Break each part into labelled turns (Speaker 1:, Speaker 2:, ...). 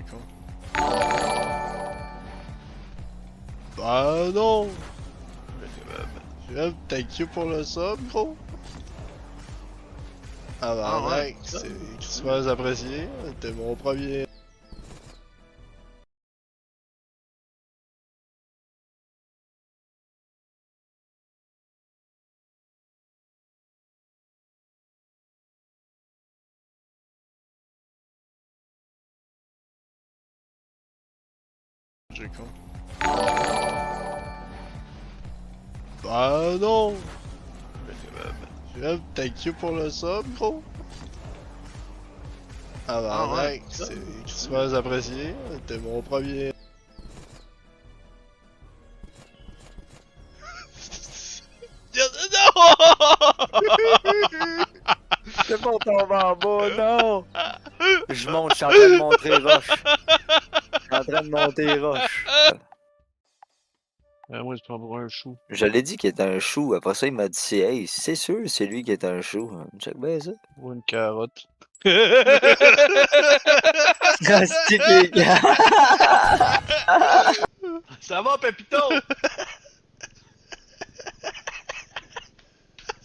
Speaker 1: J'ai con. Bah non! Thank you pour le sub, gros! Ah bah mec, c'est Christmas apprécié, t'es mon premier. J'ai con. Bah non! Thank you pour le sub, gros! Ah bah mec, c'est Christmas apprécié, t'es mon premier. Non!
Speaker 2: C'est bon, tombe en bas, non! Je monte, je suis en train de monter roche. Je suis en train de monter roche.
Speaker 1: Moi, je prends pour un chou.
Speaker 2: Je l'ai dit qu'il était un chou. Après ça, il m'a dit hey, c'est sûr, c'est lui qui est un chou. Check bien ça.
Speaker 1: Ou une carotte.
Speaker 3: Ça va, Pépito?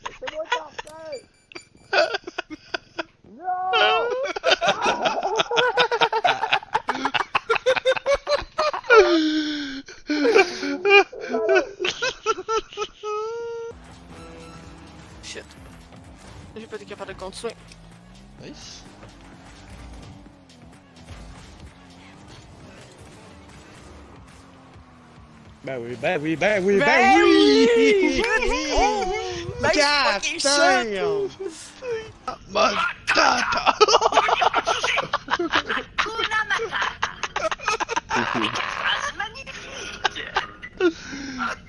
Speaker 2: Laissez-moi sortir! Non!
Speaker 4: Shit. J'ai pas été capable de continuer.
Speaker 1: Nice.
Speaker 5: Ben oui, ben oui, ben oui, ben oui!
Speaker 4: Nice fucking shot!
Speaker 1: Matata!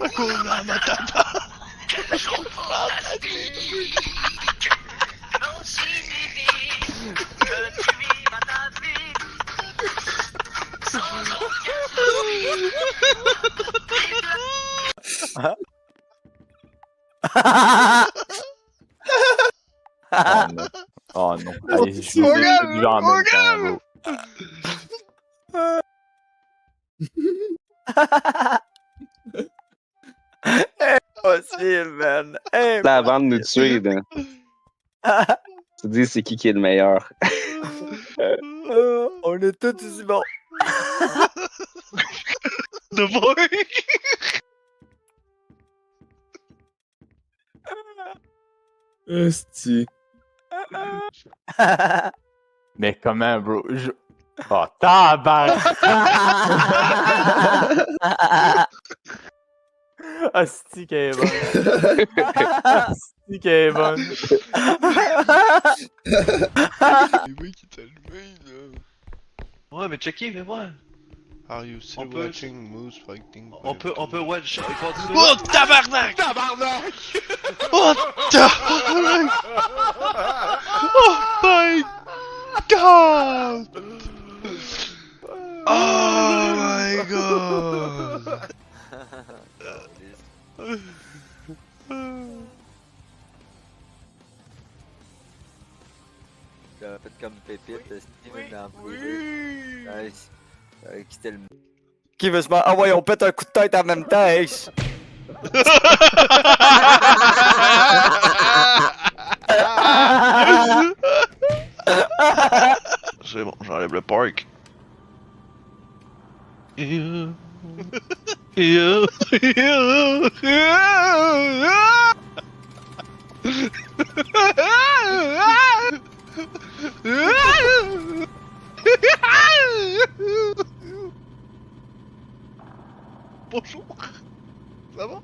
Speaker 1: Hakuna Matata!
Speaker 2: Oh non. Allez, je vous ai en même temps, Impossible, man.
Speaker 6: Là, avant de nous tuer, ben, tu dis c'est qui est le meilleur.
Speaker 2: On est tous aussi bons.
Speaker 1: De boy!
Speaker 7: Esti.
Speaker 2: Mais comment, bro? Oh, tabarnak! Asti qu'elle est bonne. Asti qu'elle est bonne.
Speaker 1: Les mecs qui t'allument là.
Speaker 3: Ouais, mais checker, mais ouais.
Speaker 1: Are you still
Speaker 3: On peut-
Speaker 1: watching Moose fighting?
Speaker 3: On peut watch.
Speaker 1: Oh tabarnak!
Speaker 3: Tabarnak!
Speaker 1: Oh tabarnak! Oh my god! Oh my god!
Speaker 2: J'avais fait comme pépite, Steven dans le Nice. Quitter le. Qui veut se mettre? Ah ouais, on pète un coup de tête en même temps, Ace!
Speaker 3: C'est bon, j'enlève le park.
Speaker 1: Bonjour! Ça va?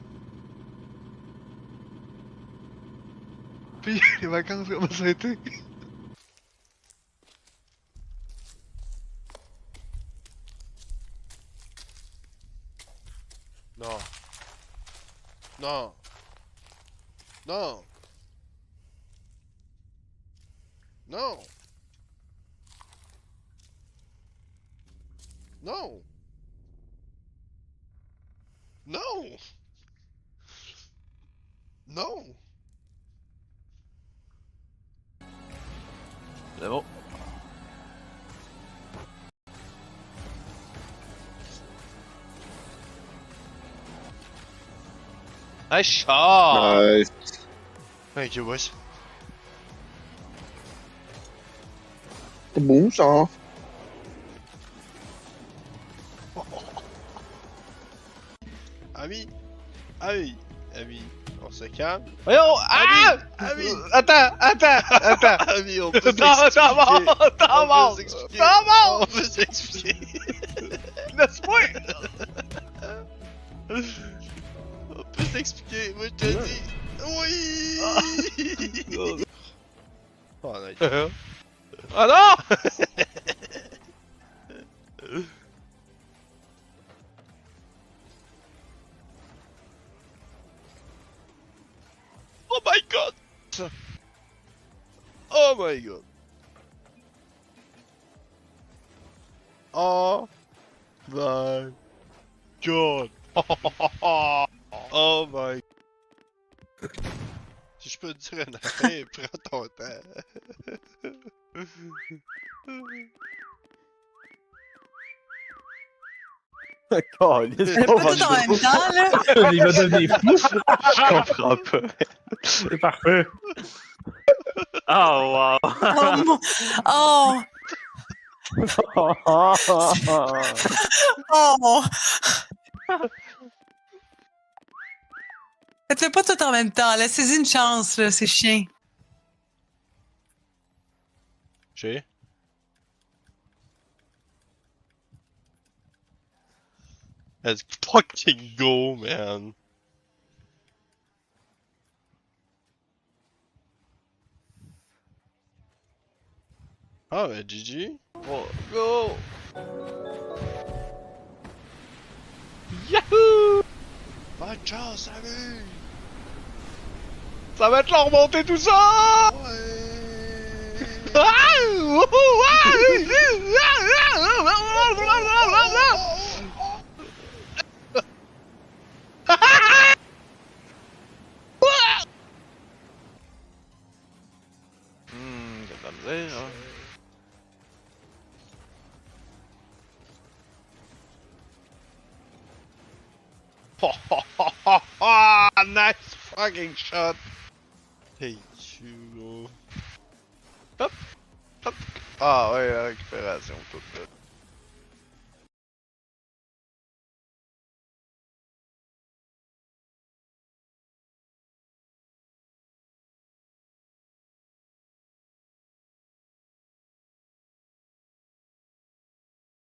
Speaker 1: Puis les vacances, comment ça a été? Non. Non. Non. Non. Non. Non. Non.
Speaker 3: C'est bon.
Speaker 1: Nice shot!
Speaker 6: Nice.
Speaker 1: Thank you, boys.
Speaker 6: C'est bon, ça.
Speaker 1: Ami! Ami! Ami! On se calme?
Speaker 5: Voyons! Ah!
Speaker 1: Ami!
Speaker 5: Attends!
Speaker 1: Ami, on peut
Speaker 5: T'en
Speaker 1: s'expliquer!
Speaker 5: mort!
Speaker 1: On peut s'expliquer!
Speaker 5: T'en mort!
Speaker 1: On peut s'expliquer!
Speaker 5: Laisse-moi!
Speaker 1: On peut s'expliquer! Moi je te dis! Oui! Oh, nice.
Speaker 5: Ah non!
Speaker 1: Oh my god! Oh my god! Oh my god! Oh my... Si je peux te dire une affaire, prends ton temps.
Speaker 2: Calisse,
Speaker 4: Pas
Speaker 2: on va
Speaker 4: tout en même temps, là.
Speaker 5: Il va devenir fou!
Speaker 2: Je comprends pas.
Speaker 5: C'est parfait!
Speaker 2: Oh wow!
Speaker 4: Oh mon... Oh! Oh! Faites-le pas tout en même temps, laissez-y une chance, là, c'est chien.
Speaker 1: J'ai? Let's fucking go, man! Ah, ben GG!
Speaker 5: Oh, go!
Speaker 1: Yahoo! Bonne chance, salut!
Speaker 5: Ça va être la remontée tout ça!
Speaker 3: J'ai de la misère, hein.
Speaker 1: Nice fucking shot! Hey, you. Hop! Hop! Ah ouais, la récupération toute là.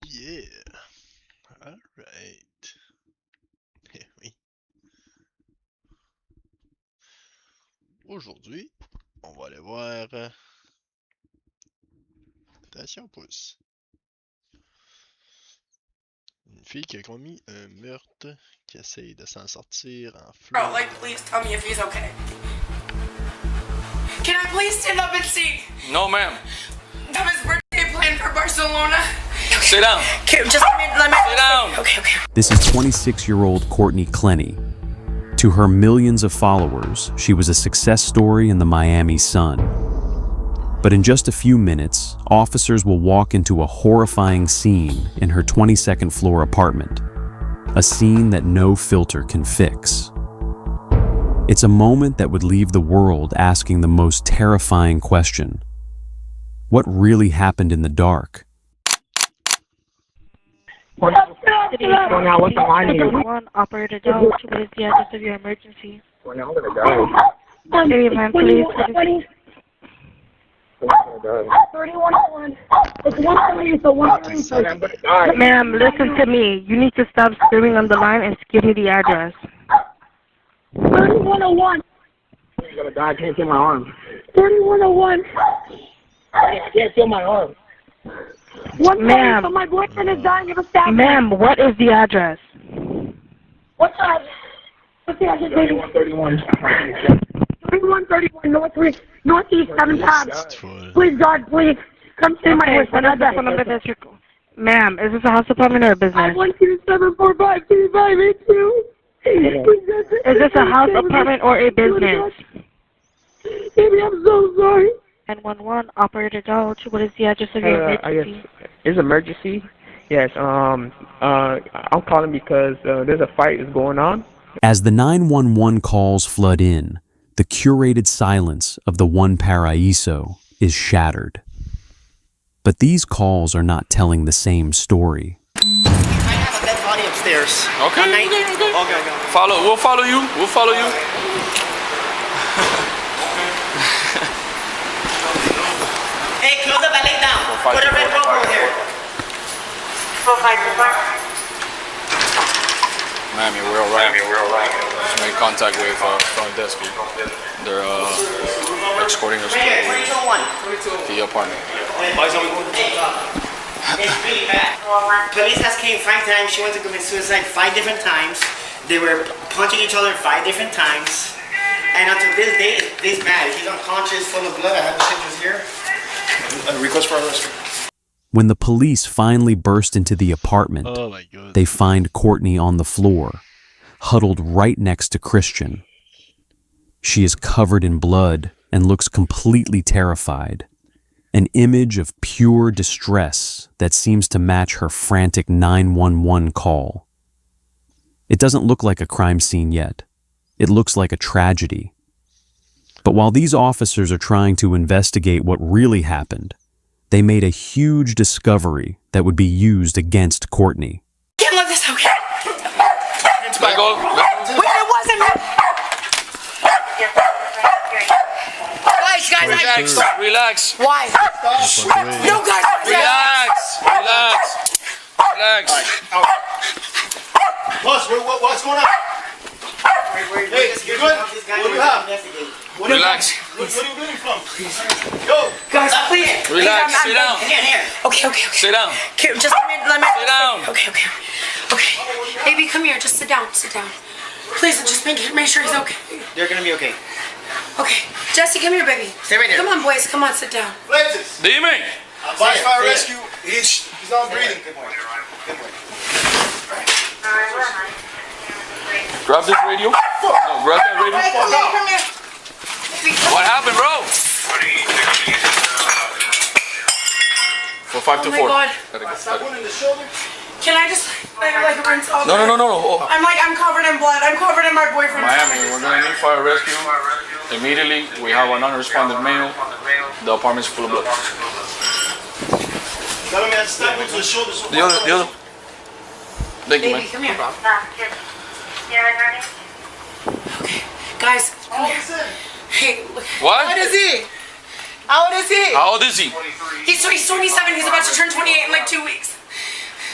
Speaker 1: Yeah! Alright. Eh oui. Aujourd'hui, on va aller voir... Attention, pouce. Une fille qui a commis un meurtre, qui essaye de s'en sortir en flou.
Speaker 7: Bro, like, please tell me if he's okay. Can I please stand up and see?
Speaker 8: No, ma'am.
Speaker 7: That was birthday plan for Barcelona.
Speaker 8: Sit down.
Speaker 7: Okay, just let me.
Speaker 8: Sit down.
Speaker 7: Okay.
Speaker 9: This is 26-year-old Courtney Clenny. To her millions of followers, she was a success story in the Miami Sun. But in just a few minutes, officers will walk into a horrifying scene in her 22nd floor apartment. A scene that no filter can fix. It's a moment that would leave the world asking the most terrifying question. What really happened in the dark?
Speaker 10: One operator dial. What is the address of your emergency? Area man, please.
Speaker 11: 3101. It's 130, so 130.
Speaker 10: Ma'am, listen to me. You need to stop screaming on the line and give me the address.
Speaker 11: 3101.
Speaker 5: I'm gonna die. I can't feel my arm.
Speaker 11: 3101.
Speaker 5: I can't feel my arm.
Speaker 10: Ma'am.
Speaker 11: So my boyfriend is dying of a stab.
Speaker 10: Ma'am, what is the address?
Speaker 11: What's that? What's the address, baby?
Speaker 5: 31.
Speaker 11: 3131 Northeast 7 tabs.
Speaker 1: Full.
Speaker 11: Please, God, please. Come see my boyfriend.
Speaker 10: Ma'am, is this a house apartment or a business?
Speaker 11: 512-745-3582.
Speaker 10: Is this a house apartment or a business?
Speaker 11: Baby, I'm so sorry.
Speaker 10: 911, operator dial. What is the address of your emergency?
Speaker 5: It's emergency. Yes. I'm calling because there's a fight is going on.
Speaker 9: As the 911 calls flood in, the curated silence of the One Paraíso is shattered. But these calls are not telling the same story.
Speaker 7: I have a dead body upstairs.
Speaker 8: Okay.
Speaker 7: Okay.
Speaker 8: We'll follow you. We'll follow you.
Speaker 7: Hey, close the ballet down. Put a red rope over here.
Speaker 8: Ma'am, we're all right. Just made contact with front desk. They're escorting us to the apartment.
Speaker 7: It's really bad. Police has came 5 times. She went to commit suicide 5 different times. They were punching each other 5 different times. And until this day, it's this bad. He's unconscious, full of blood. I have the pictures here.
Speaker 8: A request for arrest.
Speaker 9: When the police finally burst into the apartment,
Speaker 1: Oh my god.
Speaker 9: they find Courtney on the floor, huddled right next to Christian. She is covered in blood and looks completely terrified, an image of pure distress that seems to match her frantic 911 call. It doesn't look like a crime scene yet. It looks like a tragedy. But while these officers are trying to investigate what really happened, they made a huge discovery that would be used against Courtney.
Speaker 7: Can't let this okay.
Speaker 8: Let go.
Speaker 7: Wait, it wasn't me. Guys,
Speaker 8: Relax.
Speaker 7: why? No, guys.
Speaker 8: Relax.
Speaker 5: Boss, what's going on?
Speaker 7: Hey,
Speaker 5: you good? What do you have?
Speaker 8: Relax.
Speaker 5: What are you getting from? Yo!
Speaker 7: Guys, please.
Speaker 8: Relax.
Speaker 7: I'm
Speaker 8: Sit down.
Speaker 7: Here. Okay.
Speaker 8: Sit down.
Speaker 7: Okay, just let me.
Speaker 8: Sit down.
Speaker 7: Okay. Baby, come here. Just sit down. Please, just make sure he's okay.
Speaker 2: They're gonna be okay.
Speaker 7: Okay. Jesse, come here, baby.
Speaker 2: Stay right there.
Speaker 7: Come on, boys. Come on, sit down.
Speaker 5: Francis!
Speaker 8: Dime.
Speaker 5: Advice fire rescue. He's not breathing.
Speaker 8: Grab this radio. No, grab that radio.
Speaker 7: Come here.
Speaker 8: What happened, bro? For 5 to 4.
Speaker 7: Oh my God.
Speaker 5: That one in the shoulder?
Speaker 7: Can I just like rinse off?
Speaker 8: No. Oh.
Speaker 7: I'm covered in blood. I'm covered in my boyfriend's
Speaker 8: Miami, we're gonna need fire rescue. Immediately, we have an unresponded male. The apartment's full of blood.
Speaker 5: Tell me that stab into the shoulder.
Speaker 8: The other. Thank you,
Speaker 7: Baby,
Speaker 8: man.
Speaker 7: come here. Okay. Guys, come here. Hey, look.
Speaker 8: What?
Speaker 7: How old is he? How old is he?
Speaker 8: How old is he?
Speaker 7: He's 27. He's about to turn 28 in like 2 weeks.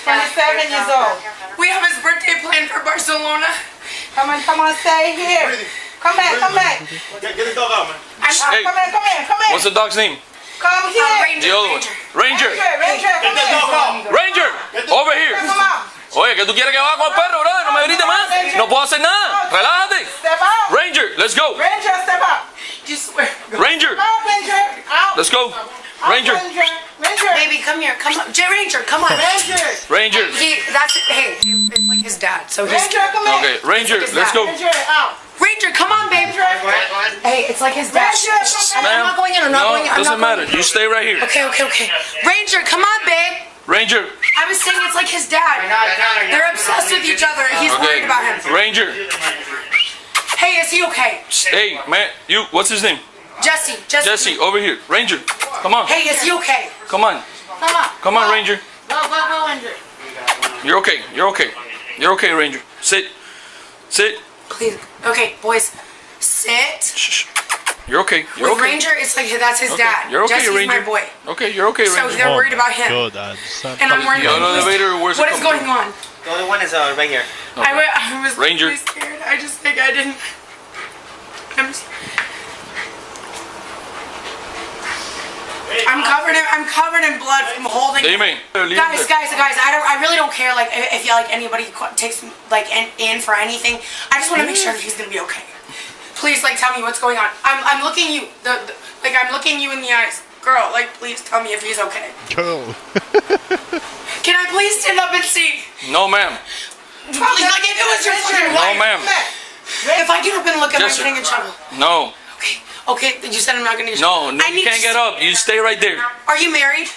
Speaker 11: 27 years old.
Speaker 7: We have his birthday planned for Barcelona.
Speaker 11: Come on, stay here. Come back.
Speaker 5: Get the dog out, man.
Speaker 8: Hey,
Speaker 11: Come here.
Speaker 8: what's the dog's name?
Speaker 11: Come here.
Speaker 7: Ranger.
Speaker 8: The other one. Ranger.
Speaker 11: Ranger,
Speaker 5: Get the dog out.
Speaker 8: Ranger. Over here.
Speaker 11: Come on.
Speaker 8: Oye, que tú quieres que vaya con el perro, bro. No me grites más. No puedo hacer nada. Relájate.
Speaker 11: Step out.
Speaker 8: Ranger, let's go.
Speaker 11: Ranger, step out.
Speaker 7: You swear.
Speaker 8: Ranger,
Speaker 11: Out, Ranger. Out.
Speaker 8: let's go.
Speaker 11: Out,
Speaker 8: Ranger.
Speaker 11: Ranger.
Speaker 7: Baby, come here. Come on. Ranger, come on.
Speaker 8: Ranger.
Speaker 7: Hey, it's like his dad. So he's.
Speaker 11: Ranger, come here.
Speaker 8: Okay, Ranger, let's go.
Speaker 11: Ranger, out.
Speaker 7: Ranger, come on, babe. Hey, it's like his dad. I'm not going in. I'm not going in.
Speaker 8: No, doesn't matter. You stay right here.
Speaker 7: Okay. Ranger, come on, babe.
Speaker 8: Ranger.
Speaker 7: I was saying it's like his dad. They're obsessed with each other. He's worried about him.
Speaker 8: Ranger.
Speaker 7: Hey, is he okay?
Speaker 8: Hey, man. What's his name?
Speaker 7: Jesse.
Speaker 8: Over here. Ranger. Come on.
Speaker 7: Hey, is he okay?
Speaker 8: Come on. Come on, Ranger.
Speaker 7: Go, Ranger.
Speaker 8: You're okay, Ranger. Sit.
Speaker 7: Please. Okay, boys. Sit.
Speaker 8: Shh. You're okay.
Speaker 7: With Ranger, it's like that's his dad.
Speaker 8: You're okay,
Speaker 7: Jesse's
Speaker 8: Ranger.
Speaker 7: my boy.
Speaker 8: Okay, you're okay,
Speaker 7: So
Speaker 8: Ranger.
Speaker 7: they're worried about him.
Speaker 1: God,
Speaker 7: And I'm worried
Speaker 8: The
Speaker 7: about
Speaker 8: elevator, where's it
Speaker 7: What is
Speaker 8: coming
Speaker 7: going on?
Speaker 2: The other one is right here.
Speaker 7: I was
Speaker 8: Ranger.
Speaker 7: really scared. I just think I didn't. I'm covered in blood from holding.
Speaker 8: Dime.
Speaker 7: Guys, I really don't care. Like if you anybody takes in for anything. I just want to make sure that he's gonna be okay. Please, tell me what's going on. I'm looking you. I'm looking you in the eyes, girl. Please tell me if he's okay.
Speaker 1: Girl.
Speaker 7: Can I please stand up and see?
Speaker 8: No, ma'am.
Speaker 7: If it was your fucking
Speaker 8: No,
Speaker 7: wife.
Speaker 8: ma'am.
Speaker 7: If I get up and look, am I
Speaker 8: Yes, sir.
Speaker 7: getting in trouble?
Speaker 8: No.
Speaker 7: Okay, you said I'm not gonna get in trouble.
Speaker 8: No, you can't get up. You stay right there.
Speaker 7: Are you married?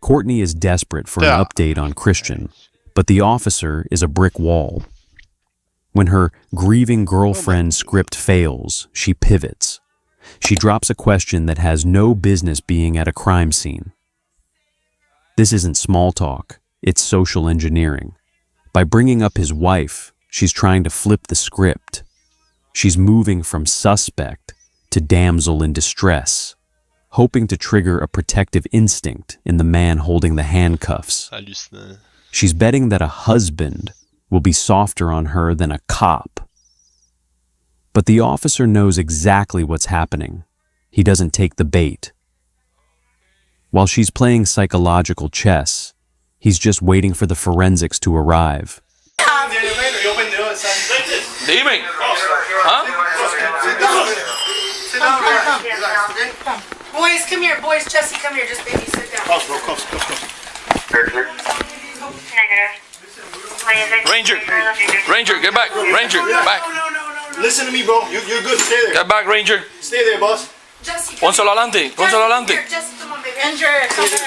Speaker 9: Courtney is desperate for an update on Christian, but the officer is a brick wall. When her grieving girlfriend script fails, she pivots. She drops a question that has no business being at a crime scene. This isn't small talk, it's social engineering. By bringing up his wife, she's trying to flip the script. She's moving from suspect to damsel in distress, hoping to trigger a protective instinct in the man holding the handcuffs.
Speaker 1: Hallucinant.
Speaker 9: She's betting that a husband will be softer on her than a cop. But the officer knows exactly what's happening. He doesn't take the bait. While she's playing psychological chess, he's just waiting for the forensics to arrive.
Speaker 8: Dime. Huh?
Speaker 7: Boys, come here. Boys, Jesse, come here. Just baby, sit down.
Speaker 8: Ranger, get back. Ranger, back.
Speaker 5: Listen to me, bro. You're good. Stay there.
Speaker 8: Get back, Ranger.
Speaker 5: Stay there, boss.
Speaker 7: Jesse,
Speaker 8: Pónselo adelante. Pónselo adelante.
Speaker 7: here. Jesse, come on, baby. Ranger, come back.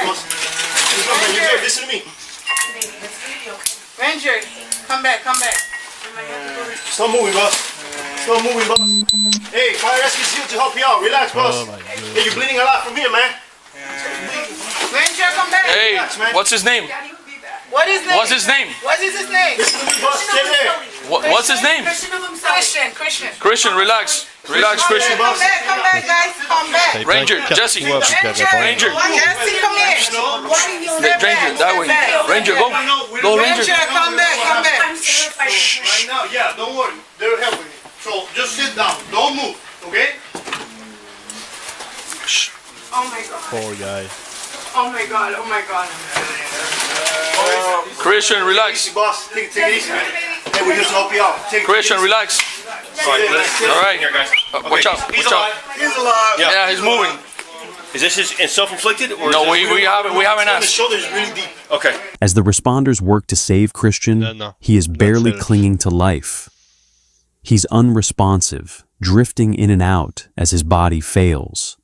Speaker 5: You're good. Listen to me.
Speaker 7: Baby, it's gonna be okay.
Speaker 4: Ranger, come back.
Speaker 5: Stop moving, boss. Stop moving, boss. Hey, fire rescue's here to help you out. Relax, boss.
Speaker 1: Oh my God.
Speaker 5: Hey, you're bleeding a lot from here, man.
Speaker 4: Ranger, come back.
Speaker 8: Hey, what's his name?
Speaker 4: What is his name?
Speaker 8: What's his name?
Speaker 4: What is his name?
Speaker 5: Listen to me, boss. Stay there.
Speaker 8: What's his name?
Speaker 4: Christian.
Speaker 8: Christian, relax. Relax, Christian.
Speaker 4: Come back, guys. Come back.
Speaker 1: T'as
Speaker 8: Ranger,
Speaker 1: pas
Speaker 8: Jesse.
Speaker 1: toi pour qu'elle réponde.
Speaker 8: Ranger.
Speaker 4: Jesse, come here.
Speaker 8: Ranger, that way. Ranger, go. Go, Ranger.
Speaker 4: Ranger, come back.
Speaker 5: Right now, yeah, don't worry. They're helping you. So just sit down. Don't move, okay?
Speaker 7: Oh my god.
Speaker 1: Poor guy.
Speaker 7: Oh my god. Oh my god.
Speaker 8: Christian, relax.
Speaker 5: Easy, boss. Take it easy. Hey, we're here to help you out. Take it
Speaker 8: Christian,
Speaker 5: easy.
Speaker 8: relax. All right. Watch out.
Speaker 5: He's alive. He's alive.
Speaker 8: Yeah, he's moving.
Speaker 12: Is this his self-inflicted? Or
Speaker 8: No, we haven't
Speaker 5: The
Speaker 8: asked.
Speaker 5: shoulder is really deep.
Speaker 12: Okay.
Speaker 9: As the responders work to save Christian,
Speaker 1: No.
Speaker 9: he is barely
Speaker 1: That's it.
Speaker 9: clinging to life. He's unresponsive, drifting in and out as his body fails.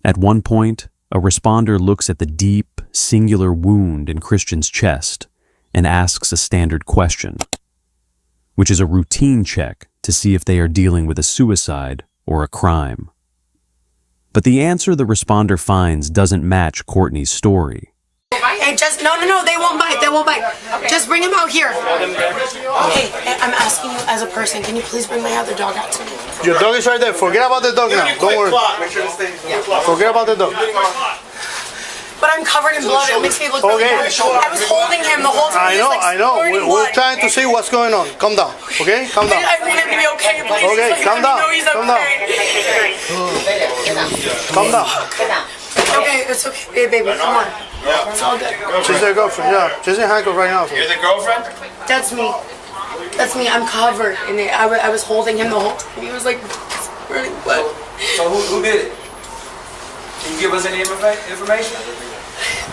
Speaker 9: At one point, a responder looks at the deep, singular wound in Christian's chest and asks a standard question, which is a routine check to see if they are dealing with a suicide or a crime. But the answer the responder finds doesn't match Courtney's story.
Speaker 7: Hey, just no, they won't bite. Just bring him out here. Hey, I'm asking you as a person, can you please bring my other dog out to me?
Speaker 5: Your dog is right there. Forget about the dog now. Don't worry. Forget about the dog.
Speaker 7: But I'm covered in blood. It makes me look really bad. I was holding him the whole time.
Speaker 5: I know. We're trying to see what's going on. Calm down, okay? Calm down.
Speaker 7: I want him to be okay, please.
Speaker 5: Okay, calm down. Calm down. Calm down.
Speaker 7: Okay, it's okay. Hey, baby, come on. It's all good.
Speaker 5: She's their girlfriend, yeah. She's in handcuffs right now.
Speaker 12: You're the girlfriend?
Speaker 7: That's me. I'm covered in it. I was holding him the whole time. He was like really wet.
Speaker 13: So who did it? Can you give us any information?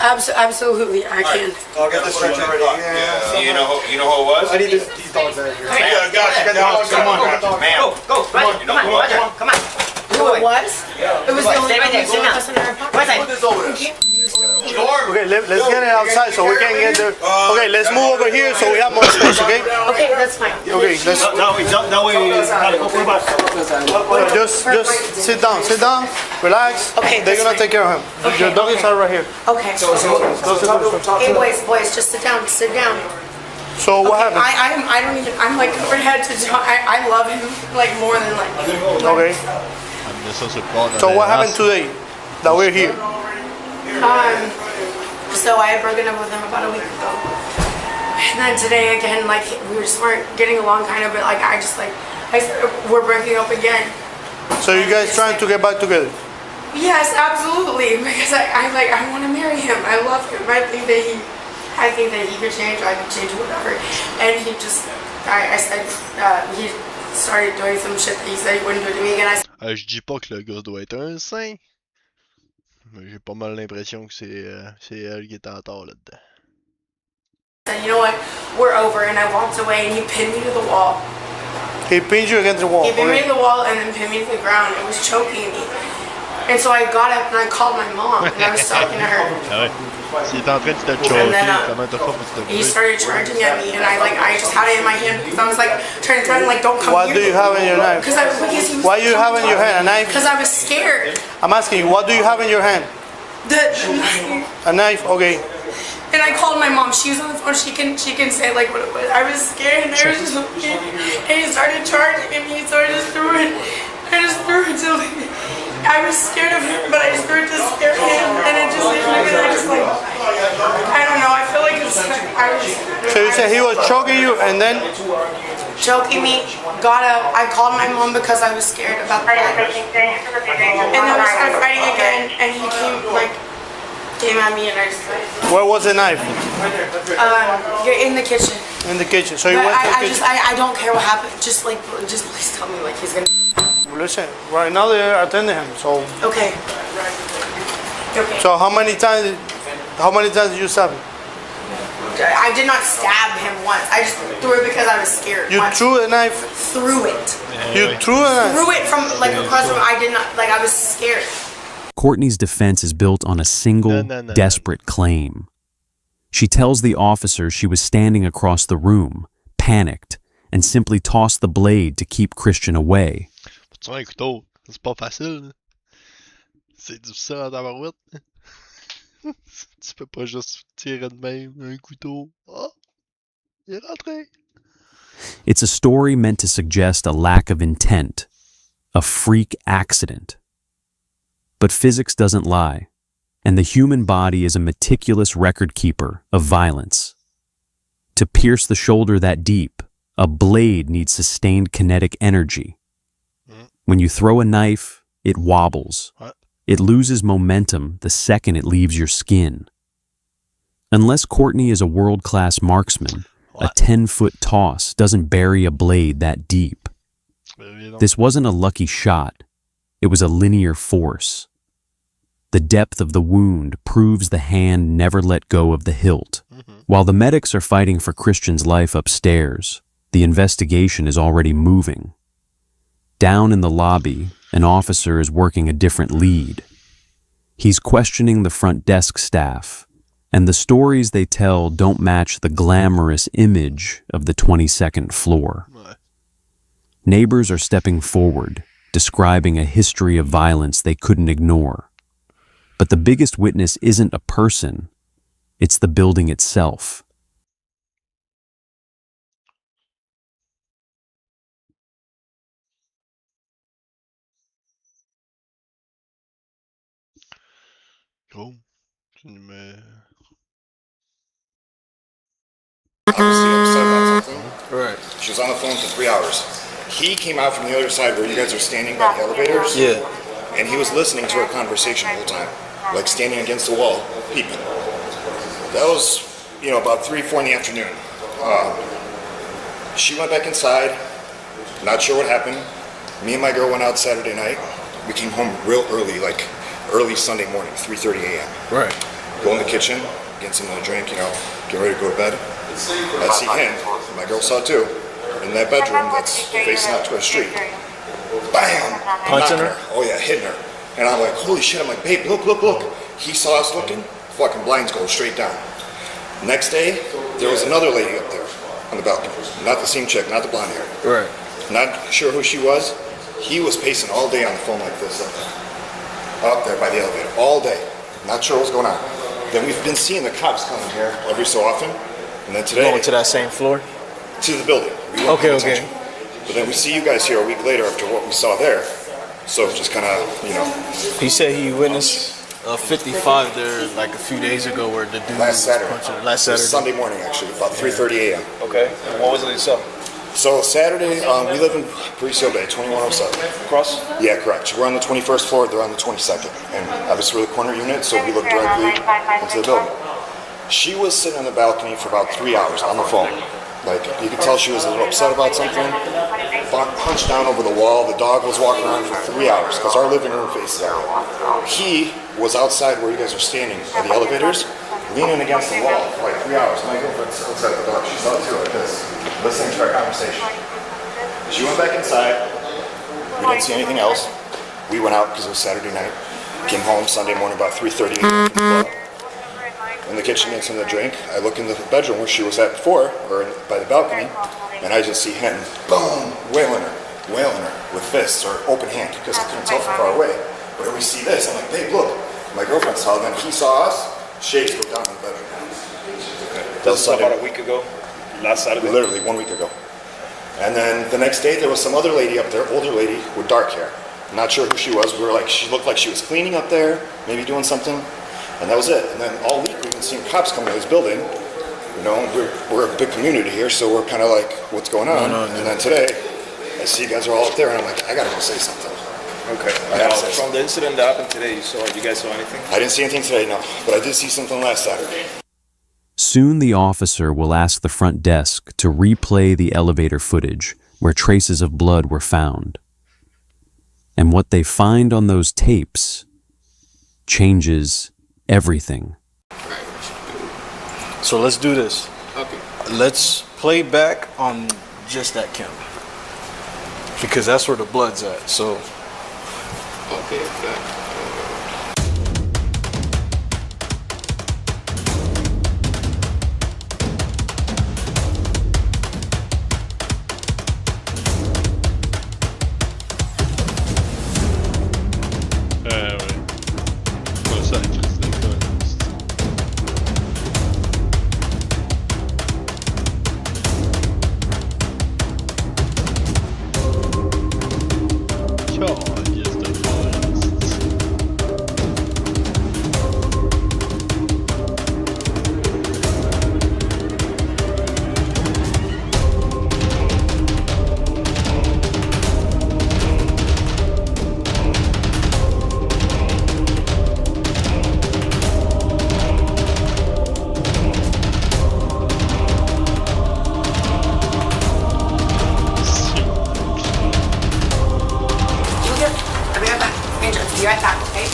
Speaker 7: Absolutely, I can.
Speaker 5: I'll get this stretcher ready.
Speaker 12: Yeah. You know who it was?
Speaker 5: I need these dogs out of here.
Speaker 12: Get the dogs. Come on, ma'am.
Speaker 13: Go, come on.
Speaker 7: Who it was? It was the only person in our pocket.
Speaker 5: Okay, let's get it outside so we can get there. Okay, let's move over here so we have more space, okay?
Speaker 7: Okay, that's fine.
Speaker 5: Okay, let's... Just sit down, relax.
Speaker 7: Okay,
Speaker 5: They're gonna take care of him.
Speaker 7: Okay,
Speaker 5: Your dog is right here.
Speaker 7: Okay. Hey, boys, sit down.
Speaker 5: So what happened?
Speaker 7: I don't even, I'm like covered head to toe. I love him like more than like.
Speaker 5: Okay. So what happened today that we're here?
Speaker 7: So I had broken up with him about a week ago. And then today again, like we just weren't getting along kind of, but like I said, we're breaking up again.
Speaker 5: So you guys trying to get back together?
Speaker 7: Yes, absolutely. Because I want to marry him. I love him. I think that he could change. I could change whatever. And he just, I said, he started doing some shit that he said he wouldn't do to me again.
Speaker 1: Je dis pas que le gars doit être un saint, mais j'ai pas mal l'impression que c'est elle qui est en tort là-dedans.
Speaker 7: said, you know what, we're over, and I walked away, and he pinned me to the wall.
Speaker 5: He pinned you against the wall.
Speaker 7: He pinned me to the wall and then pinned me to the ground. It was choking me. And so I got up and I called my mom and I was talking to her.
Speaker 1: Ah ouais. S'il était en train de te choquer,
Speaker 7: And then,
Speaker 1: comment t'as fait pour te
Speaker 7: He
Speaker 1: brûler?
Speaker 7: started charging at me, and I just had it in my hand because I was like trying to threaten, like, don't come
Speaker 5: What
Speaker 7: here.
Speaker 5: do you have in your knife? What do you have in your hand? A knife?
Speaker 7: Because I was scared.
Speaker 5: I'm asking you, what do you have in your hand?
Speaker 7: The
Speaker 5: A knife? Okay.
Speaker 7: And I called my mom. She was on the phone. She can say like what it was. I was scared, and I was just looking, and he started charging at me, so I just threw it. I just threw it to him. I was scared of him, but I just threw it to scare him, and it just hit me, and I just like, I don't know. I feel like it's. I was.
Speaker 5: So you said he was choking you, and then?
Speaker 7: Choking me. Got up. I called my mom because I was scared about that. And then we started fighting again, and he came at me, and I just.
Speaker 5: Where was the knife?
Speaker 7: You're in the kitchen.
Speaker 5: In the kitchen. So you
Speaker 7: But
Speaker 5: went to the kitchen.
Speaker 7: I don't care what happened. Just please tell me like he's gonna.
Speaker 5: Listen, right now they're attending him. So.
Speaker 7: Okay. Okay.
Speaker 5: So how many times did you stab him?
Speaker 7: I did not stab him once. I just threw it because I was scared.
Speaker 5: You threw a knife.
Speaker 7: Threw it.
Speaker 5: You threw a knife.
Speaker 7: Threw it from like across from. I did not like. I was scared.
Speaker 9: Courtney's defense is built on a single, desperate claim. She tells the officers she was standing across the room, panicked, and simply tossed the blade to keep Christian away.
Speaker 1: Tu vois, un couteau, c'est pas facile. C'est difficile à tabarouette. Tu peux pas juste tirer de même un couteau. Oh, il est rentré.
Speaker 9: It's a story meant to suggest a lack of intent, a freak accident. But physics doesn't lie, and the human body is a meticulous record keeper of violence. To pierce the shoulder that deep, a blade needs sustained kinetic energy. When you throw a knife, it wobbles. It loses momentum the second it leaves your skin. Unless Courtney is a world-class marksman, a 10-foot toss doesn't bury a blade that deep. This wasn't a lucky shot. It was a linear force. The depth of the wound proves the hand never let go of the hilt. While the medics are fighting for Christian's life upstairs, the investigation is already moving. Down in the lobby, an officer is working a different lead. He's questioning the front desk staff, and the stories they tell don't match the glamorous image of the 22nd floor. Neighbors are stepping forward, describing a history of violence they couldn't ignore. But the biggest witness isn't a person, it's the building itself.
Speaker 1: Gros, tu me...
Speaker 14: Obviously upset about something. Right. She was on the phone for 3 hours. He came out from the other side where you guys are standing by the elevators.
Speaker 13: Yeah.
Speaker 14: And he was listening to our conversation the whole time. Like standing against the wall, peeping. That was, about 3, 4 in the afternoon. She went back inside. Not sure what happened. Me and my girl went out Saturday night. We came home real early, like early Sunday morning, 3:30 a.m.
Speaker 13: Right.
Speaker 14: Go in the kitchen, get something to drink, get ready to go to bed. I see him, my girl saw too, in that bedroom that's facing out to our street. Bam!
Speaker 13: Punching her?
Speaker 14: Oh yeah, hitting her. And I'm like, holy shit, I'm like, babe, look. He saw us looking, fucking blinds go straight down. Next day, there was another lady up there on the balcony. Not the same chick, not the blonde hair.
Speaker 13: Right.
Speaker 14: Not sure who she was. He was pacing all day on the phone like this up there by the elevator, all day. Not sure what's going on. Then we've been seeing the cops coming here every so often. And then today...
Speaker 13: Going to that same floor?
Speaker 14: To the building. Okay. But then we see you guys here a week later after what we saw there. So just kind of,
Speaker 13: He said he witnessed a 55 there like a few days ago where the dude
Speaker 14: last Saturday.
Speaker 13: Last Saturday.
Speaker 14: Sunday morning actually, about 3:30 a.m.
Speaker 13: Okay. And what was it he saw?
Speaker 14: So Saturday, we live in Parisian Bay, 2107.
Speaker 13: Across?
Speaker 14: Yeah, correct. We're on the 21st floor, they're on the 22nd. And obviously we're the corner unit, so we look directly into the building. She was sitting on the balcony for about 3 hours on the phone. Like, you could tell she was a little upset about something. Punched down over the wall. The dog was walking around for 3 hours because our living room faces out. He was outside where you guys are standing by the elevators, leaning against the wall for like 3 hours. My girlfriend's outside the door. She saw it too, like this, listening to our conversation. She went back inside. We didn't see anything else. We went out because it was Saturday night. Came home Sunday morning about 3:30 in the club. In the kitchen getting something to drink. I look in the bedroom where she was at before, or by the balcony, and I just see him, boom, wailing her with fists or open hand, because I couldn't tell from far away. But when we see this, I'm like, babe, look. My girlfriend saw them. He saw us. Shades go down in the bedroom.
Speaker 12: That was about a week ago? Last Saturday?
Speaker 14: Literally 1 week ago. And then the next day, there was some other lady up there, older lady with dark hair. Not sure who she was. We were like, she looked like she was cleaning up there, maybe doing something. And that was it. And then all week, we've been seeing cops come to this building. You know, we're a big community here, so we're kind of like, what's going on? And then today, I see you guys are all up there, and I'm like, I gotta go say something.
Speaker 12: Okay. Now, from the incident that happened today, you guys saw anything?
Speaker 14: I didn't see anything today, no. But I did see something last Saturday.
Speaker 9: Soon the officer will ask the front desk to replay the elevator footage where traces of blood were found. And what they find on those tapes changes everything.
Speaker 15: So let's do this.
Speaker 13: Okay.
Speaker 15: Let's play back on just that camera, because that's where the blood's at. So.
Speaker 13: Okay.
Speaker 7: Be right back, okay?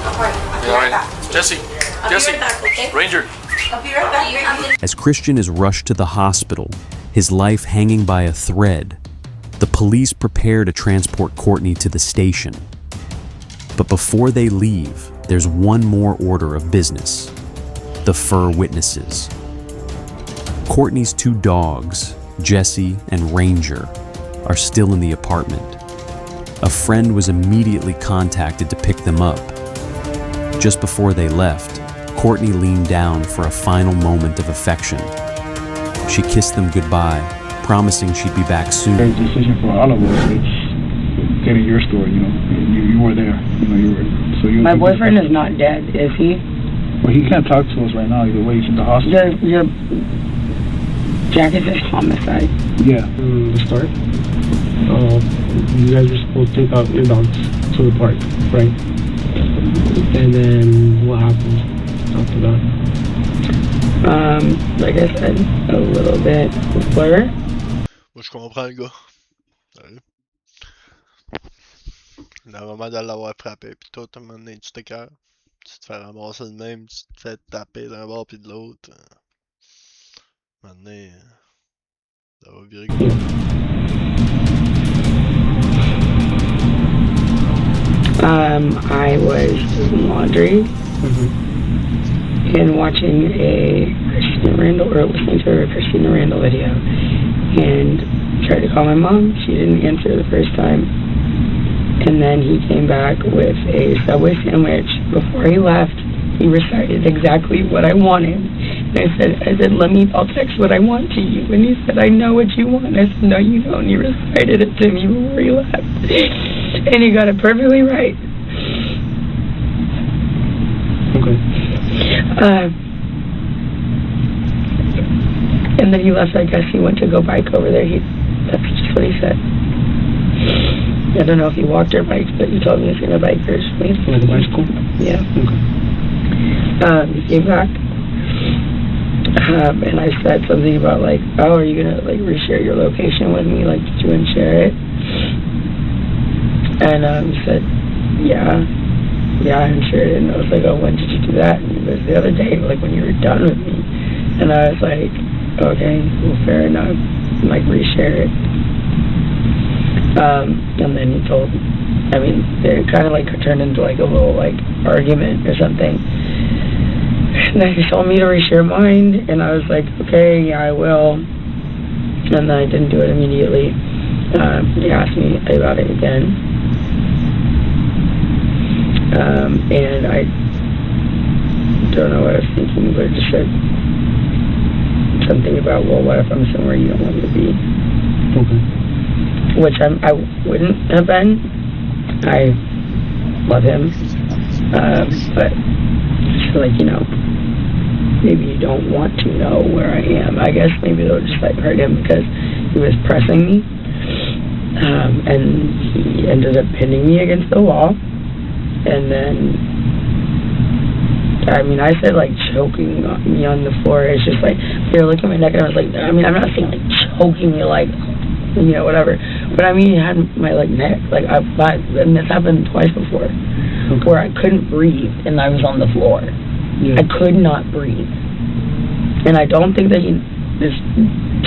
Speaker 7: Don't worry. I'll be right back.
Speaker 8: Jesse,
Speaker 7: I'll be right back, okay?
Speaker 8: Ranger.
Speaker 7: I'll be right back.
Speaker 9: As Christian is rushed to the hospital, his life hanging by a thread, the police prepare to transport Courtney to the station. But before they leave, there's one more order of business: the fur witnesses. Courtney's two dogs, Jesse and Ranger, are still in the apartment. A friend was immediately contacted to pick them up. Just before they left, Courtney leaned down for a final moment of affection. She kissed them goodbye, promising she'd be back soon.
Speaker 16: The decision for all of us, it's getting your story, you know. You were there, you know, you were. So
Speaker 10: My boyfriend is not dead, is he?
Speaker 16: Well, he can't talk to us right now either way. He's in the hospital.
Speaker 10: Jack is a homicide.
Speaker 16: Yeah.
Speaker 17: The start, you guys were supposed to take out your dogs to the park, right? And then what happened after that?
Speaker 10: Like I said, a little bit blur.
Speaker 1: Moi, je comprends le gars. Sérieux. Le moment de l'avoir frappé, pis tout, à un moment donné, tu t'écœures. Tu te fais ramasser de même, tu te fais taper d'un bord pis de l'autre. À un moment donné, ça va virer quoi.
Speaker 10: I was doing laundry and watching a Christina Randall, or listening to a Christina Randall video, and tried to call my mom. She didn't answer the first time, and then he came back with a Subway sandwich. Before he left, he recited exactly what I wanted. And I said, I'll text what I want to you. And he said, I know what you want. I said, no, you don't. And he recited it to me before he left. And he got it perfectly right.
Speaker 17: Okay.
Speaker 10: And then he left. I guess he went to go bike over there. That's just what he said. I don't know if he walked or biked, but he told me he's going to bike personally.
Speaker 17: Like a bicycle?
Speaker 10: Yeah.
Speaker 17: Okay.
Speaker 10: He came back. And I said something about like, oh, are you going to like reshare your location with me? Like, did you unshare it? And he said, yeah, I unshared it. And I was like, oh, when did you do that? And he goes, the other day, like when you were done with me. And I was like, okay, well, fair enough. And like reshare it. And then he told I mean, it kind of like turned into like a little like argument or something. And then he told me to reach your mind, and I was like, okay, yeah, I will. And then I didn't do it immediately. He asked me about it again. And I don't know what I was thinking, but it just said something about, well, what if I'm somewhere you don't want me to be?
Speaker 17: Okay.
Speaker 10: Which I wouldn't have been. I love him. But it's like, you know, maybe you don't want to know where I am. I guess maybe it'll just like hurt him because he was pressing me. And he ended up pinning me against the wall. And then, I mean, I said like choking me on the floor. It's just like, here, look at my neck. And I was like, I mean, I'm not saying like choking me like, you know, whatever. But I mean, he had my like neck. Like, and this happened twice before. Okay. Where I couldn't breathe and I was on the floor. Yeah. I could not breathe. And I don't think that he was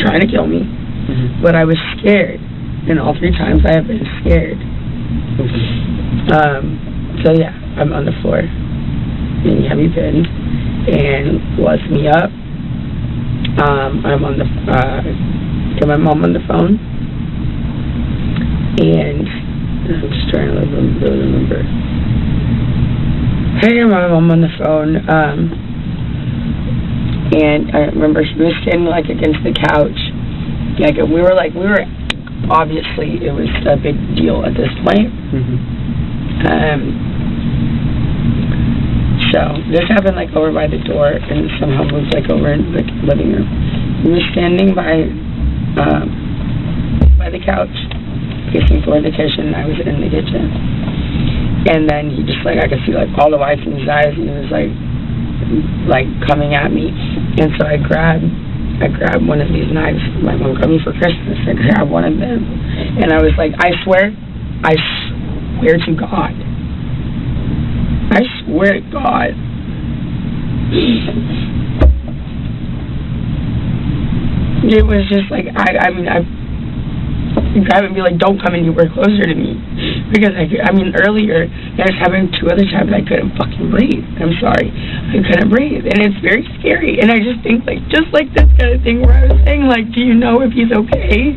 Speaker 10: trying to kill me. Mm-hmm. But I was scared. And all 3 times I have been scared. Okay. So yeah, I'm on the floor. And he had me pinned and was me up. I'm on the got my mom on the phone, and I'm just trying to really remember. Hey, my mom on the phone, and I remember she was standing like against the couch. Like we were obviously it was a big deal at this point. Mm-hmm. So this happened like over by the door and somehow moved like over into the living room. He was standing by the couch facing toward the kitchen. I was in the kitchen. And then he just like, I could see like all the whites in his eyes, and he was like coming at me. And so I grabbed one of these knives my mom got me for Christmas. I grabbed one of them and I was like, I swear to God. I swear to God. It was just like, I mean, I grab it and be like, don't come anywhere closer to me. Because, I mean, earlier, that was happening 2 other times, I couldn't fucking breathe. I'm sorry. I couldn't breathe. And it's very scary. And I just think, like, just like this kind of thing where I was saying, like, do you know if he's okay?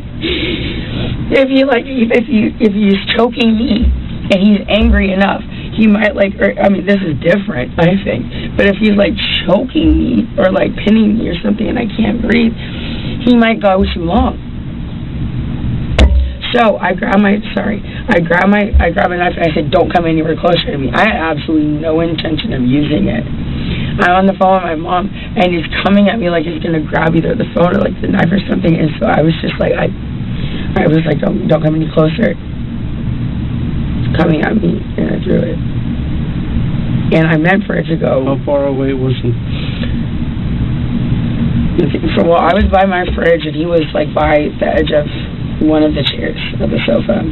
Speaker 10: If he's choking me and he's angry enough, he might, like, I mean, this is different, I think. But if he's, like, choking me or, like, pinning me or something and I can't breathe, he might go too long. So I grab a knife and I said, don't come anywhere closer to me. I had absolutely no intention of using it. I'm on the phone with my mom, and he's coming at me like he's going to grab either the phone or, like, the knife or something. And so I was just like, I was like, don't come any closer. Coming at me, and I drew it. And I meant for it to go.
Speaker 17: How far away was he?
Speaker 10: Well, I was by my fridge, and he was like by the edge of one of the chairs of the sofa.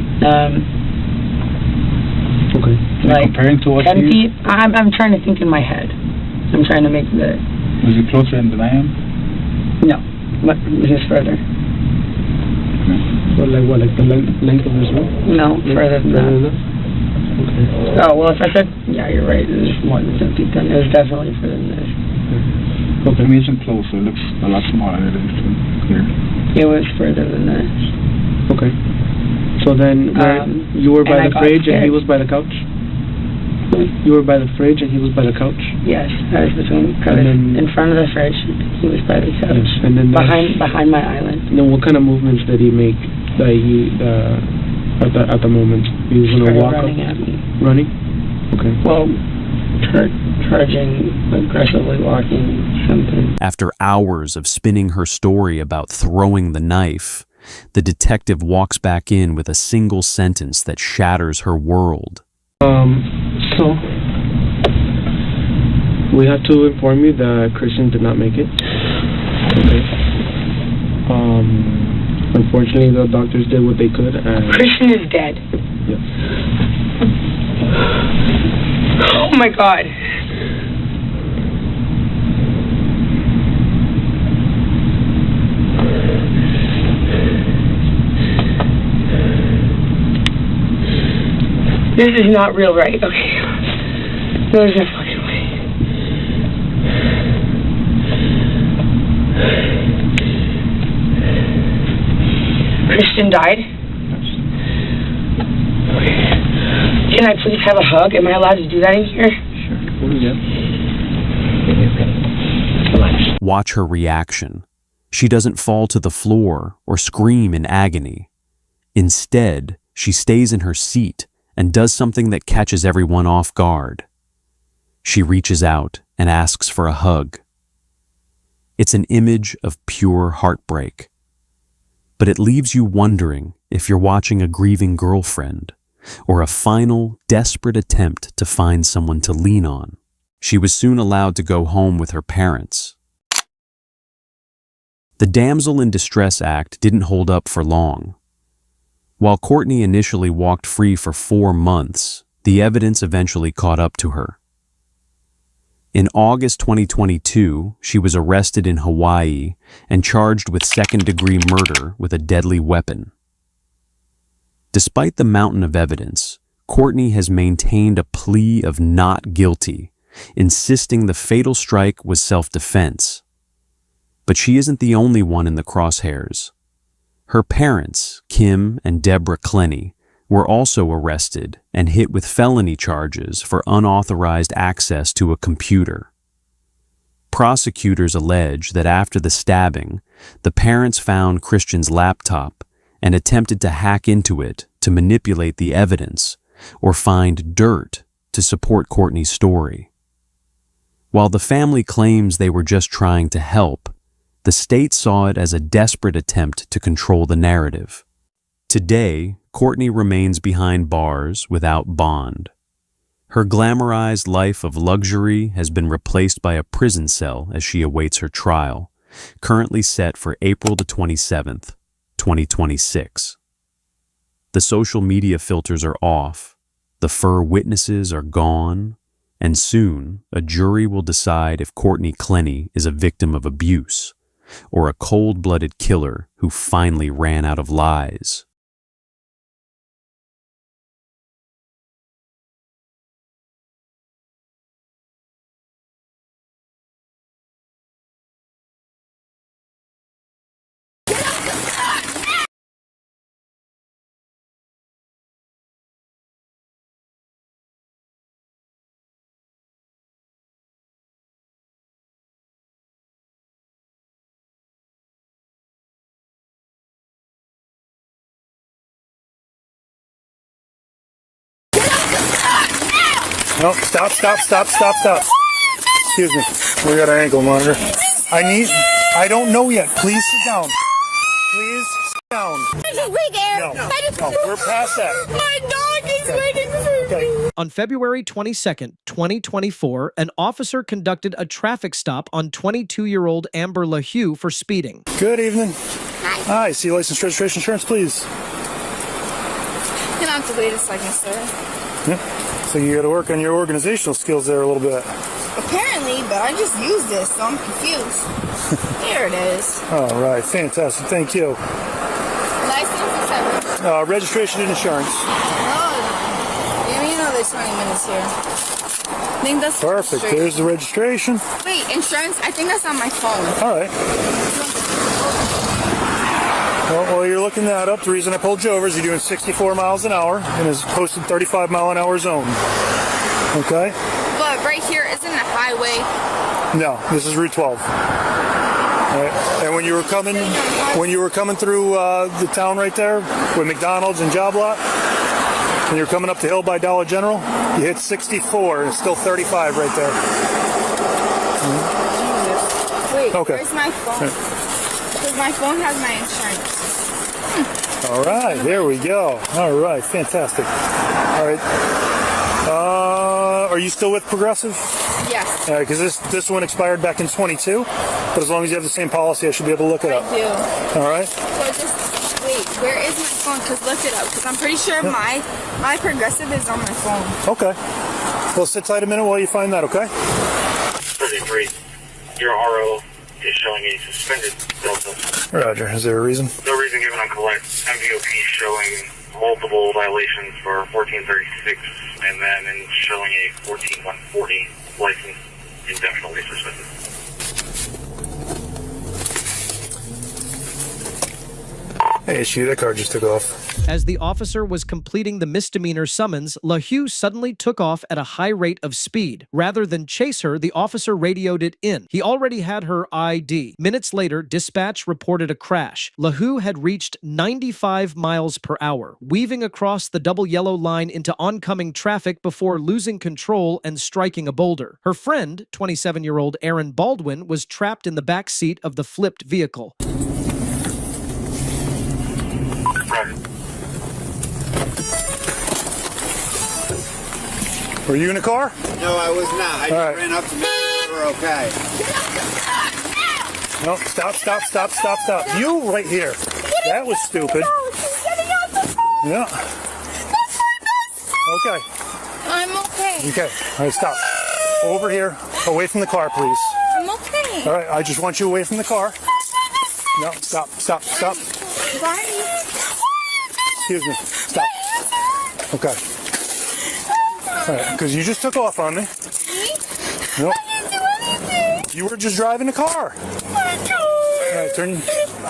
Speaker 17: Okay.
Speaker 10: Like
Speaker 17: comparing to what
Speaker 10: 10 feet. I'm trying to think in my head. I'm trying to make the.
Speaker 17: Was he closer than I am?
Speaker 10: No, but he was further.
Speaker 17: So like what, like the length of this room?
Speaker 10: No, further than that.
Speaker 17: Okay.
Speaker 10: Oh, well, if I said, yeah, you're right, it was more than 10 feet then. It was definitely further than this.
Speaker 17: Okay, I mean, it's closer. It looks a lot smaller than it is here.
Speaker 10: It was further than this.
Speaker 17: Okay. So then, you were by the fridge and he was by the couch? You were by the fridge and he was by the couch?
Speaker 10: Yes, I was in front of the fridge. He was by the couch.
Speaker 17: Yes. And then
Speaker 10: behind my island.
Speaker 17: And then what kind of movements did he make that at the moment? He was going to walk
Speaker 10: running at me.
Speaker 17: Running? Okay.
Speaker 10: Well, charging, aggressively walking, something.
Speaker 9: After hours of spinning her story about throwing the knife, the detective walks back in with a single sentence that shatters her world.
Speaker 17: So we have to inform you that Christian did not make it. Okay. Unfortunately, the doctors did what they could. And
Speaker 10: Christian is dead.
Speaker 17: Yes.
Speaker 10: Oh my God. This is not real, right? Okay. There's no fucking way. Christian died? Okay. Can I please have a hug? Am I allowed to do that in here? Sure.
Speaker 9: Watch her reaction. She doesn't fall to the floor or scream in agony. Instead, she stays in her seat and does something that catches everyone off guard. She reaches out and asks for a hug. It's an image of pure heartbreak. But it leaves you wondering if you're watching a grieving girlfriend or a final, desperate attempt to find someone to lean on. She was soon allowed to go home with her parents. The Damsel in Distress Act didn't hold up for long. While Courtney initially walked free for 4 months, the evidence eventually caught up to her. In August 2022, she was arrested in Hawaii and charged with second-degree murder with a deadly weapon. Despite the mountain of evidence, Courtney has maintained a plea of not guilty, insisting the fatal strike was self-defense. But she isn't the only one in the crosshairs. Her parents, Kim and Deborah Clenny, were also arrested and hit with felony charges for unauthorized access to a computer. Prosecutors allege that after the stabbing, the parents found Christian's laptop and attempted to hack into it to manipulate the evidence or find dirt to support Courtney's story. While the family claims they were just trying to help, the state saw it as a desperate attempt to control the narrative. Today, Courtney remains behind bars without bond. Her glamorized life of luxury has been replaced by a prison cell as she awaits her trial, currently set for April the 27th, 2026. The social media filters are off, the fur witnesses are gone, and soon a jury will decide if Courtney Clenny is a victim of abuse or a cold-blooded killer who finally ran out of lies.
Speaker 5: No, stop. Excuse me. We got an ankle monitor. I don't know yet. Please sit down. Please sit down. No, we're past that.
Speaker 11: My dog is waiting for me.
Speaker 18: On February 22nd, 2024, an officer conducted a traffic stop on 22-year-old Amber LaHue for speeding.
Speaker 5: Good evening. Hi, see license, registration, insurance, please.
Speaker 11: You'll have to wait a second, sir.
Speaker 5: Yeah. So you got to work on your organizational skills there a little bit.
Speaker 11: Apparently, but I just used this, so I'm confused. Here it is.
Speaker 5: All right, fantastic. Thank you.
Speaker 11: License, etc.
Speaker 5: Registration and insurance.
Speaker 11: Oh, give me another 20 minutes here. I think that's
Speaker 5: perfect. There's the registration.
Speaker 11: Wait, insurance? I think that's on my phone.
Speaker 5: All right. Well, while you're looking that up, the reason I pulled you over is you're doing 64 miles an hour in a posted 35 mile an hour zone. Okay?
Speaker 11: But right here isn't a highway.
Speaker 5: No, this is Route 12. Right. And when you were coming through the town right there with McDonald's and Job Lot, and you're coming up the hill by Dollar General, you hit 64 and it's still 35 right there.
Speaker 11: Wait,
Speaker 5: okay.
Speaker 11: Where's my phone? Because my phone has my insurance.
Speaker 5: All right, there we go. All right, fantastic. All right. Are you still with Progressive?
Speaker 11: Yes.
Speaker 5: Because this one expired back in 22, but as long as you have the same policy, I should be able to look it up.
Speaker 11: I do.
Speaker 5: All right.
Speaker 11: So just wait. Where is my phone? Because look it up. Because I'm pretty sure my Progressive is on my phone.
Speaker 5: Okay. Well, sit tight a minute while you find that. Okay.
Speaker 19: 33. Your RO is showing a suspended Delta.
Speaker 5: Roger. Is there a reason?
Speaker 19: No reason given on collect. MVOP showing multiple violations for 1436 and then showing a 14140 license indefinitely suspended.
Speaker 5: Hey, shoot, that car just took off.
Speaker 18: As the officer was completing the misdemeanor summons, LeHue suddenly took off at a high rate of speed. Rather than chase her, the officer radioed it in. He already had her ID. Minutes later, dispatch reported a crash. LeHue had reached 95 miles per hour, weaving across the double yellow line into oncoming traffic before losing control and striking a boulder. Her friend, 27-year-old Aaron Baldwin, was trapped in the back seat of the flipped vehicle.
Speaker 5: Were you in the car?
Speaker 20: No, I was not. I just ran up to make sure we were okay.
Speaker 5: No, stop. You right here. That was stupid. Yeah. Okay.
Speaker 11: I'm okay.
Speaker 5: Okay. All right, stop. Over here. Away from the car, please.
Speaker 11: I'm okay.
Speaker 5: All right, I just want you away from the car. No, stop.
Speaker 11: Bye.
Speaker 5: Excuse me. Stop. Okay. All right, because you just took off on me. Nope. You were just driving the car. All right, turn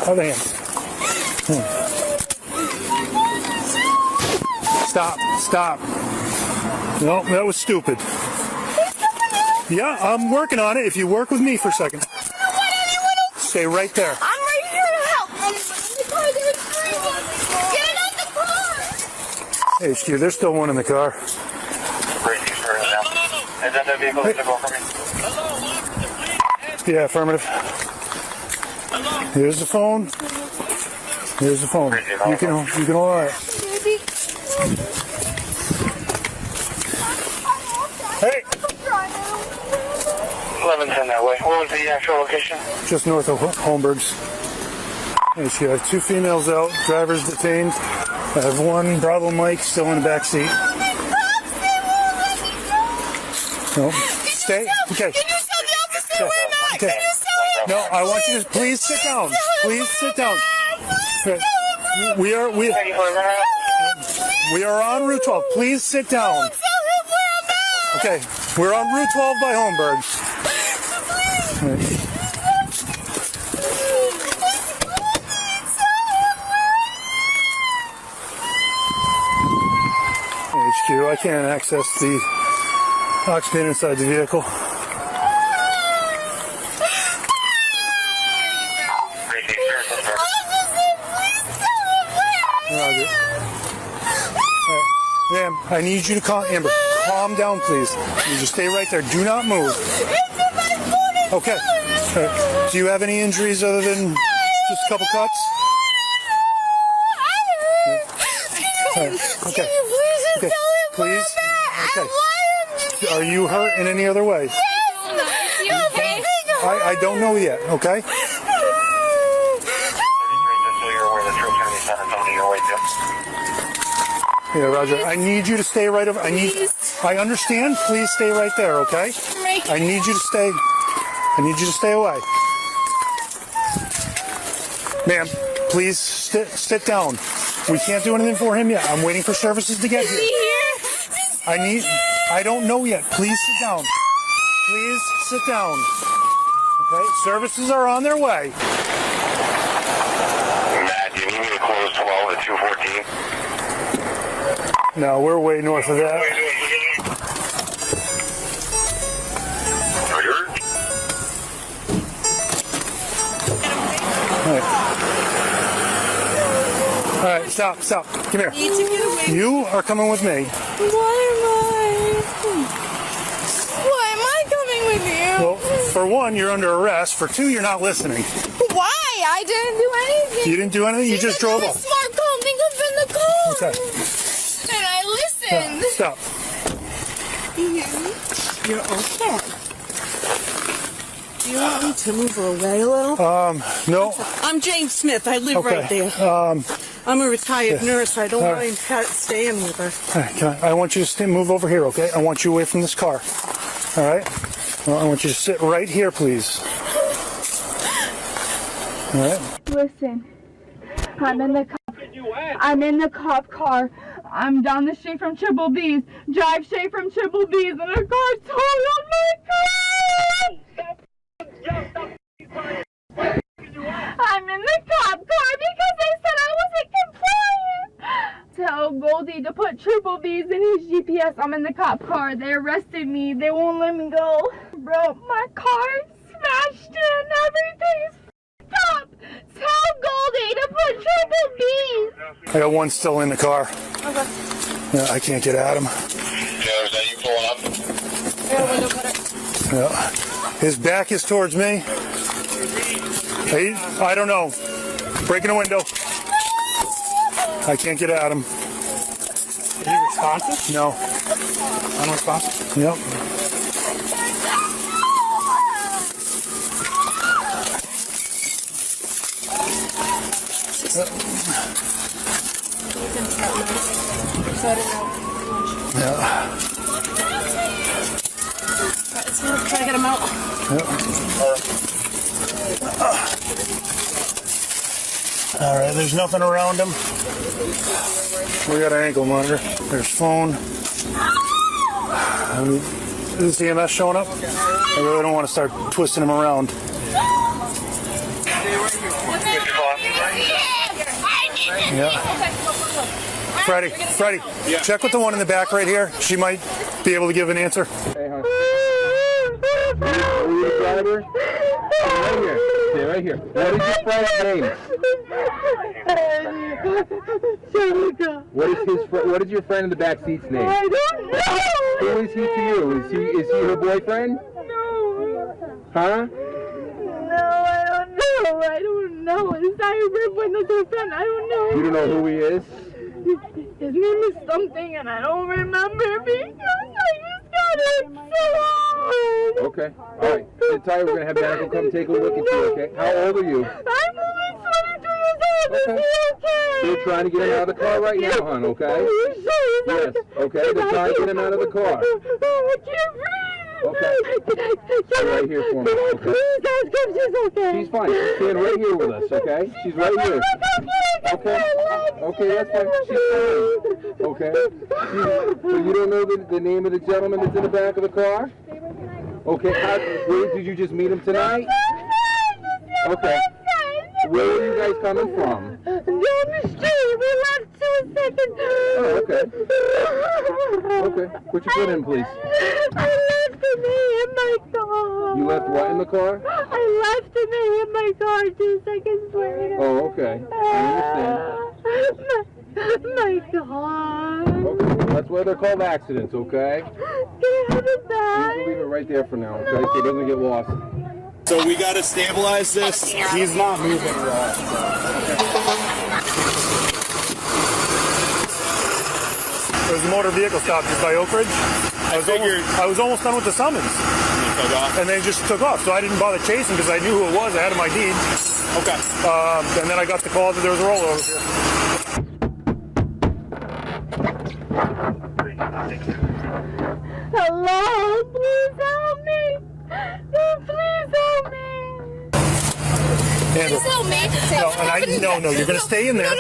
Speaker 5: other hand. Stop. No, that was stupid. Yeah, I'm working on it. If you work with me for a second. Stay right there.
Speaker 11: I'm right here to help. Get out the car.
Speaker 5: HQ, there's still one in the car.
Speaker 19: Is that the vehicle that's going for me?
Speaker 5: Yeah, affirmative. Here's the phone. You can hold it. Hey!
Speaker 19: 1110 that way. What was the actual location?
Speaker 5: Just north of Holmberg's. HQ, I have 2 females out. Drivers detained. I have 1 Bravo Mike still in the back seat. No. Stay. Okay.
Speaker 11: Can you tell the officer we're not?
Speaker 5: Okay.
Speaker 11: Can you tell him?
Speaker 5: No, I want you to please sit down. Please sit down. We are on Route 12. Please sit down. Okay. We're on Route 12 by Holmberg's. HQ, I can't access the occupant inside the vehicle. Ma'am, I need you to Amber, calm down, please. You just stay right there. Do not move. Okay. Do you have any injuries other than just a couple cuts? Okay. Please. Okay. Are you hurt in any other way?
Speaker 11: You okay?
Speaker 5: I don't know yet, okay? Yeah, Roger. I need you to stay right over. I understand. Please stay right there, okay? I need you to stay away. Ma'am, please sit down. We can't do anything for him yet. I'm waiting for services to get here. I don't know yet. Please sit down. Please sit down. Okay, services are on their way.
Speaker 19: Matt, do you need me to close 12 at 214?
Speaker 5: No, we're way north of that. All right, stop. Come here. You are coming with me.
Speaker 11: Why am I coming with you?
Speaker 5: Well, for one, you're under arrest. For two, you're not listening.
Speaker 11: Why? I didn't do anything.
Speaker 5: You didn't do anything? You just drove off.
Speaker 11: Smart, calm, think I've been the car.
Speaker 5: Okay.
Speaker 11: And I listened.
Speaker 5: Stop.
Speaker 21: You're okay. Do you want me to move her away a little?
Speaker 5: No.
Speaker 21: I'm Jane Smith. I live right there. I'm a retired nurse. I don't mind staying with her.
Speaker 5: I want you to move over here, okay? I want you away from this car. All right? Well, I want you to sit right here, please. All right?
Speaker 22: Listen, I'm in the car.
Speaker 11: I'm in the cop car. I'm down the street from Triple B's. Drive straight from Triple B's, and a car's towing on my car. I'm in the cop car because they said I wasn't compliant. Tell Goldie to put Triple B's in his GPS. I'm in the cop car. They arrested me. They won't let me go. Bro, my car smashed in. Everything's f***ed up. Tell Goldie to put Triple B's.
Speaker 5: I got one still in the car.
Speaker 11: Okay.
Speaker 5: Yeah, I can't get at him.
Speaker 6: Yeah, is that you pulling up?
Speaker 11: Yeah, window cutter.
Speaker 5: Yeah. His back is towards me. I don't know. Breaking a window. I can't get at him.
Speaker 16: Is he responsive?
Speaker 5: No.
Speaker 16: Unresponsive?
Speaker 5: Yep. Yeah.
Speaker 11: Try to get him out.
Speaker 5: All right, there's nothing around him. We got an ankle monitor. There's phone. Is the EMS showing up? I really don't want to start twisting him around. Yeah. Freddie, check with the one in the back right here. She might be able to give an answer.
Speaker 6: Hey, hon. Are you the driver? Right here. Stay right here. What is your friend's name? What is your friend in the back seat's name?
Speaker 11: I don't know.
Speaker 6: Who is he to you? Is he her boyfriend?
Speaker 11: No.
Speaker 6: Huh?
Speaker 11: No, I don't know. I don't know. It's not your boyfriend, that's your friend. I don't know.
Speaker 6: You don't know who he is?
Speaker 11: His name is something, and I don't remember because I just got it so hard.
Speaker 6: Okay. All right. Sit tight. We're going to have medical come take a look at you, okay? How old are you?
Speaker 11: I'm only 22 years old.
Speaker 6: Okay.
Speaker 11: Is he okay?
Speaker 6: They're trying to get him out of the car right now, hon, okay?
Speaker 11: Are you sure?
Speaker 6: Yes, okay? They're trying to get him out of the car.
Speaker 11: I can't breathe.
Speaker 6: Okay. Stay right here for me, okay?
Speaker 11: Please ask if she's okay.
Speaker 6: She's fine. She's staying right here with us, okay? She's right here. Okay? Okay, that's fine. She's fine. Okay? So you don't know the name of the gentleman that's in the back of the car? Okay, where did you just meet him tonight? Okay. Where are you guys coming from?
Speaker 11: Down the street. We left 2 seconds.
Speaker 6: Oh, okay. Okay. Put your foot in, please.
Speaker 11: I left him in my car.
Speaker 6: You left what in the car?
Speaker 11: I left him in my car 2 seconds later.
Speaker 6: Oh, okay. I understand.
Speaker 11: My God.
Speaker 6: Okay. That's why they're called accidents, okay?
Speaker 11: Can I have it back?
Speaker 6: We'll leave it right there for now, okay? So it doesn't get lost.
Speaker 12: So we got to stabilize this. He's not moving at all.
Speaker 5: There's a motor vehicle stop just by Oak Ridge. I was almost done with the summons. And they just took off. So I didn't bother chasing because I knew who it was. I had him ID'd.
Speaker 12: Okay.
Speaker 5: And then I got the call that there was a rollover here.
Speaker 11: Hello, please help me. Please help me.
Speaker 5: Please
Speaker 11: help me.
Speaker 5: No, you're going to stay in there.
Speaker 11: No.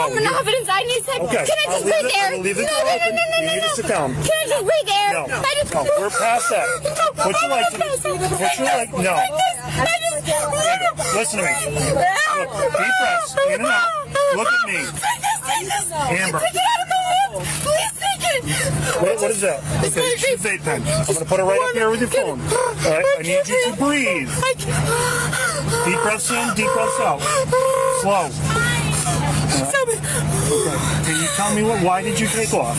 Speaker 11: I'm an evidence. I need to.
Speaker 5: Okay.
Speaker 11: Can I just wait there?
Speaker 5: I'll leave the door open. You need to sit down.
Speaker 11: Can I just wait there?
Speaker 5: No, we're past that. Put your lights in. No. Listen to me. Look, deep breaths, in and out. Look at me. Amber.
Speaker 11: Please take it.
Speaker 5: What is that? Okay, it's a vape pen. I'm going to put it right up here with your phone. All right, I need you to breathe. Deep breaths in, deep breaths out. Slow. Right. Okay. Can you tell me why did you take off?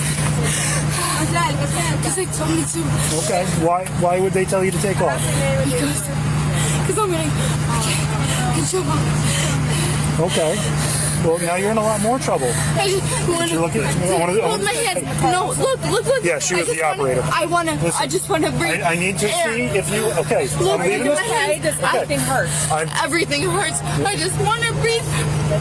Speaker 11: Because they told me to.
Speaker 5: Okay, why would they tell you to take off?
Speaker 11: Because I'm going to jump off.
Speaker 5: Okay. Well, now you're in a lot more trouble.
Speaker 11: I just want to.
Speaker 5: Hold
Speaker 11: my hands. No, look.
Speaker 5: Yeah, she was the operator.
Speaker 11: I just want to breathe.
Speaker 5: I need to see if you. Okay,
Speaker 11: look,
Speaker 5: I'm leaving this.
Speaker 11: Everything hurts. Everything hurts. I just want to breathe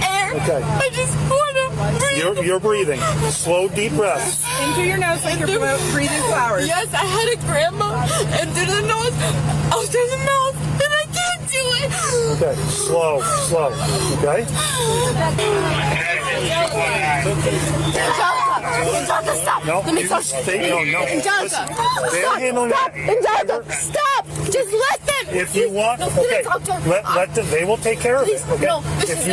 Speaker 11: air.
Speaker 5: Okay.
Speaker 11: I just want to breathe.
Speaker 5: You're breathing. Slow, deep breaths.
Speaker 11: In through your nose like you're breathing flowers. Yes, I had a grandma. And through the nose, out through the mouth. And I can't do it.
Speaker 5: Okay, slow. Okay?
Speaker 21: Angelica, stop.
Speaker 5: No,
Speaker 21: Let me talk.
Speaker 5: no.
Speaker 21: Angelica, stop. Angelica, stop. Just let them.
Speaker 5: If you want, okay, let them. They will take care of it. Okay. If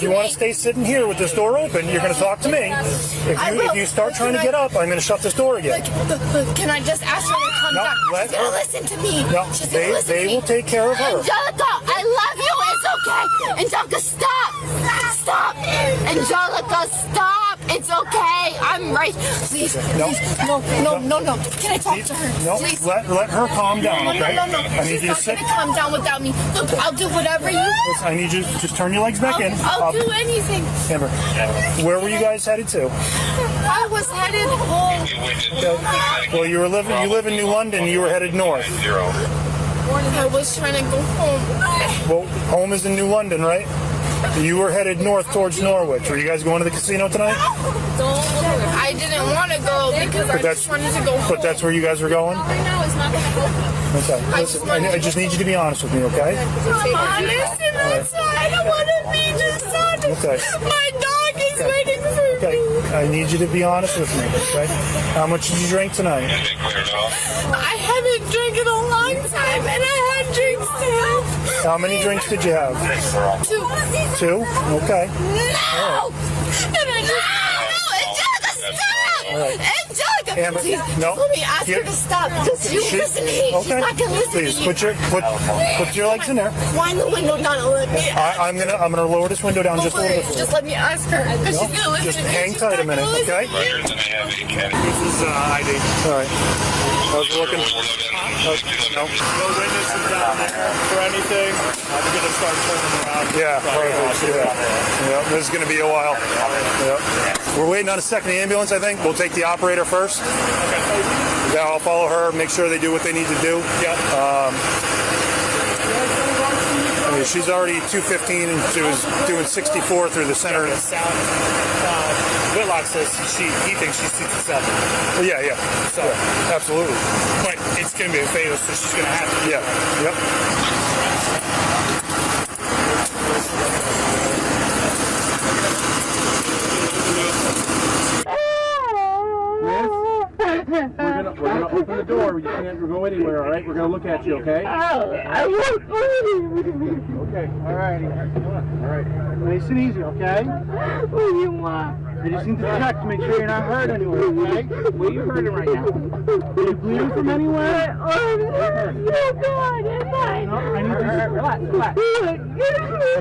Speaker 5: you want to stay sitting here with this door open, you're going to talk to me. If you start trying to get up, I'm going to shut this door again.
Speaker 21: Can I just ask her to come down? She's going to listen to me.
Speaker 5: No, they will take care of her.
Speaker 21: Angelica, I love you. It's okay. Angelica, stop. Stop. Angelica, stop. It's okay. I'm right. Please. No. Can I talk to her?
Speaker 5: No.
Speaker 21: Please.
Speaker 5: Let her calm down, okay?
Speaker 21: No.
Speaker 5: I need
Speaker 21: She's
Speaker 5: you to
Speaker 21: not
Speaker 5: sit.
Speaker 21: going to calm down without me. Look, I'll do whatever you want.
Speaker 5: I need you to just turn your legs back in.
Speaker 21: I'll do anything.
Speaker 5: Amber, where were you guys headed to?
Speaker 21: I was headed home.
Speaker 5: Okay. Well, you live in New London. You were headed north.
Speaker 21: I was trying to go home.
Speaker 5: Well, home is in New London, right? You were headed north towards Norwich. Were you guys going to the casino tonight?
Speaker 21: I didn't want to go because I just wanted to go home.
Speaker 5: But that's where you guys were going?
Speaker 21: Right now is not going to help.
Speaker 5: Okay. Listen, I just need you to be honest with me, okay?
Speaker 21: I'm honest and that's why I don't want to be dishonest.
Speaker 5: Okay.
Speaker 21: My dog is waiting for me.
Speaker 5: Okay. I need you to be honest with me, okay? How much did you drink tonight?
Speaker 21: I haven't drank in a long time and I had drinks too.
Speaker 5: How many drinks did you have?
Speaker 21: 2.
Speaker 5: 2? Okay.
Speaker 21: No! And I just... No! Angelica, stop!
Speaker 5: All right.
Speaker 21: Angelica,
Speaker 5: Amber,
Speaker 21: please,
Speaker 5: no.
Speaker 21: let me ask her to stop. Just you listen to me.
Speaker 5: Okay.
Speaker 21: She's not going to listen
Speaker 5: Please,
Speaker 21: to you.
Speaker 5: put your legs in there.
Speaker 21: Wind the window down and let me ask
Speaker 5: I'm gonna lower this window down just a little bit.
Speaker 21: Just let me ask her. Because she's going to listen
Speaker 5: Just
Speaker 21: to me.
Speaker 5: hang tight a minute, okay? This is ID. All right. I was looking. No witnesses down there for anything. I'm gonna start turning around. Yeah, perfect. Yeah, this is gonna be a while. Yeah. We're waiting on a second ambulance. I think we'll take the operator first. Okay. Yeah, I'll follow her. Make sure they do what they need to do. Yeah. I mean, she's already 215 and she was doing 64 through the center. Whitlock says he thinks she's 67. Well, yeah. So, yeah, absolutely. But it's going to be a fatal, so she's going to have to. Yeah. Yep.
Speaker 6: We're gonna open the door. You can't go anywhere, all right? We're gonna look at you, okay?
Speaker 11: I won't
Speaker 6: Okay, all right. All right. Nice and easy, okay?
Speaker 11: What do you want?
Speaker 6: I just need to check to make sure you're not hurt anywhere, okay? Where are you hurting right now? Are you bleeding from anywhere?
Speaker 11: Oh, God, it's fine.
Speaker 6: No, I need you to relax. I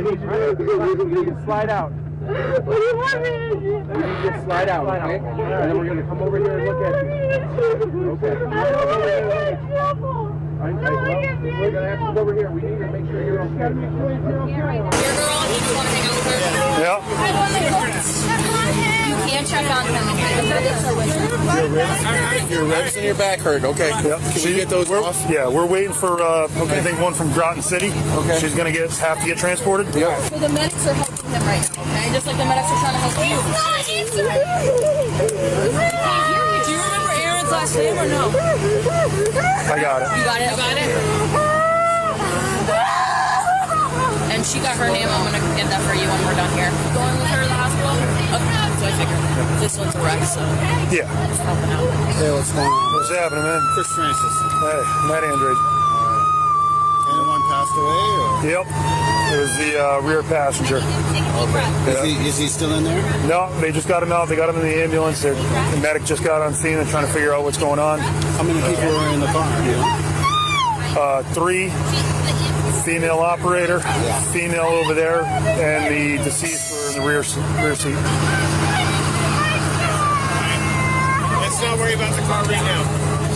Speaker 6: need you to slide out.
Speaker 11: What do you want me to do?
Speaker 6: I need you to slide out, okay? And then we're gonna come over here and look at you. Okay.
Speaker 11: I don't want to get in trouble.
Speaker 6: We're gonna have to go over here. We need to make sure you're okay. Gotta make sure you're okay.
Speaker 4: Your girl, you just want to hang out with her?
Speaker 5: Yeah.
Speaker 4: I want to go check on him. You can't check on him.
Speaker 20: Your ribs and your back hurt. Okay.
Speaker 5: Yep.
Speaker 20: Can we get those off?
Speaker 5: Yeah, we're waiting for I think one from Groton City. Okay. She's gonna have to get transported.
Speaker 20: Yeah.
Speaker 4: So the medics are helping him right now, okay? Just like the medics are trying to help you. Do you remember Aaron's last name or no?
Speaker 5: I got it.
Speaker 4: You got it? You got it? And she got her name. I'm going to get that for you when we're done here. Going with her to the hospital? Okay, so I figured. This one's a wreck, so...
Speaker 5: Yeah.
Speaker 4: Just helping out.
Speaker 20: Hey, what's going on?
Speaker 5: What's happening, man?
Speaker 20: Chris Francis.
Speaker 5: Hey, Matt Andrade.
Speaker 20: Anyone passed away, or?
Speaker 5: Yep. It was the rear passenger.
Speaker 20: Okay. Is he still in there?
Speaker 5: No, they just got him out. They got him in the ambulance. The medic just got on scene and trying to figure out what's going on.
Speaker 20: How many people were in the car? You know?
Speaker 5: 3. Female operator, female over there, and the deceased were in the rear seat.
Speaker 20: Let's not worry about the car right now.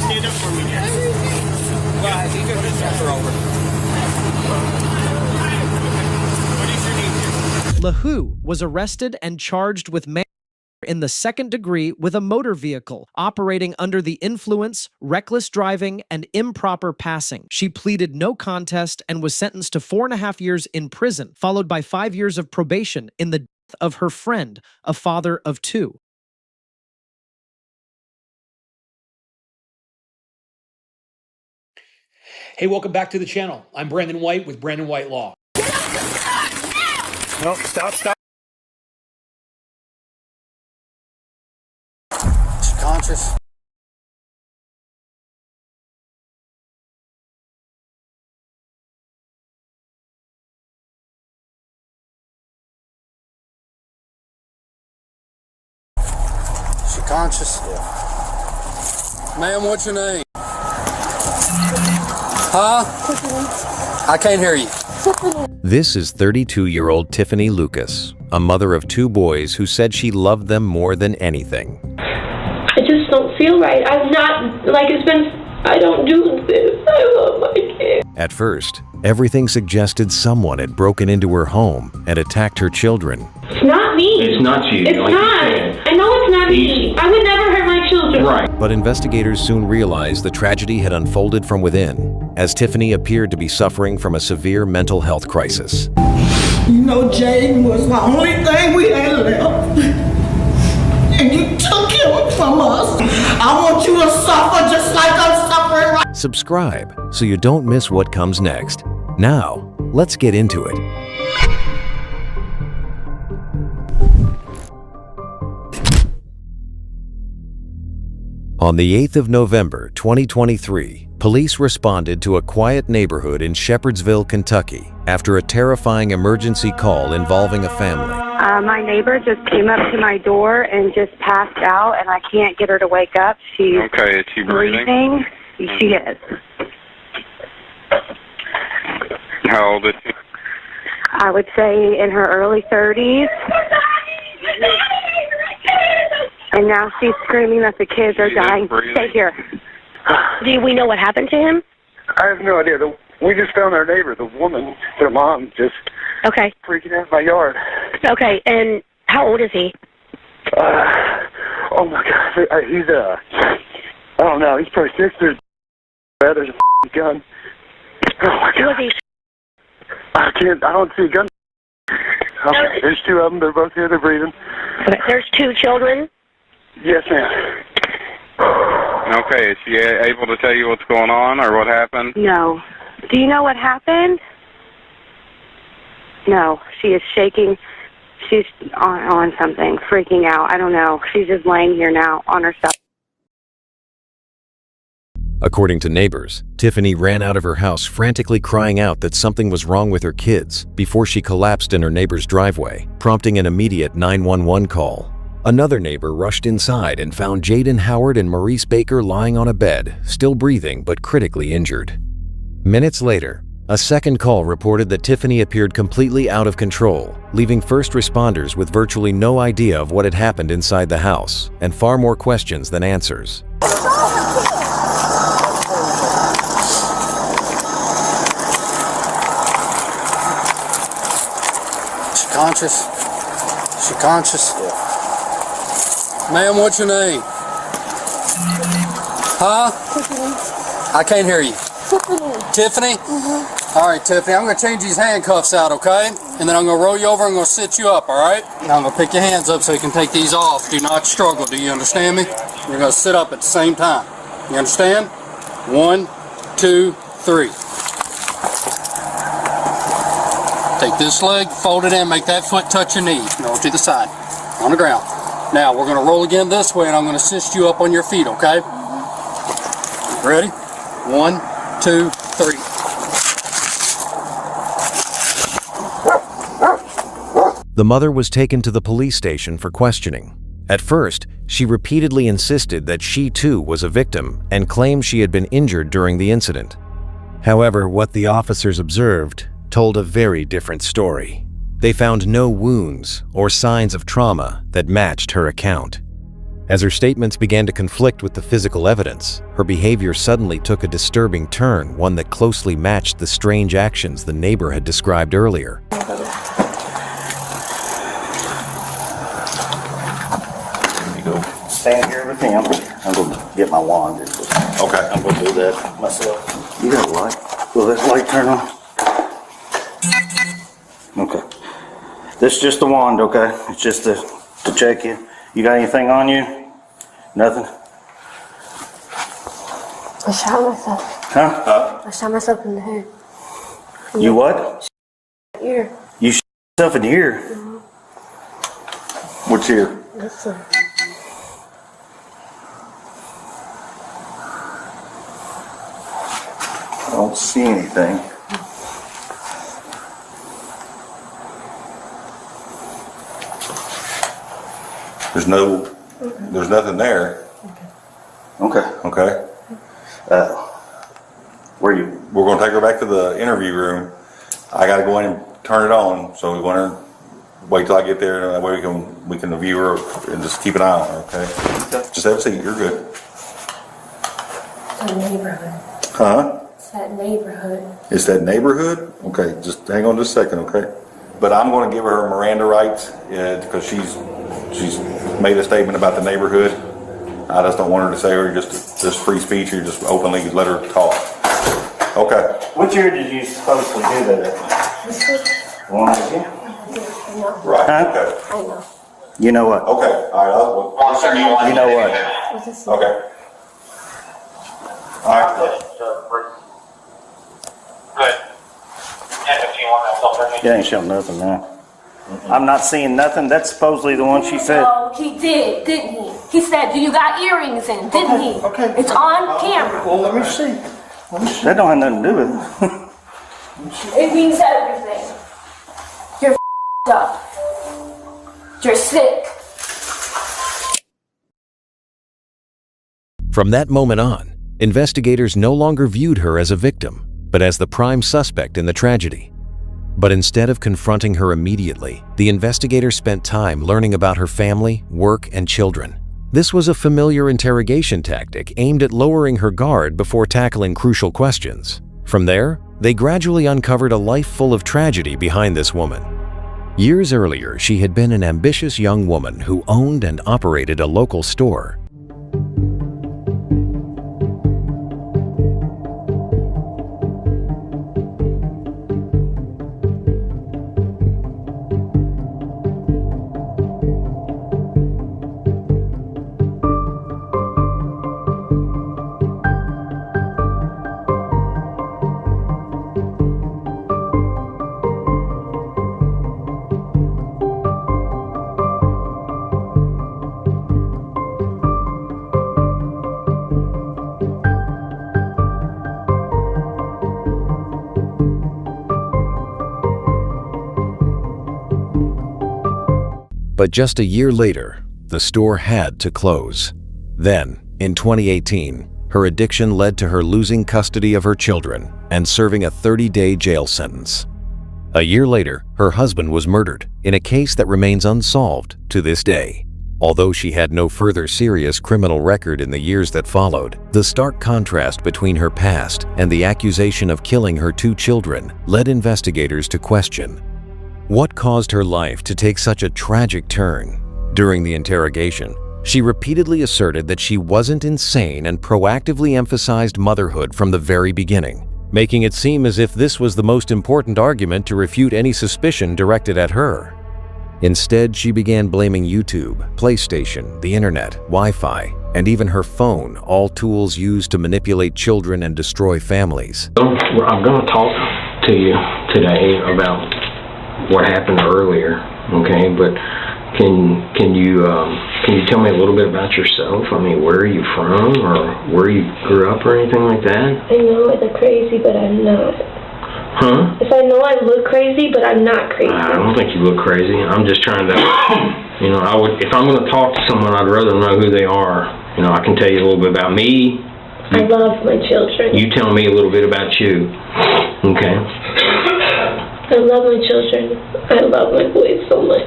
Speaker 20: Stand up for me here. Well, you can just transfer over. What is your name here?
Speaker 18: LeHou was arrested and charged with manslaughter in the second degree with a motor vehicle, operating under the influence, reckless driving, and improper passing. She pleaded no contest and was sentenced to 4.5 years in prison, followed by 5 years of probation in the death of her friend, a father of 2.
Speaker 3: Hey, welcome back to the channel. I'm Brandon White with Brandon White Law.
Speaker 5: No, stop.
Speaker 2: conscious? She conscious? Yeah. Ma'am, what's your name? Huh? I can't hear you.
Speaker 9: This is 32-year-old Tiffany Lucas, a mother of 2 boys who said she loved them more than anything.
Speaker 22: I just don't feel right. I'm not, like it's been, I don't do this. I love my kids.
Speaker 9: At first, everything suggested someone had broken into her home and attacked her children.
Speaker 22: It's not me.
Speaker 23: It's not you.
Speaker 22: It's
Speaker 23: like
Speaker 22: not. I know it's not me. I would never hurt my children.
Speaker 23: Right.
Speaker 9: But investigators soon realized the tragedy had unfolded from within, as Tiffany appeared to be suffering from a severe mental health crisis.
Speaker 24: You know, Jane was the only thing we had left. And you took him from us. I want you to suffer just like I'm suffering right.
Speaker 9: Subscribe so you don't miss what comes next. Now, let's get into it. On the 8th of November, 2023, police responded to a quiet neighborhood in Shepherdsville, Kentucky, after a terrifying emergency call involving a family.
Speaker 25: My neighbor just came up to my door and just passed out, and I can't get her to wake up. She's
Speaker 19: Okay, is she breathing?
Speaker 25: She is.
Speaker 19: How old is she?
Speaker 25: I would say in her early 30s. And now she's screaming that the kids are dying. Stay here.
Speaker 22: Do we know what happened to him?
Speaker 26: I have no idea. We just found our neighbor, the woman, their mom, just freaking out in my yard.
Speaker 22: Okay, and how old is he?
Speaker 26: Oh my God, he's I don't know. He's probably 6 or there's a gun. Oh my God.
Speaker 22: Was he?
Speaker 26: I don't see a gun. Okay, there's 2 of them. They're both here. They're breathing.
Speaker 22: Okay, there's 2 children?
Speaker 26: Yes, ma'am.
Speaker 19: Okay, is she able to tell you what's going on or what happened?
Speaker 25: No. Do you know what happened? No. She is shaking. She's on something, freaking out. I don't know. She's just laying here now on herself.
Speaker 9: According to neighbors, Tiffany ran out of her house frantically crying out that something was wrong with her kids before she collapsed in her neighbor's driveway, prompting an immediate 911 call. Another neighbor rushed inside and found Jaden Howard and Maurice Baker lying on a bed, still breathing but critically injured. Minutes later, a second call reported that Tiffany appeared completely out of control, leaving first responders with virtually no idea of what had happened inside the house and far more questions than answers.
Speaker 2: She conscious? She conscious? Yeah. Ma'am, what's your name? Huh? I can't hear you. Tiffany? All right, Tiffany, I'm going to change these handcuffs out, okay? And then I'm going to roll you over and I'm going to sit you up, all right? Now I'm going to pick your hands up so you can take these off. Do not struggle. Do you understand me? You're going to sit up at the same time. You understand? 1, 2, 3. Take this leg, fold it in, make that foot touch your knee. No, to the side, on the ground. Now, we're going to roll again this way, and I'm going to assist you up on your feet, okay? Ready? 1, 2, 3.
Speaker 9: The mother was taken to the police station for questioning. At first, she repeatedly insisted that she too was a victim and claimed she had been injured during the incident. However, what the officers observed told a very different story. They found no wounds or signs of trauma that matched her account. As her statements began to conflict with the physical evidence, her behavior suddenly took a disturbing turn, one that closely matched the strange actions the neighbor had described earlier.
Speaker 27: Stand here with him. I'm going to get my wand. Okay. I'm going to do that myself. You got a light? Will this light turn on? Okay. This is just the wand, okay? It's just to check you. You got anything on you? Nothing?
Speaker 21: I shot myself.
Speaker 27: Huh?
Speaker 21: I shot myself in the head.
Speaker 27: You what?
Speaker 21: Ear.
Speaker 27: You shot yourself in the ear? What's ear?
Speaker 21: That's a...
Speaker 27: I don't see anything.
Speaker 1: There's nothing there.
Speaker 27: Okay.
Speaker 1: Okay.
Speaker 27: Where you?
Speaker 1: We're going to take her back to the interview room. I got to go in and turn it on, so we want to wait till I get there, and that way we can view her and just keep an eye on her. Okay. Just have a seat. You're good.
Speaker 22: That neighborhood.
Speaker 1: Huh?
Speaker 22: It's that neighborhood.
Speaker 1: It's that neighborhood? Okay, just hang on just a second, okay? But I'm going to give her Miranda rights because she's made a statement about the neighborhood. I just don't want her to say her just free speech or just openly let her talk. Okay.
Speaker 27: What year did you supposedly do that? One again?
Speaker 1: Right.
Speaker 27: Huh?
Speaker 1: Okay.
Speaker 22: I know.
Speaker 27: You know what?
Speaker 1: Okay. All right.
Speaker 27: You know what?
Speaker 1: Okay. All right.
Speaker 27: You ain't showing nothing now. I'm not seeing nothing. That's supposedly the one she said.
Speaker 22: No, he did, didn't he? He said, "Do you got earrings in?" Didn't he?
Speaker 27: Okay.
Speaker 22: It's on camera.
Speaker 27: Well, let me see. That don't have nothing to do with it.
Speaker 22: It means everything. You're f***ed up. You're sick.
Speaker 7: From that moment on, investigators no longer viewed her as a victim, but as the prime suspect in the tragedy. But instead of confronting her immediately, the investigators spent time learning about her family, work, and children. This was a familiar interrogation tactic aimed at lowering her guard before tackling crucial questions. From there, they gradually uncovered a life full of tragedy behind this woman. Years earlier, she had been an ambitious young woman who owned and operated a local store. But just a year later, the store had to close. Then, in 2018, her addiction led to her losing custody of her children and serving a 30-day jail sentence. A year later, her husband was murdered in a case that remains unsolved to this day. Although she had no further serious criminal record in the years that followed, the stark contrast between her past and the accusation of killing her 2 children led investigators to question: what caused her life to take such a tragic turn? During the interrogation, she repeatedly asserted that she wasn't insane and proactively emphasized motherhood from the very beginning, making it seem as if this was the most important argument to refute any suspicion directed at her. Instead, she began blaming YouTube, PlayStation, the internet, Wi-Fi, and even her phone, all tools used to manipulate children and destroy families.
Speaker 17: I'm going to talk to you today about what happened earlier, okay? But can you tell me a little bit about yourself? I mean, where are you from, or where you grew up, or anything like that?
Speaker 22: I know I look crazy, but I'm not.
Speaker 17: Huh?
Speaker 22: If I know I look crazy, but I'm not crazy.
Speaker 17: I don't think you look crazy. I'm just trying to, if I'm going to talk to someone, I'd rather know who they are. I can tell you a little bit about me.
Speaker 22: I love my children.
Speaker 17: You tell me a little bit about you, okay?
Speaker 22: I love my children. I love my boys so much.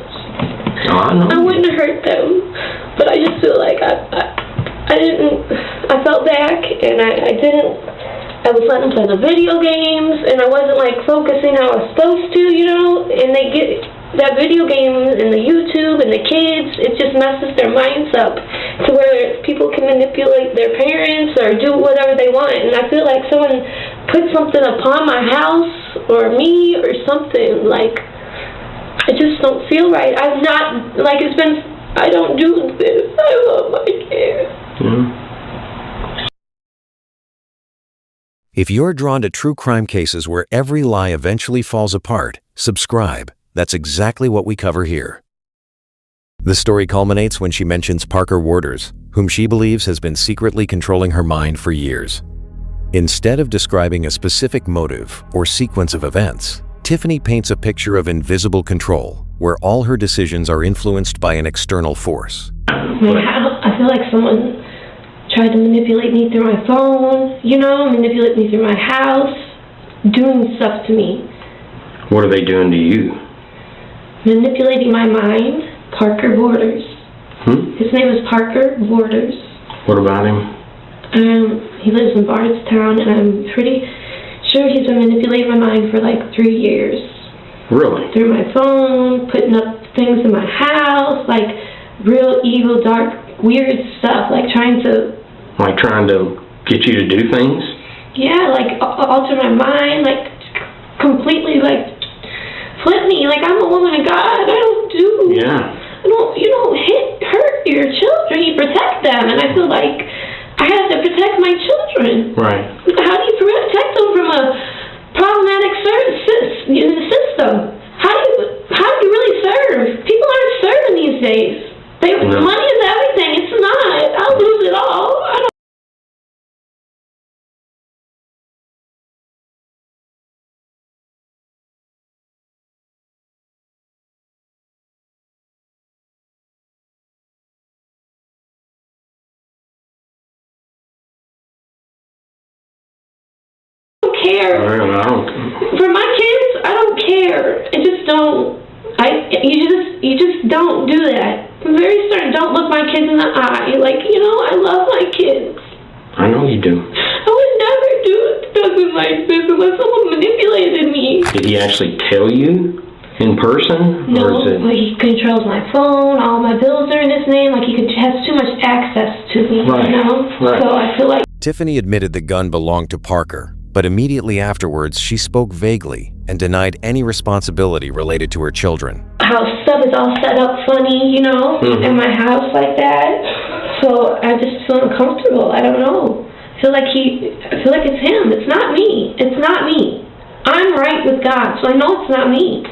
Speaker 17: Oh, I know.
Speaker 22: I wouldn't hurt them, but I just feel like I felt back, and I was letting them play the video games, and I wasn't like focusing how I was supposed to, and they get that video games and the YouTube and the kids, it just messes their minds up to where people can manipulate their parents or do whatever they want. And I feel like someone put something upon my house or me or something. Like, I just don't feel right. I'm not, like, I don't do this. I love my kids.
Speaker 7: If you're drawn to true crime cases where every lie eventually falls apart, subscribe. That's exactly what we cover here. The story culminates when she mentions Parker Warders, whom she believes has been secretly controlling her mind for years. Instead of describing a specific motive or sequence of events, Tiffany paints a picture of invisible control, where all her decisions are influenced by an external force.
Speaker 22: I feel like someone tried to manipulate me through my phone, manipulate me through my house, doing stuff to me.
Speaker 17: What are they doing to you?
Speaker 22: Manipulating my mind. Parker Borders. His name is Parker Borders.
Speaker 17: What about him?
Speaker 22: He lives in Bardstown, and I'm pretty sure he's been manipulating my mind for like 3 years.
Speaker 17: Really?
Speaker 22: Through my phone, putting up things in my house, like real evil, dark, weird stuff, like trying to...
Speaker 17: Like trying to get you to do things?
Speaker 22: Yeah, like alter my mind, like completely like flip me, like I'm a woman of God. I don't do...
Speaker 17: Yeah.
Speaker 22: You don't hurt your children, you protect them, and I feel like I have to protect my children.
Speaker 17: Right.
Speaker 22: How do you protect them from a problematic system? How do you really serve? People aren't serving these days. Money is everything. It's not. I'll lose it all. I don't. Care. For my kids, I don't care. I just don't. You just don't do that. I'm very certain. Don't look my kids in the eye. I love my kids.
Speaker 17: I know you do.
Speaker 22: I would never do something like this unless someone manipulated me.
Speaker 17: Did he actually tell you in person?
Speaker 22: No,
Speaker 17: or is it...
Speaker 22: but he controls my phone. All my bills are in his name. Like he has too much access to me.
Speaker 17: Right. Right.
Speaker 22: So I feel like.
Speaker 7: Tiffany admitted the gun belonged to Parker, but immediately afterwards she spoke vaguely and denied any responsibility related to her children.
Speaker 22: How stuff is all set up funny, in my house like that. So I just feel uncomfortable. I don't know. I feel like it's him. It's not me. It's not me. I'm right with God, so I know it's not me.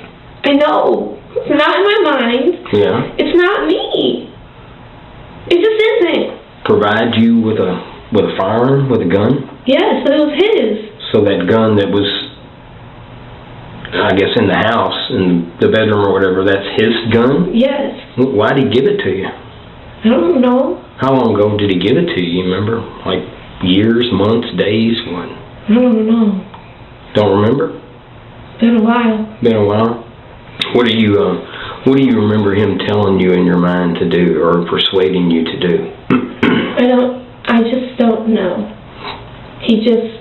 Speaker 22: I know. It's not in my mind.
Speaker 17: Yeah.
Speaker 22: It's not me. It just isn't.
Speaker 17: Provide you with a firearm, with a gun?
Speaker 22: Yes, but it was his.
Speaker 17: So that gun that was, I guess, in the house, in the bedroom or whatever, that's his gun?
Speaker 22: Yes.
Speaker 17: Why did he give it to you?
Speaker 22: I don't know.
Speaker 17: How long ago did he give it to you? You remember? Like years, months, days, what?
Speaker 22: I don't know.
Speaker 17: Don't remember?
Speaker 22: Been a while.
Speaker 17: Been a while? What do you remember him telling you in your mind to do or persuading you to do?
Speaker 22: I just don't know. He just,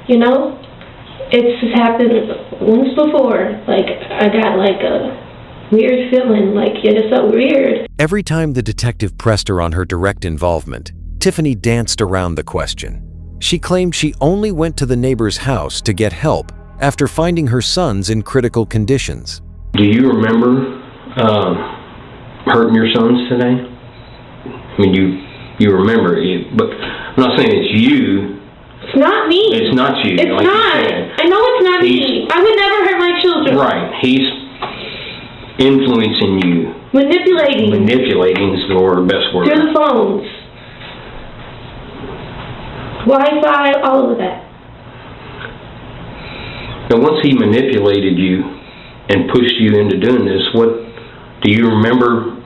Speaker 22: it's just happened once before. Like, I got like a weird feeling, like it just felt weird.
Speaker 7: Every time the detective pressed her on her direct involvement, Tiffany danced around the question. She claimed she only went to the neighbor's house to get help after finding her sons in critical conditions.
Speaker 17: Do you remember hurting your sons today? I mean, you remember it, but I'm not saying it's you.
Speaker 22: It's not me.
Speaker 17: It's not you.
Speaker 22: It's
Speaker 17: like
Speaker 22: not. I know it's not me. I would never hurt my children.
Speaker 17: Right. He's influencing you.
Speaker 22: Manipulating.
Speaker 17: Manipulating is the best word.
Speaker 22: Through the phones. Wi-Fi, all of that.
Speaker 17: Now, once he manipulated you and pushed you into doing this, what do you remember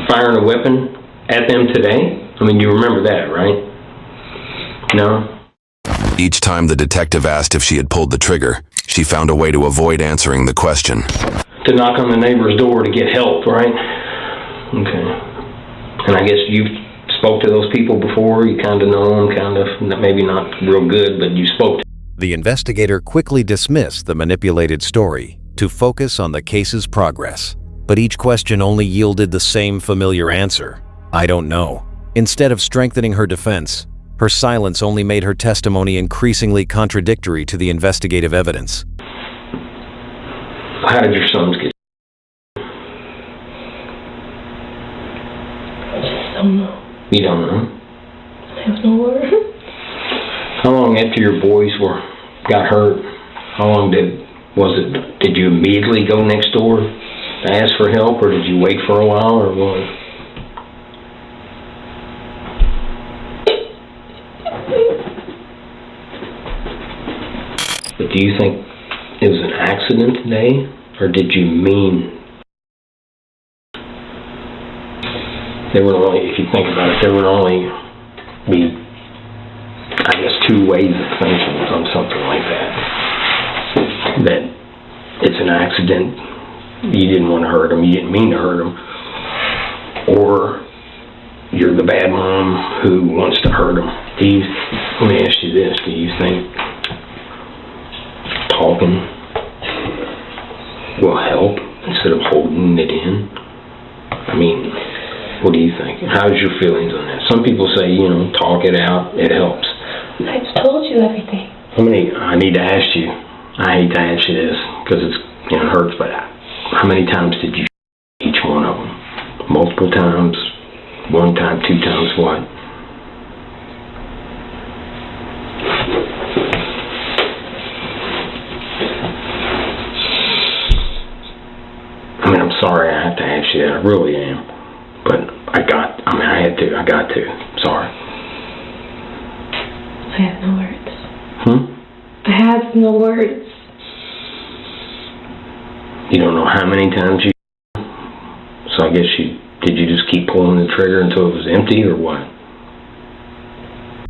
Speaker 17: firing a weapon at them today? I mean, you remember that, right? No?
Speaker 8: Each time the detective asked if she had pulled the trigger, she found a way to avoid answering the question.
Speaker 17: To knock on the neighbor's door to get help, right? Okay. And I guess you spoke to those people before, you kind of know them, kind of, maybe not real good, but you spoke to them.
Speaker 7: The investigator quickly dismissed the manipulated story to focus on the case's progress. But each question only yielded the same familiar answer: I don't know. Instead of strengthening her defense, her silence only made her testimony increasingly contradictory to the investigative evidence.
Speaker 17: How did your sons get?
Speaker 22: I just don't know.
Speaker 17: You don't know?
Speaker 22: I have no word.
Speaker 17: How long after your boys got hurt? How long did you immediately go next door to ask for help, or did you wait for a while, or what? But do you think it was an accident today, or did you mean? There would only, if you think about it, there would only be, I guess, two ways of thinking on something like that. That it's an accident, you didn't want to hurt him, you didn't mean to hurt him, or you're the bad mom who wants to hurt him. Let me ask you this, do you think talking will help instead of holding it in? I mean, what do you think? How's your feelings on that? Some people say, talk it out, it helps.
Speaker 22: I just told you everything.
Speaker 17: I need to ask you, I hate to ask you this, because it hurts, but how many times did you each one of them? Multiple times? One time, two times, what? I mean, I'm sorry I have to ask you that, I really am. But I got to. Sorry.
Speaker 22: I have no words. I have no words.
Speaker 17: You don't know how many times you... So I guess did you just keep pulling the trigger until it was empty, or what?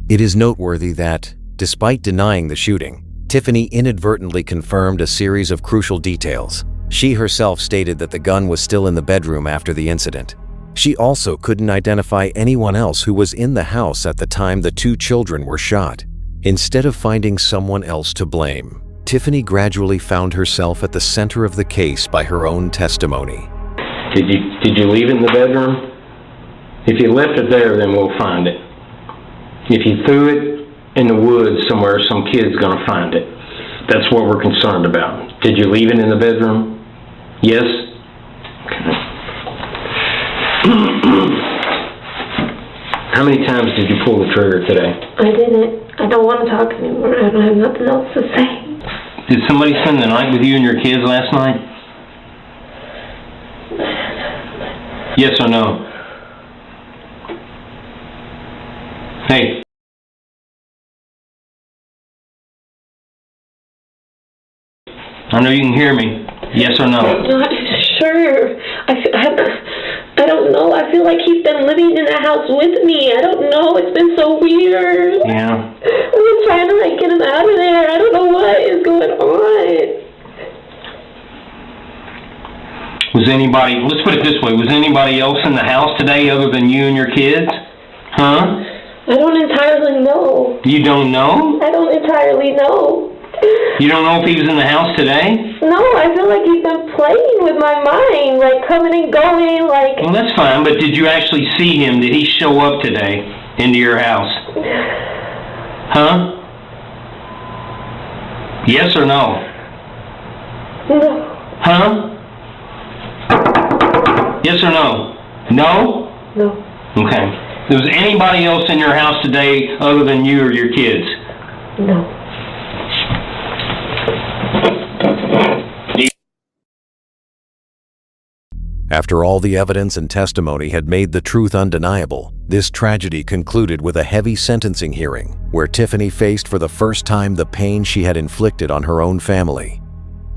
Speaker 7: It is noteworthy that, despite denying the shooting, Tiffany inadvertently confirmed a series of crucial details. She herself stated that the gun was still in the bedroom after the incident. She also couldn't identify anyone else who was in the house at the time the two children were shot. Instead of finding someone else to blame, Tiffany gradually found herself at the center of the case by her own testimony.
Speaker 17: Did you leave it in the bedroom? If you left it there, then we'll find it. If you threw it in the woods somewhere, some kid's gonna find it. That's what we're concerned about. Did you leave it in the bedroom? Yes? Okay. How many times did you pull the trigger today?
Speaker 22: I didn't. I don't want to talk anymore. I don't have nothing else to say.
Speaker 17: Did somebody spend the night with you and your kids last night? Yes or no? Hey. I know you can hear me. Yes or no?
Speaker 22: I'm not sure. I don't know. I feel like he's been living in the house with me. I don't know. It's been so weird.
Speaker 17: Yeah.
Speaker 22: I've been trying to get him out of there. I don't know what is going on.
Speaker 17: Was anybody, let's put it this way, was anybody else in the house today other than you and your kids? Huh?
Speaker 22: I don't entirely know.
Speaker 17: You don't know?
Speaker 22: I don't entirely know.
Speaker 17: You don't know if he was in the house today?
Speaker 22: No, I feel like he's been playing with my mind, like coming and going, like...
Speaker 17: Well, that's fine, but did you actually see him? Did he show up today into your house? Huh? Yes or no?
Speaker 22: No.
Speaker 17: Huh? Yes or no? No?
Speaker 22: No.
Speaker 17: Okay. Was anybody else in your house today other than you or your kids?
Speaker 22: No.
Speaker 7: After all the evidence and testimony had made the truth undeniable, this tragedy concluded with a heavy sentencing hearing, where Tiffany faced for the first time the pain she had inflicted on her own family.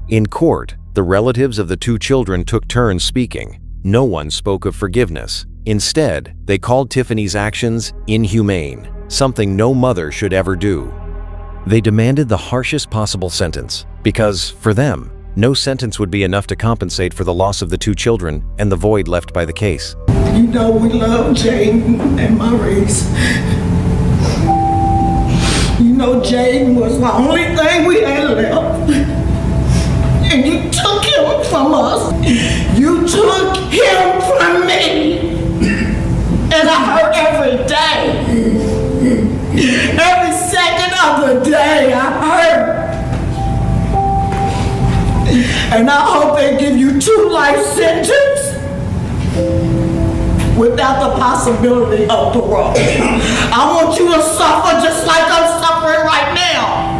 Speaker 7: In court, the relatives of the two children took turns speaking. No one spoke of forgiveness. Instead, they called Tiffany's actions inhumane, something no mother should ever do. They demanded the harshest possible sentence, because, for them, no sentence would be enough to compensate for the loss of the two children and the void left by the case.
Speaker 24: You know we love Jaden and Maurice. You know Jaden was the only thing we had left. And you took him from us. You took him from me. And I hurt every day. Every second of the day I hurt. And I hope they give you 2 life sentences without the possibility of parole. I want you to suffer just like I'm suffering right now.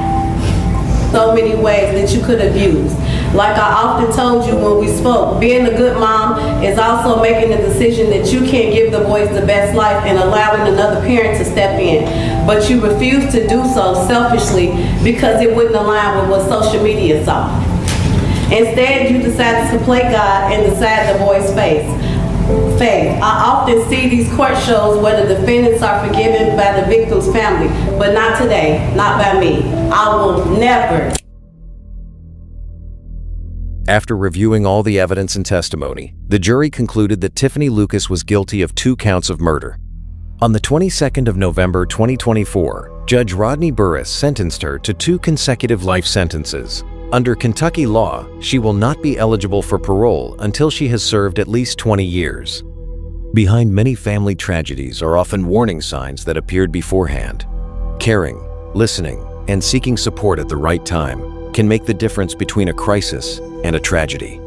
Speaker 10: so many ways that you could have used. Like I often told you when we spoke, being a good mom is also making the decision that you can't give the boys the best life and allowing another parent to step in. But you refuse to do so selfishly because it wouldn't align with what social media saw. Instead, you decided to play God and decide the boy's faith. I often see these court shows where the defendants are forgiven by the victim's family, but not today, not by me. I will never.
Speaker 7: After reviewing all the evidence and testimony, the jury concluded that Tiffany Lucas was guilty of 2 counts of murder. On the 22nd of November 2024, Judge Rodney Burris sentenced her to 2 consecutive life sentences. Under Kentucky law, she will not be eligible for parole until she has served at least 20 years. Behind many family tragedies are often warning signs that appeared beforehand. Caring, listening, and seeking support at the right time can make the difference between a crisis and a tragedy.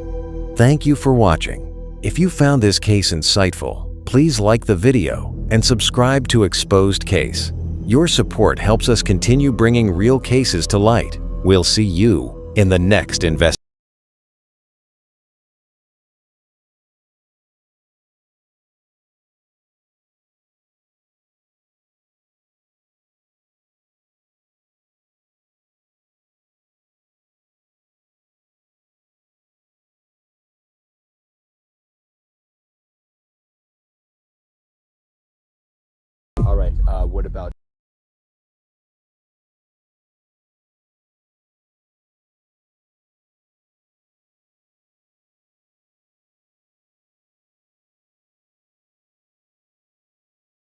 Speaker 7: Thank you for watching. If you found this case insightful, please like the video and subscribe to Exposed Case. Your support helps us continue bringing real cases to light. We'll see you in the next investigation.
Speaker 12: All right, what about...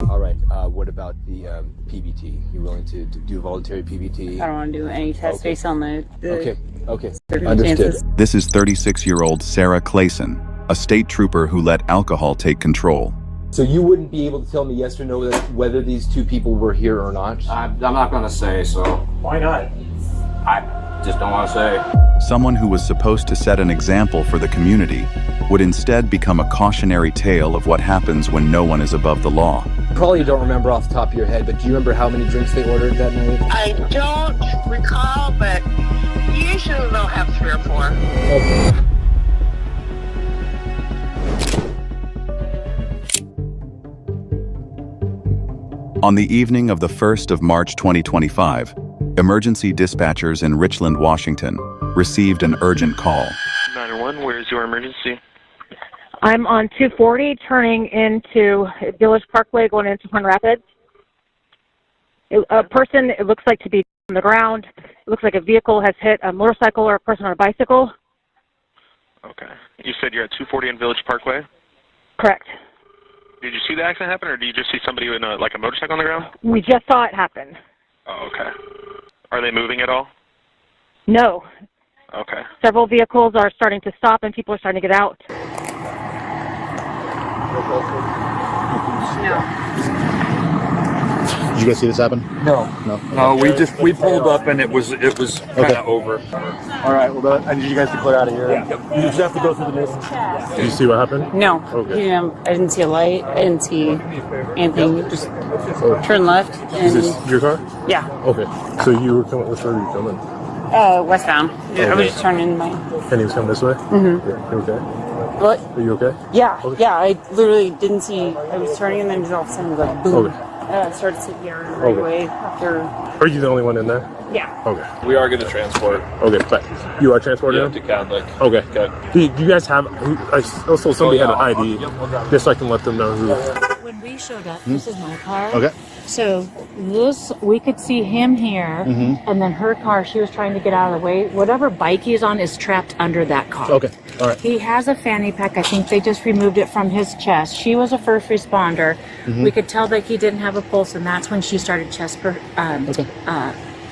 Speaker 12: All right, what about the PBT? You willing to do voluntary PBT?
Speaker 13: I don't want to do any test based on the
Speaker 12: Okay,
Speaker 13: circumstances.
Speaker 12: understood.
Speaker 14: This is 36-year-old Sarah Clayson, a state trooper who let alcohol take control.
Speaker 12: So you wouldn't be able to tell me yes or no whether these 2 people were here or not?
Speaker 15: I'm not going to say, so...
Speaker 12: Why not?
Speaker 15: I just don't want to say.
Speaker 14: Someone who was supposed to set an example for the community would instead become a cautionary tale of what happens when no one is above the law.
Speaker 12: Probably don't remember off the top of your head, but do you remember how many drinks they ordered that night?
Speaker 16: I don't recall, but usually they'll have 3 or 4.
Speaker 12: Okay.
Speaker 14: On the evening of the 1st of March 2025, emergency dispatchers in Richland, Washington, received an urgent call.
Speaker 23: 911, where is your emergency?
Speaker 28: I'm on 240 turning into Village Parkway going into Horn Rapids. A person, it looks like to be on the ground. It looks like a vehicle has hit a motorcycle or a person on a bicycle.
Speaker 23: Okay. You said you're at 240 in Village Parkway?
Speaker 28: Correct.
Speaker 23: Did you see the accident happen, or did you just see somebody in a motorcycle on the ground?
Speaker 28: We just saw it happen.
Speaker 23: Oh, okay. Are they moving at all?
Speaker 28: No.
Speaker 23: Okay.
Speaker 28: Several vehicles are starting to stop and people are starting to get out. No.
Speaker 29: Did you guys see this happen?
Speaker 30: No.
Speaker 29: No.
Speaker 30: We pulled up and it was kind of over.
Speaker 29: All right. Well, I need you guys to clear out of here. Yeah. You just have to go through the news. Did you see what happened?
Speaker 13: No.
Speaker 29: Okay.
Speaker 13: Yeah, I didn't see a light. I didn't see anything. Just turn left. And
Speaker 29: Is this your car?
Speaker 13: Yeah.
Speaker 29: Okay. So you were coming. Which way were you coming?
Speaker 13: Westbound. I was just turning my.
Speaker 29: And he was coming this way.
Speaker 13: Mm-hmm.
Speaker 29: Yeah. You okay?
Speaker 13: What?
Speaker 29: Are you okay?
Speaker 13: Yeah.
Speaker 29: Okay.
Speaker 13: Yeah. I literally didn't see. I was turning and then just all of a sudden like boom.
Speaker 29: Okay.
Speaker 13: I started CPR right away after.
Speaker 29: Are you the only one in there?
Speaker 13: Yeah.
Speaker 29: Okay.
Speaker 30: We are going to transport.
Speaker 29: Okay, but you are transporting him?
Speaker 30: To Catholic.
Speaker 29: Okay. Do you guys have? I also somebody had an ID, just so I can let them know who.
Speaker 31: When we showed up, this is my car.
Speaker 29: Okay.
Speaker 31: So this, we could see him here, and then her car, she was trying to get out of the way. Whatever bike he's on is trapped under that car.
Speaker 29: Okay, all right.
Speaker 31: He has a fanny pack. I think they just removed it from his chest. She was a first responder. We could tell that he didn't have a pulse, and that's when she started chest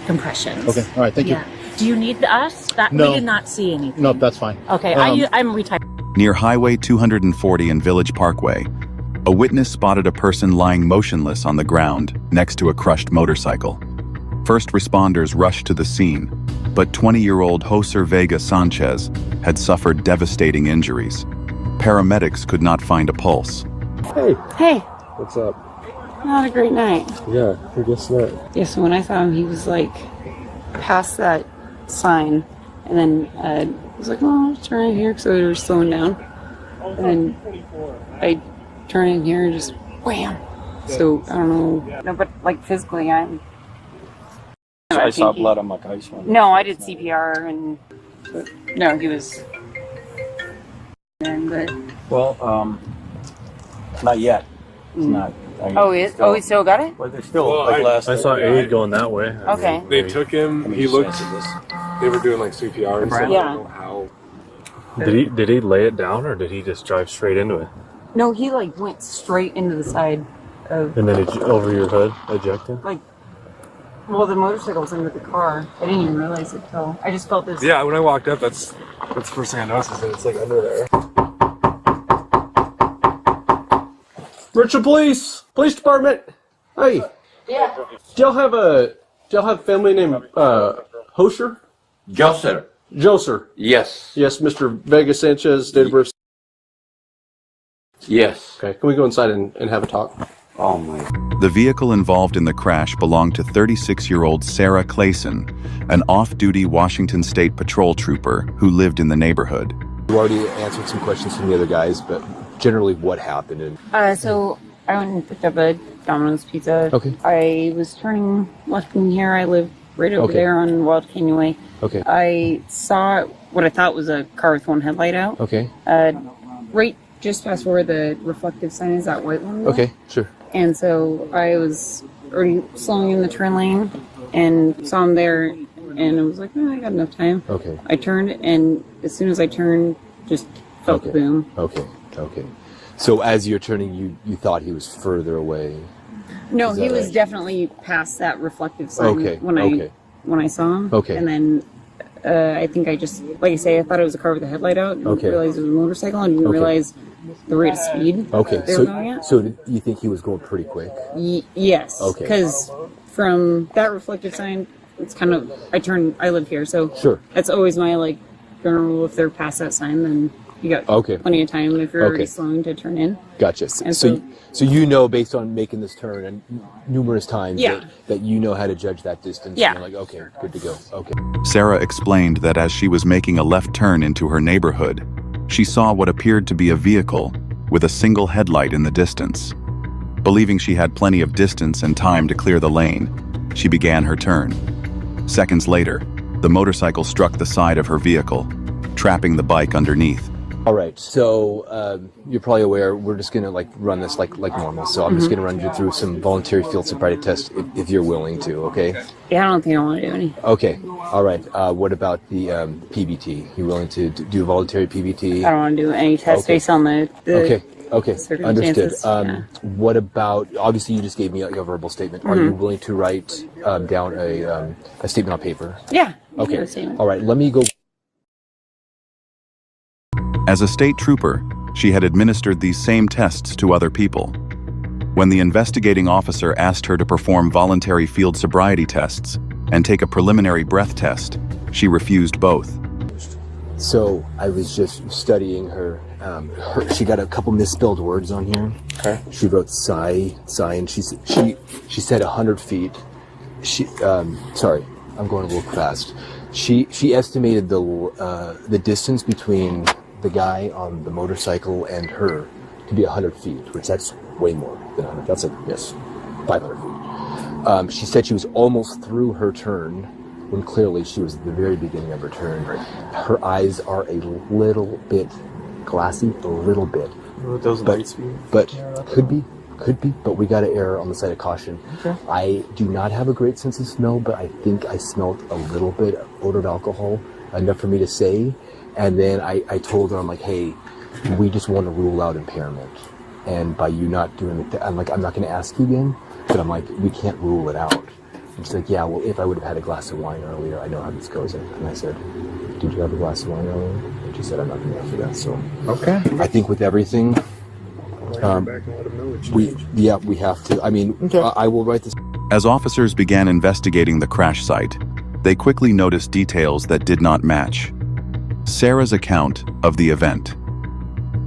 Speaker 31: compressions.
Speaker 29: Okay, all right, thank you.
Speaker 31: Do you need us?
Speaker 29: No.
Speaker 31: We did not see anything.
Speaker 29: No, that's fine.
Speaker 31: Okay, I'm retired.
Speaker 14: Near Highway 240 and Village Parkway, a witness spotted a person lying motionless on the ground next to a crushed motorcycle. First responders rushed to the scene, but 20-year-old Joser Vega Sanchez had suffered devastating injuries. Paramedics could not find a pulse.
Speaker 29: Hey.
Speaker 13: Hey.
Speaker 29: What's up?
Speaker 13: Not a great night.
Speaker 29: Yeah, I guess not.
Speaker 13: Yeah, so when I saw him, he was like past that sign, and then I was like, "Oh, I'll turn in here," because they were slowing down, and then I turn in here and just wham. So I don't know. No, but like physically, I'm.
Speaker 15: I saw blood on my ice.
Speaker 13: No, I did CPR, and no, he was. But
Speaker 15: Well, not yet. It's not.
Speaker 13: he still got it?
Speaker 15: Well, they're still last.
Speaker 29: I saw aid going that way.
Speaker 13: Okay.
Speaker 29: They took him. He looked. They were doing like CPR and stuff.
Speaker 13: Yeah.
Speaker 29: I don't know how. Did he lay it down or did he just drive straight into it?
Speaker 13: No, he like went straight into the side of.
Speaker 29: And then over your hood, ejected.
Speaker 13: Like, well, the motorcycle was under the car. I didn't even realize it till I just felt this.
Speaker 29: Yeah, when I walked up, that's the first thing I noticed is that it's like under there.
Speaker 2: Richard Police Department. Hey.
Speaker 13: Yeah.
Speaker 2: Do y'all have family named Hosher? Joser.
Speaker 3: Yes.
Speaker 2: Yes, Mr. Vega Sanchez, date of birth.
Speaker 3: Yes.
Speaker 2: Okay, can we go inside and have a talk?
Speaker 3: Oh my.
Speaker 14: The vehicle involved in the crash belonged to 36-year-old Sarah Clayson, an off-duty Washington State Patrol trooper who lived in the neighborhood.
Speaker 12: You already answered some questions from the other guys, but generally what happened?
Speaker 13: So I went and picked up a Domino's pizza.
Speaker 12: Okay.
Speaker 13: I was turning left in here. I live right over there on Wild Canyon Way.
Speaker 12: Okay.
Speaker 13: I saw what I thought was a car with one headlight out.
Speaker 12: Okay.
Speaker 13: Right just past where the reflective sign is, that white one.
Speaker 12: Okay, sure.
Speaker 13: And so I was already slowing in the turn lane and saw him there, and I was like, I got enough time.
Speaker 12: Okay.
Speaker 13: I turned, and as soon as I turned, just felt the boom.
Speaker 12: Okay. So as you're turning, you thought he was further away?
Speaker 13: No,
Speaker 12: Is
Speaker 13: he
Speaker 12: that
Speaker 13: was
Speaker 12: right?
Speaker 13: definitely past that reflective sign when I saw him.
Speaker 12: Okay.
Speaker 13: And then I think I just, like I say, I thought it was a car with a headlight out. And
Speaker 12: Okay.
Speaker 13: realized it was a motorcycle. and didn't realize the rate of speed
Speaker 12: Okay.
Speaker 13: they were going at.
Speaker 12: So did you think he was going pretty quick?
Speaker 13: Yes.
Speaker 12: Okay.
Speaker 13: Because from that reflective sign, it's kind of, I live here, so
Speaker 12: Sure.
Speaker 13: that's always my general rule. If they're past that sign, then you got plenty of time if you're already slowing to turn in.
Speaker 12: Gotcha.
Speaker 13: And
Speaker 12: So you know, based on making this turn and numerous times,
Speaker 13: Yeah.
Speaker 12: that you know how to judge that distance.
Speaker 13: Yeah.
Speaker 12: And you're like, okay, good to go. Okay.
Speaker 14: Sarah explained that as she was making a left turn into her neighborhood, she saw what appeared to be a vehicle with a single headlight in the distance. Believing she had plenty of distance and time to clear the lane, she began her turn. Seconds later, the motorcycle struck the side of her vehicle, trapping the bike underneath.
Speaker 12: All right. So you're probably aware we're just gonna run this like normal. So I'm just gonna run you through some voluntary field sobriety tests if you're willing to. Okay.
Speaker 13: Yeah, I don't think I want to do any.
Speaker 12: Okay. All right. What about the PBT? You willing to do voluntary PBT?
Speaker 13: I don't want to do any tests based on the
Speaker 12: Okay. Understood.
Speaker 13: circumstances. Yeah.
Speaker 12: What about? Obviously, you just gave me a verbal statement. Are you willing to write down a statement on paper?
Speaker 13: Yeah.
Speaker 12: Okay. All right. Let me go.
Speaker 14: As a state trooper, she had administered these same tests to other people. When the investigating officer asked her to perform voluntary field sobriety tests and take a preliminary breath test, she refused both.
Speaker 12: So I was just studying her. She got a couple misspelled words on here.
Speaker 2: Okay.
Speaker 12: She wrote sigh, and she said 100 feet. Sorry, I'm going a little fast. She estimated the distance between the guy on the motorcycle and her to be 100 feet, which that's way more than 100. That's 500 feet. She said she was almost through her turn when clearly she was at the very beginning of her turn. Her eyes are a little bit glassy, a little bit.
Speaker 29: Those light speed.
Speaker 12: But could be, but we got to err on the side of caution.
Speaker 29: Okay.
Speaker 12: I do not have a great sense of smell, but I think I smelled a little bit of odor of alcohol, enough for me to say. And then I told her, I'm like, hey, we just want to rule out impairment. And by you not doing it, I'm like, I'm not going to ask you again, but I'm like, we can't rule it out. And she's like, yeah, well, if I would have had a glass of wine earlier, I know how this goes. And I said, did you have a glass of wine earlier? And she said, I'm not going to answer that. So
Speaker 2: Okay.
Speaker 12: I think with everything, we have to. I mean, I will write this.
Speaker 14: As officers began investigating the crash site, they quickly noticed details that did not match. Sarah's account of the event.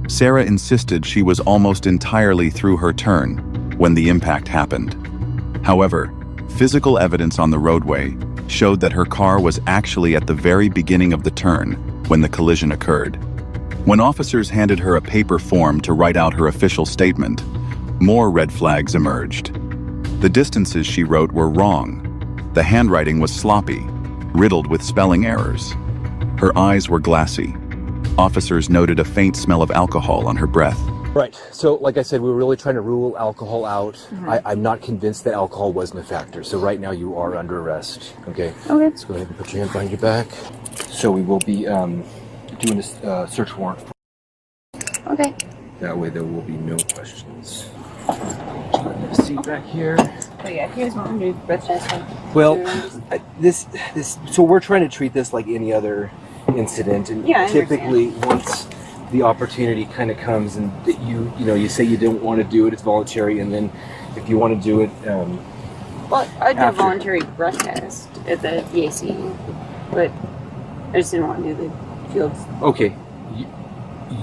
Speaker 14: Sarah insisted she was almost entirely through her turn when the impact happened. However, physical evidence on the roadway showed that her car was actually at the very beginning of the turn when the collision occurred. When officers handed her a paper form to write out her official statement, more red flags emerged. The distances she wrote were wrong. The handwriting was sloppy, riddled with spelling errors. Her eyes were glassy. Officers noted a faint smell of alcohol on her breath.
Speaker 12: Right. So, like I said, we were really trying to rule alcohol out.
Speaker 13: Mm-hmm.
Speaker 12: I'm not convinced that alcohol wasn't a factor. So right now you are under arrest. Okay.
Speaker 13: Okay.
Speaker 12: Let's go ahead and put your hand behind your back. So we will be doing this search warrant.
Speaker 13: Okay.
Speaker 12: That way there will be no questions. Just let me see back here.
Speaker 13: Oh yeah, if you guys want to do breath test.
Speaker 12: Well, this. So we're trying to treat this like any other incident, and
Speaker 13: Yeah, I
Speaker 12: typically once the opportunity kind of comes and that you say you don't want to do it, it's voluntary, and then if you want to do it,
Speaker 13: Well, I did a
Speaker 12: after.
Speaker 13: voluntary breath test at the VAC, but I just didn't want to do the fields.
Speaker 12: okay.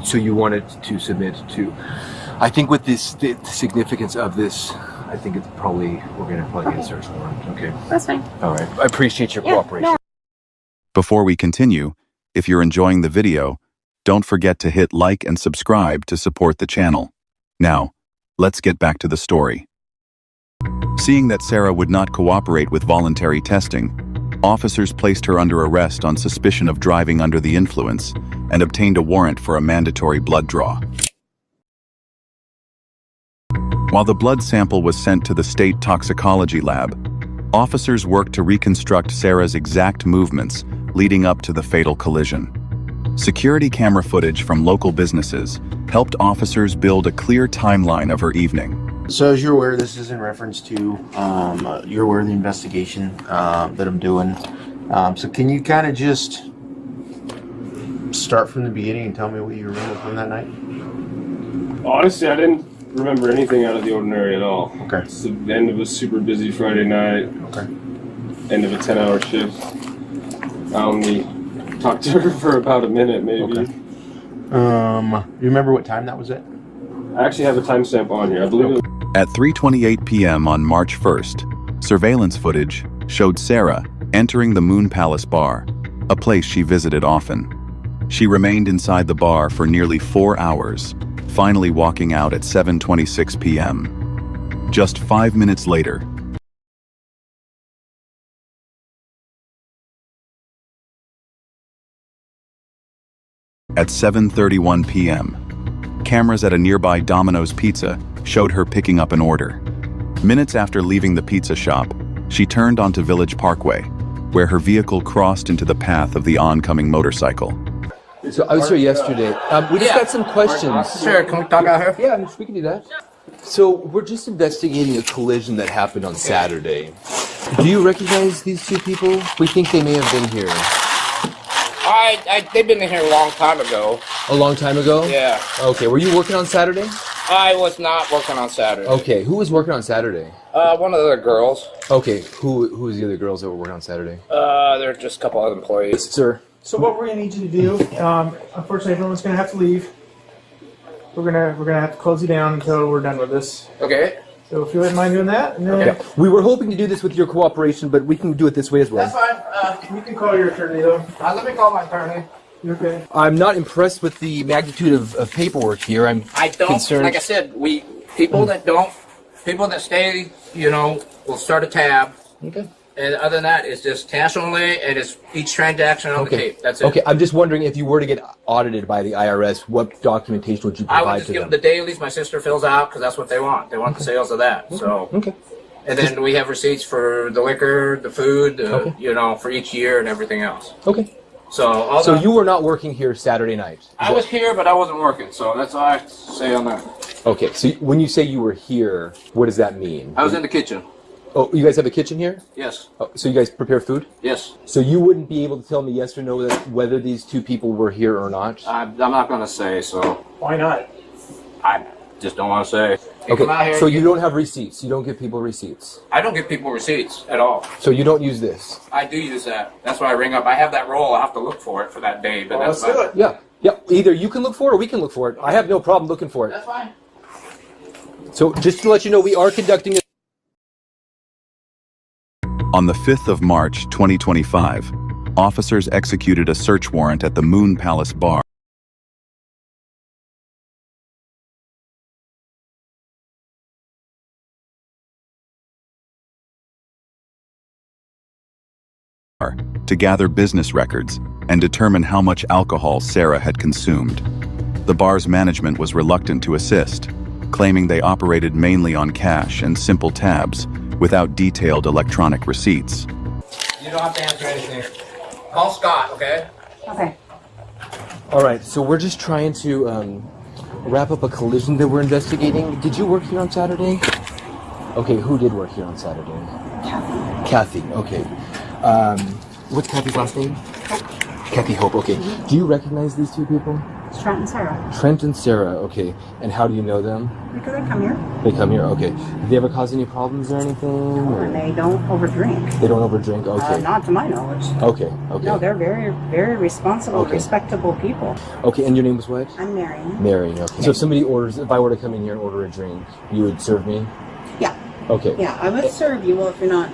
Speaker 12: So you wanted to submit to. I think with this, the significance of this, I think it's probably we're gonna probably get a search warrant. Okay.
Speaker 13: That's fine.
Speaker 12: All right. I appreciate your
Speaker 13: Yeah,
Speaker 12: cooperation.
Speaker 13: no.
Speaker 14: Before we continue, if you're enjoying the video, don't forget to hit like and subscribe to support the channel. Now, let's get back to the story. Seeing that Sarah would not cooperate with voluntary testing, officers placed her under arrest on suspicion of driving under the influence and obtained a warrant for a mandatory blood draw. While the blood sample was sent to the state toxicology lab, officers worked to reconstruct Sarah's exact movements leading up to the fatal collision. Security camera footage from local businesses helped officers build a clear timeline of her evening.
Speaker 3: So as you're aware, this is in reference to, you're aware of the investigation that I'm doing. So can you kind of just start from the beginning and tell me what you remember from that night?
Speaker 30: Honestly, I didn't remember anything out of the ordinary at all.
Speaker 3: Okay.
Speaker 30: It's the end of a super busy Friday night.
Speaker 3: Okay.
Speaker 30: End of a 10-hour shift. I only talked to her for about a minute, maybe.
Speaker 3: Okay. You remember what time that was at?
Speaker 30: I actually have a timestamp on here. I believe it was
Speaker 14: At 3:28 p.m. on March 1st, surveillance footage showed Sarah entering the Moon Palace bar, a place she visited often. She remained inside the bar for nearly 4 hours, finally walking out at 7:26 p.m. Just 5 minutes later, at 7:31 p.m., cameras at a nearby Domino's Pizza showed her picking up an order. Minutes after leaving the pizza shop, she turned onto Village Parkway, where her vehicle crossed into the path of the oncoming motorcycle.
Speaker 12: So I was here yesterday. We just got some questions.
Speaker 4: Sure, can we talk out here?
Speaker 12: Yeah, we can do that. So we're just investigating a collision that happened on Saturday. Do you recognize these two people? We think they may have been here.
Speaker 4: They've been in here a long time ago.
Speaker 12: A long time ago?
Speaker 4: Yeah.
Speaker 12: Okay, were you working on Saturday?
Speaker 4: I was not working on Saturday.
Speaker 12: Okay, who was working on Saturday?
Speaker 4: One of the girls.
Speaker 12: Okay, who was the other girls that were working on Saturday?
Speaker 4: There are just a couple other employees.
Speaker 12: Sir.
Speaker 5: So what we're gonna need you to do, unfortunately, everyone's gonna have to leave. We're gonna have to close you down until we're done with this.
Speaker 4: Okay.
Speaker 5: So if you wouldn't mind doing that, and then
Speaker 12: Okay. We were hoping to do this with your cooperation, but we can do it this way as well.
Speaker 5: that's fine. You can call your attorney though.
Speaker 4: Let me call my attorney.
Speaker 5: You okay?
Speaker 12: I'm not impressed with the magnitude of paperwork here.
Speaker 4: I don't.
Speaker 12: concerned.
Speaker 4: Like I said, people that stay, will start a tab.
Speaker 12: Okay.
Speaker 4: And other than that, it's just cash only, and it's each transaction on the tape. That's it.
Speaker 12: Okay, I'm just wondering if you were to get audited by the IRS, what documentation would you
Speaker 4: I
Speaker 12: provide
Speaker 4: would just
Speaker 12: to
Speaker 4: give
Speaker 12: them?
Speaker 4: them the dailies my sister fills out because that's what they want. They want the sales of that. So.
Speaker 12: Okay.
Speaker 4: And then we have receipts for the liquor, the food,
Speaker 12: Okay.
Speaker 4: for each year and everything else.
Speaker 12: Okay.
Speaker 4: So.
Speaker 12: So you were not working here Saturday night?
Speaker 4: I was here, but I wasn't working. So that's all I have to say on that.
Speaker 12: Okay, so when you say you were here, what does that mean?
Speaker 4: I was in the kitchen.
Speaker 12: Oh, you guys have a kitchen here?
Speaker 4: Yes.
Speaker 12: Oh, so you guys prepare food?
Speaker 4: Yes.
Speaker 12: So you wouldn't be able to tell me yes or no whether these two people were here or not?
Speaker 4: I'm not going to say, so.
Speaker 5: Why not?
Speaker 4: I just don't want to say. You come out
Speaker 12: Okay,
Speaker 4: here,
Speaker 12: so you don't have receipts? You don't give people receipts?
Speaker 4: I don't give people receipts at all.
Speaker 12: So you don't use this?
Speaker 4: I do use that. That's why I ring up. I have that roll. I have to look for it for that day, but that's fine.
Speaker 12: Yeah. Yeah, either you can look for it or we can look for it. I have no problem looking for it.
Speaker 4: That's fine.
Speaker 12: So just to let you know, we are conducting a
Speaker 14: On the 5th of March, 2025, officers executed a search warrant at the Moon Palace bar to gather business records and determine how much alcohol Sarah had consumed. The bar's management was reluctant to assist, claiming they operated mainly on cash and simple tabs without detailed electronic receipts.
Speaker 4: You don't have to answer anything. Call Scott, okay?
Speaker 31: Okay.
Speaker 12: All right, so we're just trying to wrap up a collision that we're investigating. Did you work here on Saturday? Okay, who did work here on Saturday? Kathy, okay. What's Kathy's last name?
Speaker 31: Hope.
Speaker 12: Kathy Hope, okay. Do you recognize these two people?
Speaker 31: It's Trent and Sarah.
Speaker 12: Trent and Sarah, okay. And how do you know them?
Speaker 31: Because they come here.
Speaker 12: They come here, okay. Did they ever cause any problems or anything? Or?
Speaker 31: And they don't overdrink.
Speaker 12: They don't overdrink, okay.
Speaker 31: Not to my knowledge.
Speaker 12: Okay, okay.
Speaker 31: No, they're very, very responsible,
Speaker 12: Okay.
Speaker 31: respectable people.
Speaker 12: Okay, and your name was what?
Speaker 31: I'm Mary.
Speaker 12: Mary, okay. So if somebody orders, if I were to come in here and order a drink, you would serve me?
Speaker 31: Yeah.
Speaker 12: Okay.
Speaker 31: Yeah, I would serve you. Well, if you're not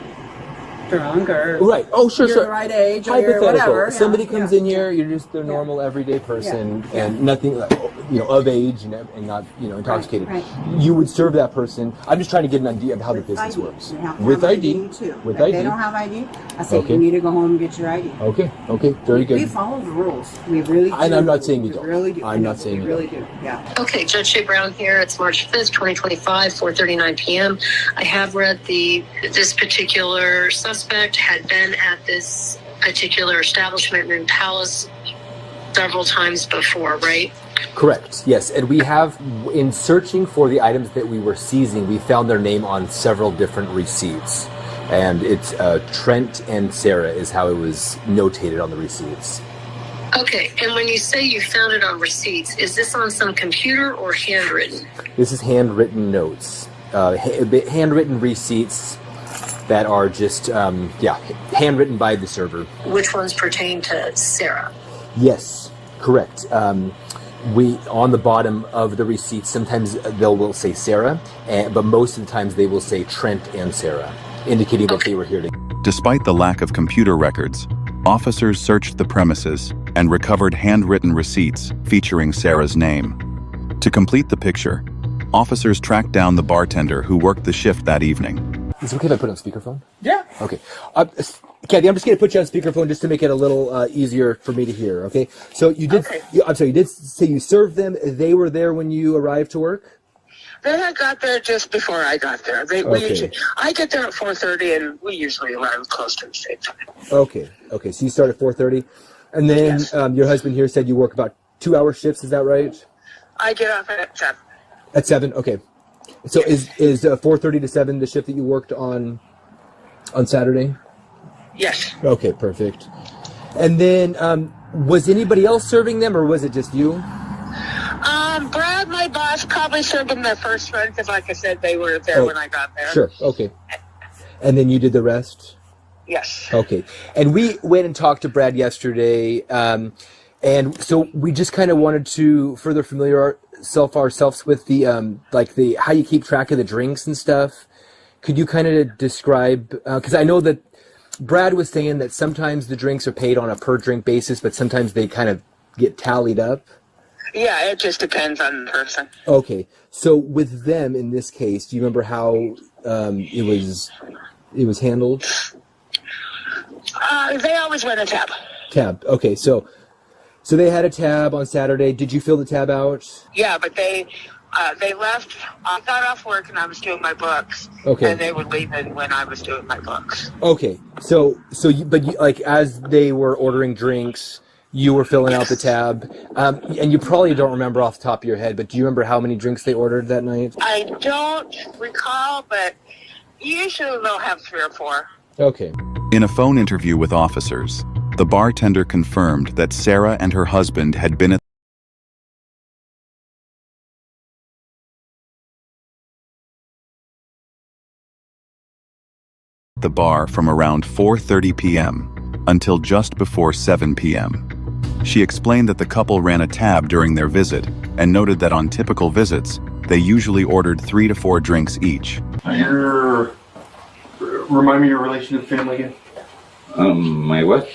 Speaker 31: drunk or
Speaker 12: Right. Oh, sure,
Speaker 31: you're
Speaker 12: sure.
Speaker 31: the right age or
Speaker 12: Hypothetical.
Speaker 31: whatever.
Speaker 12: Somebody comes in here, you're just their normal everyday person, and nothing, like, of age and not, intoxicated.
Speaker 31: Right.
Speaker 12: You would serve that person. I'm just trying to get an idea of how the business works.
Speaker 31: You have to
Speaker 12: With
Speaker 31: have
Speaker 12: ID.
Speaker 31: too.
Speaker 12: With
Speaker 31: If
Speaker 12: ID.
Speaker 31: they don't have ID, I say
Speaker 12: Okay.
Speaker 31: you need to go home and get your ID.
Speaker 12: Okay. Okay. Very good.
Speaker 31: We follow the rules. We really do.
Speaker 12: And I'm not saying you
Speaker 31: We
Speaker 12: don't.
Speaker 31: really do.
Speaker 12: I'm not saying
Speaker 31: we
Speaker 12: you
Speaker 31: really
Speaker 12: don't.
Speaker 31: do. Yeah.
Speaker 1: Okay, Judge Shea Brown here. It's March 5th, 2025, 4:39 p.m. I have read this particular suspect had been at this particular establishment in Palace several times before, right?
Speaker 12: Correct. Yes, and we have, in searching for the items that we were seizing, we found their name on several different receipts, and it's Trent and Sarah is how it was notated on the receipts.
Speaker 1: Okay, and when you say you found it on receipts, is this on some computer or handwritten?
Speaker 12: This is handwritten notes, handwritten receipts that are just, handwritten by the server.
Speaker 1: Which ones pertain to Sarah?
Speaker 12: Yes, correct. We on the bottom of the receipt, sometimes they will say Sarah, but most of the times they will say Trent and Sarah, indicating that they were here together.
Speaker 14: Despite the lack of computer records, officers searched the premises and recovered handwritten receipts featuring Sarah's name. To complete the picture, officers tracked down the bartender who worked the shift that evening.
Speaker 12: Is it okay if I put it on speakerphone?
Speaker 5: Yeah.
Speaker 12: Okay. Kathy, I'm just going to put you on speakerphone just to make it a little easier for me to hear, okay? So you did, I'm sorry, you did say you served them. They were there when you arrived to work?
Speaker 16: They had got there just before I got there. I get there at 4:30, and we usually arrive close to the same time.
Speaker 12: Okay. Okay. So you start at 4:30. And then your husband here said you work about 2-hour shifts. Is that right?
Speaker 16: I get off at 7.
Speaker 12: At 7. Okay. So is 4:30 to 7 the shift that you worked on Saturday?
Speaker 16: Yes.
Speaker 12: Okay, perfect. And then was anybody else serving them, or was it just you?
Speaker 16: Brad, my boss, probably served them their first run because, like I said, they were there when I got there.
Speaker 12: Sure. Okay. And then you did the rest?
Speaker 16: Yes.
Speaker 12: Okay. And we went and talked to Brad yesterday, and so we just kind of wanted to further familiarize ourselves with the how you keep track of the drinks and stuff. Could you kind of describe, because I know that Brad was saying that sometimes the drinks are paid on a per drink basis, but sometimes they kind of get tallied up.
Speaker 16: Yeah, it just depends on the person.
Speaker 12: Okay. So with them in this case, do you remember how it was handled?
Speaker 16: They always went a tab.
Speaker 12: Tab. Okay. So they had a tab on Saturday. Did you fill the tab out?
Speaker 16: Yeah, but they left. I got off work and I was doing my books.
Speaker 12: Okay.
Speaker 16: And they were leaving when I was doing my books.
Speaker 12: Okay. So like as they were ordering drinks, you were filling out the tab, and you probably don't remember off the top of your head, but do you remember how many drinks they ordered that night?
Speaker 16: I don't recall, but usually they'll have 3 or 4.
Speaker 12: Okay.
Speaker 14: In a phone interview with officers, the bartender confirmed that Sarah and her husband had been at the bar from around 4:30 p.m. until just before 7 p.m. She explained that the couple ran a tab during their visit and noted that on typical visits, they usually ordered 3 to 4 drinks each.
Speaker 2: You're
Speaker 3: Remind me your relation to the family again.
Speaker 6: My what?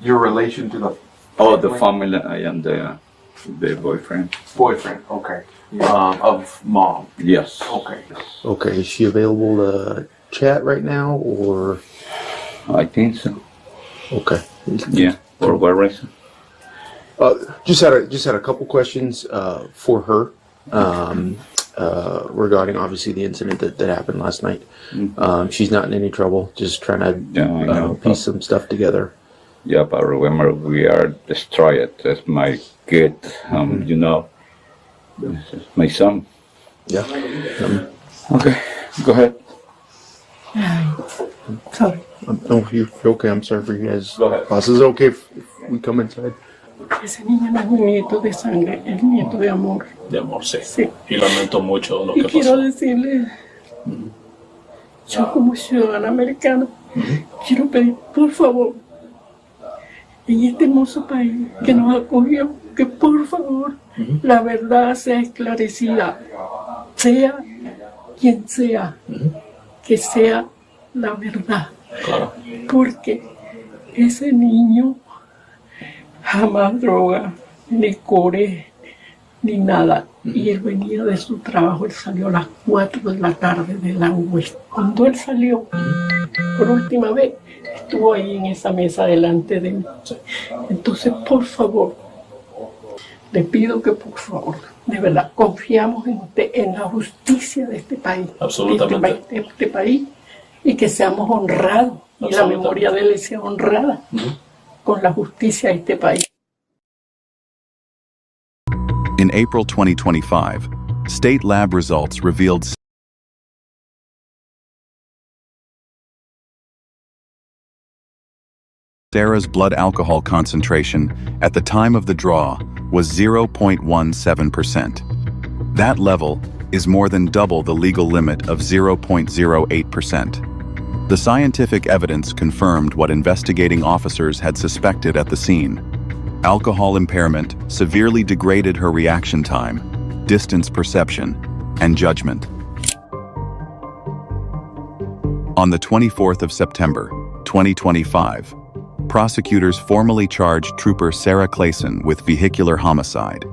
Speaker 3: Your relation to the
Speaker 6: The family. I am the boyfriend.
Speaker 3: boyfriend. Okay. Of mom.
Speaker 6: Yes.
Speaker 3: Okay. Okay. Is she available to chat right now, or?
Speaker 6: I think so.
Speaker 3: Okay.
Speaker 6: Yeah. For what reason?
Speaker 3: Just had a couple questions for her regarding obviously the incident that happened last night. She's not in any trouble. Just trying to piece some stuff together.
Speaker 6: Yeah, but remember, we are destroyed. That's my kid. This is my son.
Speaker 3: Yeah.
Speaker 6: Okay. Go ahead.
Speaker 3: Sorry. Oh, you're okay. I'm sorry for you guys. Go ahead. Boss, is it okay if we come inside?
Speaker 24: Ese niño no es un nieto de sangre, es un nieto de amor.
Speaker 29: De amor, sí.
Speaker 24: Sí.
Speaker 29: Y lamento mucho lo
Speaker 24: Y
Speaker 29: que
Speaker 24: quiero
Speaker 29: pasó.
Speaker 24: decirle, yo como ciudadana americana, quiero pedir, por favor, en este hermoso país que nos acogió, que por favor la verdad sea esclarecida, sea quien sea, que sea la verdad.
Speaker 29: Claro.
Speaker 24: Porque ese niño jamás droga, ni core, ni nada. Y él venía de su trabajo, él salió a las 4 de la tarde de la West. Cuando él salió, por última vez, estuvo ahí en esa mesa delante de mí. Entonces, por favor, le pido que por favor, de verdad, confiamos en usted, en la justicia de este país.
Speaker 29: Absolutamente.
Speaker 24: De este país, y que seamos honrados, y la memoria de él sea honrada con la justicia de este país.
Speaker 14: In April 2025, state lab results revealed Sarah's blood alcohol concentration at the time of the draw was 0.17%. That level is more than double the legal limit of 0.08%. The scientific evidence confirmed what investigating officers had suspected at the scene. Alcohol impairment severely degraded her reaction time, distance perception, and judgment. On the 24th of September, 2025, prosecutors formally charged Trooper Sarah Clayson with vehicular homicide.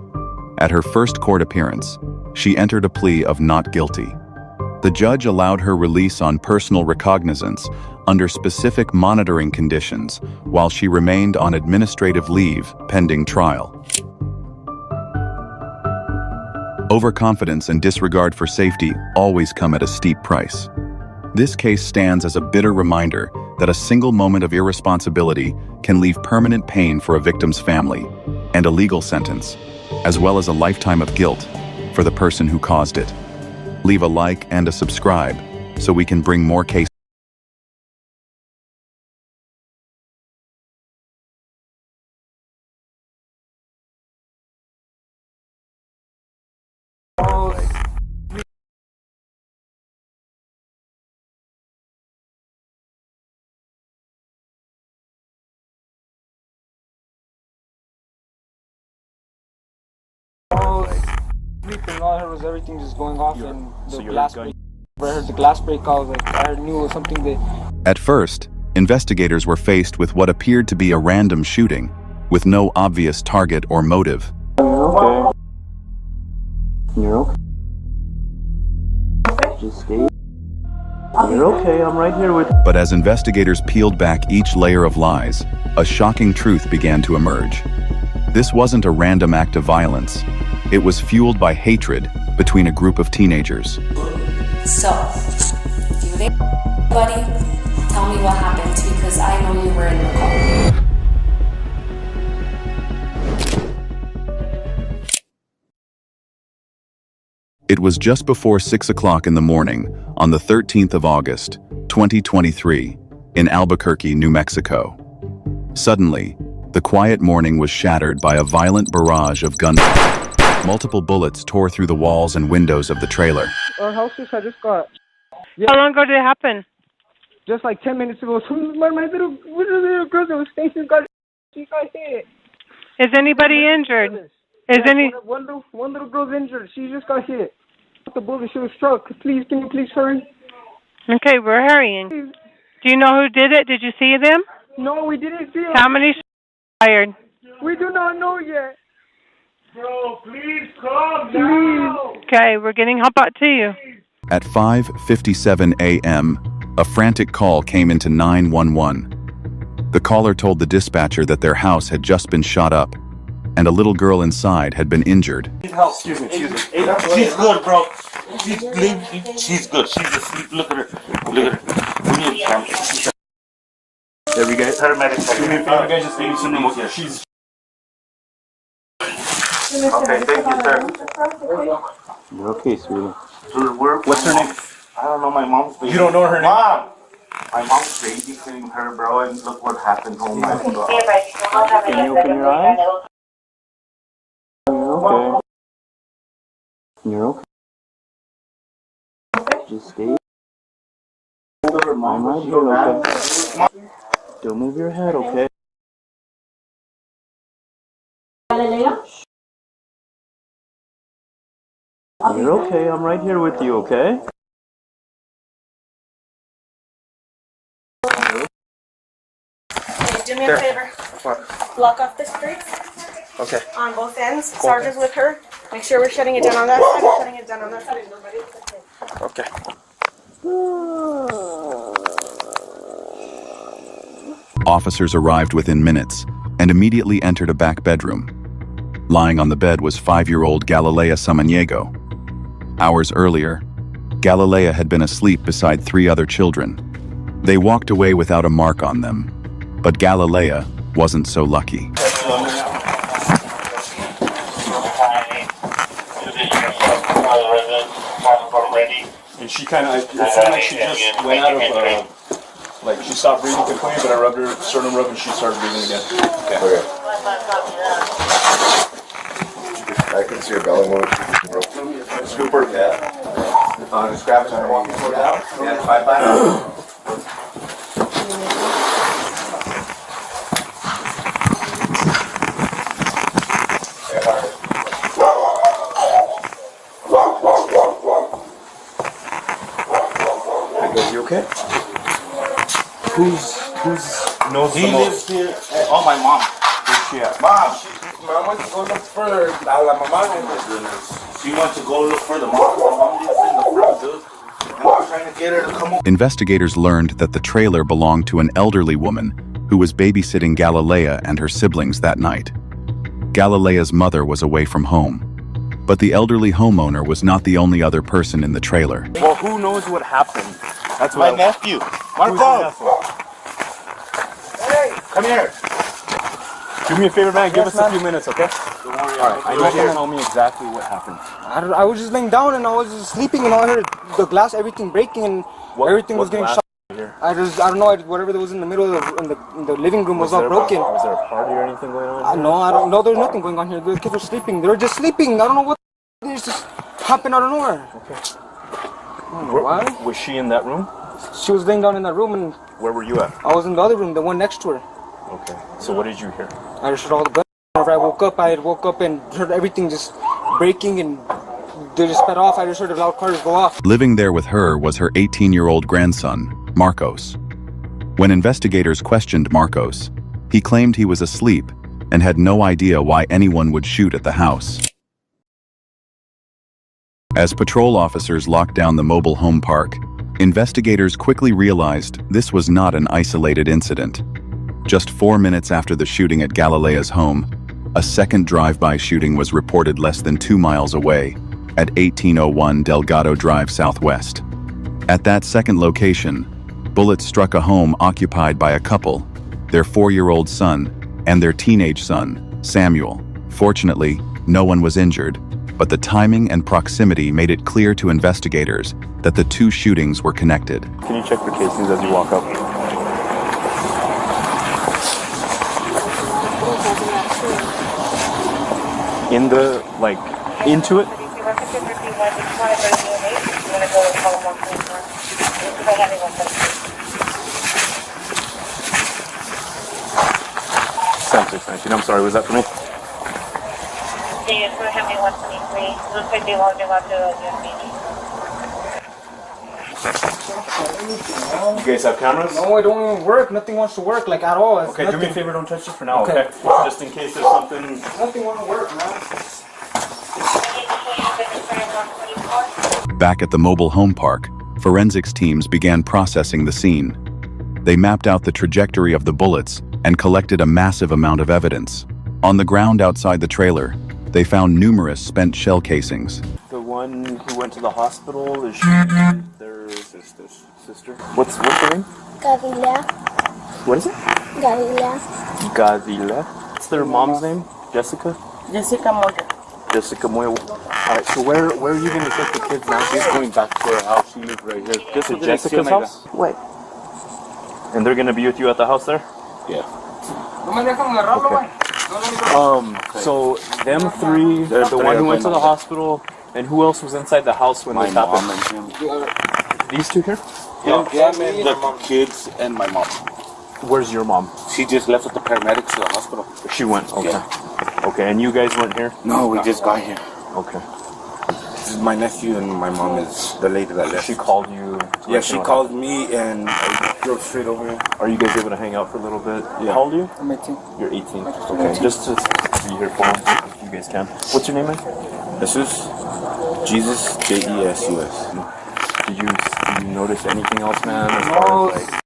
Speaker 14: At her first court appearance, she entered a plea of not guilty. The judge allowed her release on personal recognizance under specific monitoring conditions while she remained on administrative leave pending trial. Overconfidence and disregard for safety always come at a steep price. This case stands as a bitter reminder that a single moment of irresponsibility can leave permanent pain for a victim's family and a legal sentence, as well as a lifetime of guilt for the person who caused it. Leave a like and a subscribe so we can bring more cases.
Speaker 8: All I heard was everything just going off and the glass break. I heard the glass break, I was like, I knew it was something that...
Speaker 14: At first, investigators were faced with what appeared to be a random shooting, with no obvious target or motive.
Speaker 8: You're okay. You're okay. Just stay. You're okay, I'm right here with...
Speaker 14: But as investigators peeled back each layer of lies, a shocking truth began to emerge. This wasn't a random act of violence. It was fueled by hatred between a group of teenagers.
Speaker 9: So, if you were there, buddy, tell me what happened, because I know you were in the car.
Speaker 14: It was just before 6 o'clock in the morning on the 13th of August, 2023, in Albuquerque, New Mexico. Suddenly, the quiet morning was shattered by a violent barrage of gunfire. Multiple bullets tore through the walls and windows of the trailer.
Speaker 8: Our house just got... Yeah.
Speaker 28: How long ago did it happen?
Speaker 8: Just like 10 minutes ago. My little girl that was stationed she got hit.
Speaker 28: Is anybody injured? Is any...
Speaker 8: One little girl's injured. She just got hit. The bullet, she was struck. Please, can you please hurry?
Speaker 28: Okay, we're hurrying.
Speaker 10: Do you know who did it? Did you see them?
Speaker 8: No, we didn't see him.
Speaker 10: How many fired?
Speaker 8: We do not know yet.
Speaker 24: Bro, please come now.
Speaker 10: Okay, we're getting help out to you.
Speaker 14: At 5:57 a.m., a frantic call came into 911. The caller told the dispatcher that their house had just been shot up, and a little girl inside had been injured.
Speaker 11: Need help. Excuse me. She's good, bro. She's good. She's asleep. Look at her. Look at her. We need a camera. There we go. Paramedics. Do me a favor, guys. Just leave me some numbers here. She's. Okay, thank you, sir.
Speaker 15: You're okay, sweetie.
Speaker 11: What's her name? I don't know. My mom's baby.
Speaker 15: You don't know her name?
Speaker 11: Mom! My mom's babysitting her, bro, and look what happened. Oh my God.
Speaker 15: Can you open your eyes? You're okay. You're okay. Just stay. I'm right here, okay? Don't move your head, okay? You're okay. I'm right here with you, okay?
Speaker 17: Do me a favor.
Speaker 15: What?
Speaker 17: Block off the streets.
Speaker 15: Okay.
Speaker 17: On both ends. Sergeant's with her. Make sure we're shutting it down on that side. We're shutting it down on that side.
Speaker 15: Okay.
Speaker 14: Officers arrived within minutes and immediately entered a back bedroom. Lying on the bed was 5-year-old Galilea Samaniego. Hours earlier, Galilea had been asleep beside 3 other children. They walked away without a mark on them, but Galilea wasn't so lucky.
Speaker 15: And she kind of, it seemed like she just went out of, like she stopped breathing completely, but I rubbed her sternum rub and she started breathing again. Okay.
Speaker 18: I can see her belly moving. Scoop her. Yeah. Just grab it and walk it down. Yeah, 5
Speaker 15: You okay? Who's knows
Speaker 11: He
Speaker 15: the
Speaker 11: lives
Speaker 15: most?
Speaker 11: here. Oh, my mom.
Speaker 15: Where's she at?
Speaker 11: Mom wants to go look further. My goodness. She wants to go look further. Mom lives in the front, dude. I'm trying to get her to come over.
Speaker 14: Investigators learned that the trailer belonged to an elderly woman who was babysitting Galilea and her siblings that night. Galilea's mother was away from home, but the elderly homeowner was not the only other person in the trailer.
Speaker 15: Well, who knows what happened? That's
Speaker 11: My
Speaker 15: what
Speaker 11: nephew.
Speaker 15: Who's your nephew?
Speaker 11: Hey, come here.
Speaker 15: Do me a favor, man. Give us a few minutes, okay?
Speaker 11: Don't worry.
Speaker 15: All right. I need you to tell me exactly what happened.
Speaker 8: I was just laying down and I was just sleeping and I heard the glass, everything breaking and everything was getting shot.
Speaker 15: Here?
Speaker 8: I don't know, whatever that was in the middle of in the living room was all broken.
Speaker 15: Was there a party or anything going on?
Speaker 8: No, I don't know. There's nothing going on here. The kids were sleeping. They were just sleeping. I don't know what. It's just happened out of nowhere.
Speaker 15: Okay.
Speaker 8: I don't know why.
Speaker 15: Was she in that room?
Speaker 8: She was laying down in that room and.
Speaker 15: Where were you at?
Speaker 8: I was in the other room, the one next to her.
Speaker 15: Okay. So what did you hear?
Speaker 8: I just heard all the guns. Whenever I woke up and heard everything just breaking and they just sped off. I just heard the loud cars go off.
Speaker 14: Living there with her was her 18-year-old grandson, Marcos. When investigators questioned Marcos, he claimed he was asleep and had no idea why anyone would shoot at the house. As patrol officers locked down the mobile home park, investigators quickly realized this was not an isolated incident. Just 4 minutes after the shooting at Galilea's home, a second drive-by shooting was reported less than 2 miles away at 1801 Delgado Drive Southwest. At that second location, bullets struck a home occupied by a couple, their 4-year-old son, and their teenage son, Samuel. Fortunately, no one was injured, but the timing and proximity made it clear to investigators that the 2 shootings were connected.
Speaker 15: Can you check the casings as you walk up? In the, like, into it? Sounds 619. I'm sorry, was that for me?
Speaker 10: Yes, we're having 123. Looks like they logged him up to a meeting.
Speaker 15: You guys have cameras?
Speaker 8: No, it don't even work. Nothing wants to work, like, at all. It's
Speaker 15: Okay,
Speaker 8: nothing.
Speaker 15: do me a favor, don't touch it for now,
Speaker 8: Okay.
Speaker 15: okay? Just in case there's something...
Speaker 8: Nothing wants to work, man.
Speaker 14: Back at the mobile home park, forensics teams began processing the scene. They mapped out the trajectory of the bullets and collected a massive amount of evidence. On the ground outside the trailer, they found numerous spent shell casings.
Speaker 15: The one who went to the hospital, is she their sister? What's her name?
Speaker 7: Gavilia.
Speaker 15: What is it?
Speaker 7: Gavilia.
Speaker 15: Gavila. What's their mom's name? Jessica?
Speaker 7: Jessica Moya.
Speaker 15: Jessica Moya. Alright, so where are you going to take the kids now?
Speaker 7: She's going back to her house. She lives right here.
Speaker 15: Just to Jessica's house?
Speaker 7: Wait.
Speaker 15: And they're going to be with you at the house there?
Speaker 7: Yeah.
Speaker 15: So them three, the one who went to the hospital, and who else was inside the house when this happened? These two here?
Speaker 7: Yeah, the kids and my mom.
Speaker 15: Where's your mom?
Speaker 7: She just left with the paramedics to the hospital.
Speaker 15: She went, okay.
Speaker 7: Yeah.
Speaker 15: Okay, and you guys weren't here?
Speaker 7: No, we just got here.
Speaker 15: Okay.
Speaker 7: This is my nephew and my mom is the lady that left.
Speaker 15: She called you?
Speaker 7: Yeah, she called me and I drove straight over here.
Speaker 15: Are you guys able to hang out for a little bit?
Speaker 7: Yeah.
Speaker 15: How old are you?
Speaker 8: I'm 18.
Speaker 15: You're 18. Okay, just to be here for them, if you guys can. What's your name, man?
Speaker 7: Jesus. Jesus, J-E-S-U-S.
Speaker 15: Did you notice anything else, man? As
Speaker 8: No,
Speaker 15: far as, like,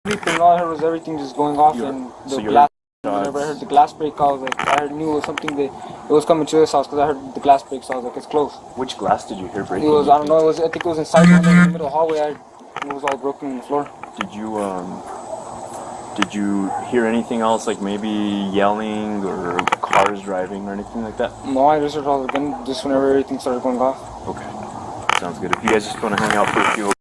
Speaker 8: everything. All I heard was everything just going off and the glass. Whenever I heard the glass break, I was like, I knew it was something that it was coming to this house because I heard the glass break, so I was like, it's close.
Speaker 15: Which glass did you hear breaking?
Speaker 8: It was, I don't know, I think it was inside one in the middle hallway. It was all broken on the floor.
Speaker 15: Did you hear anything else, like maybe yelling or cars driving or anything like that?
Speaker 8: No, I just heard all the gun just whenever everything started going off.
Speaker 15: Okay, sounds good. If you guys just want to hang out for a few.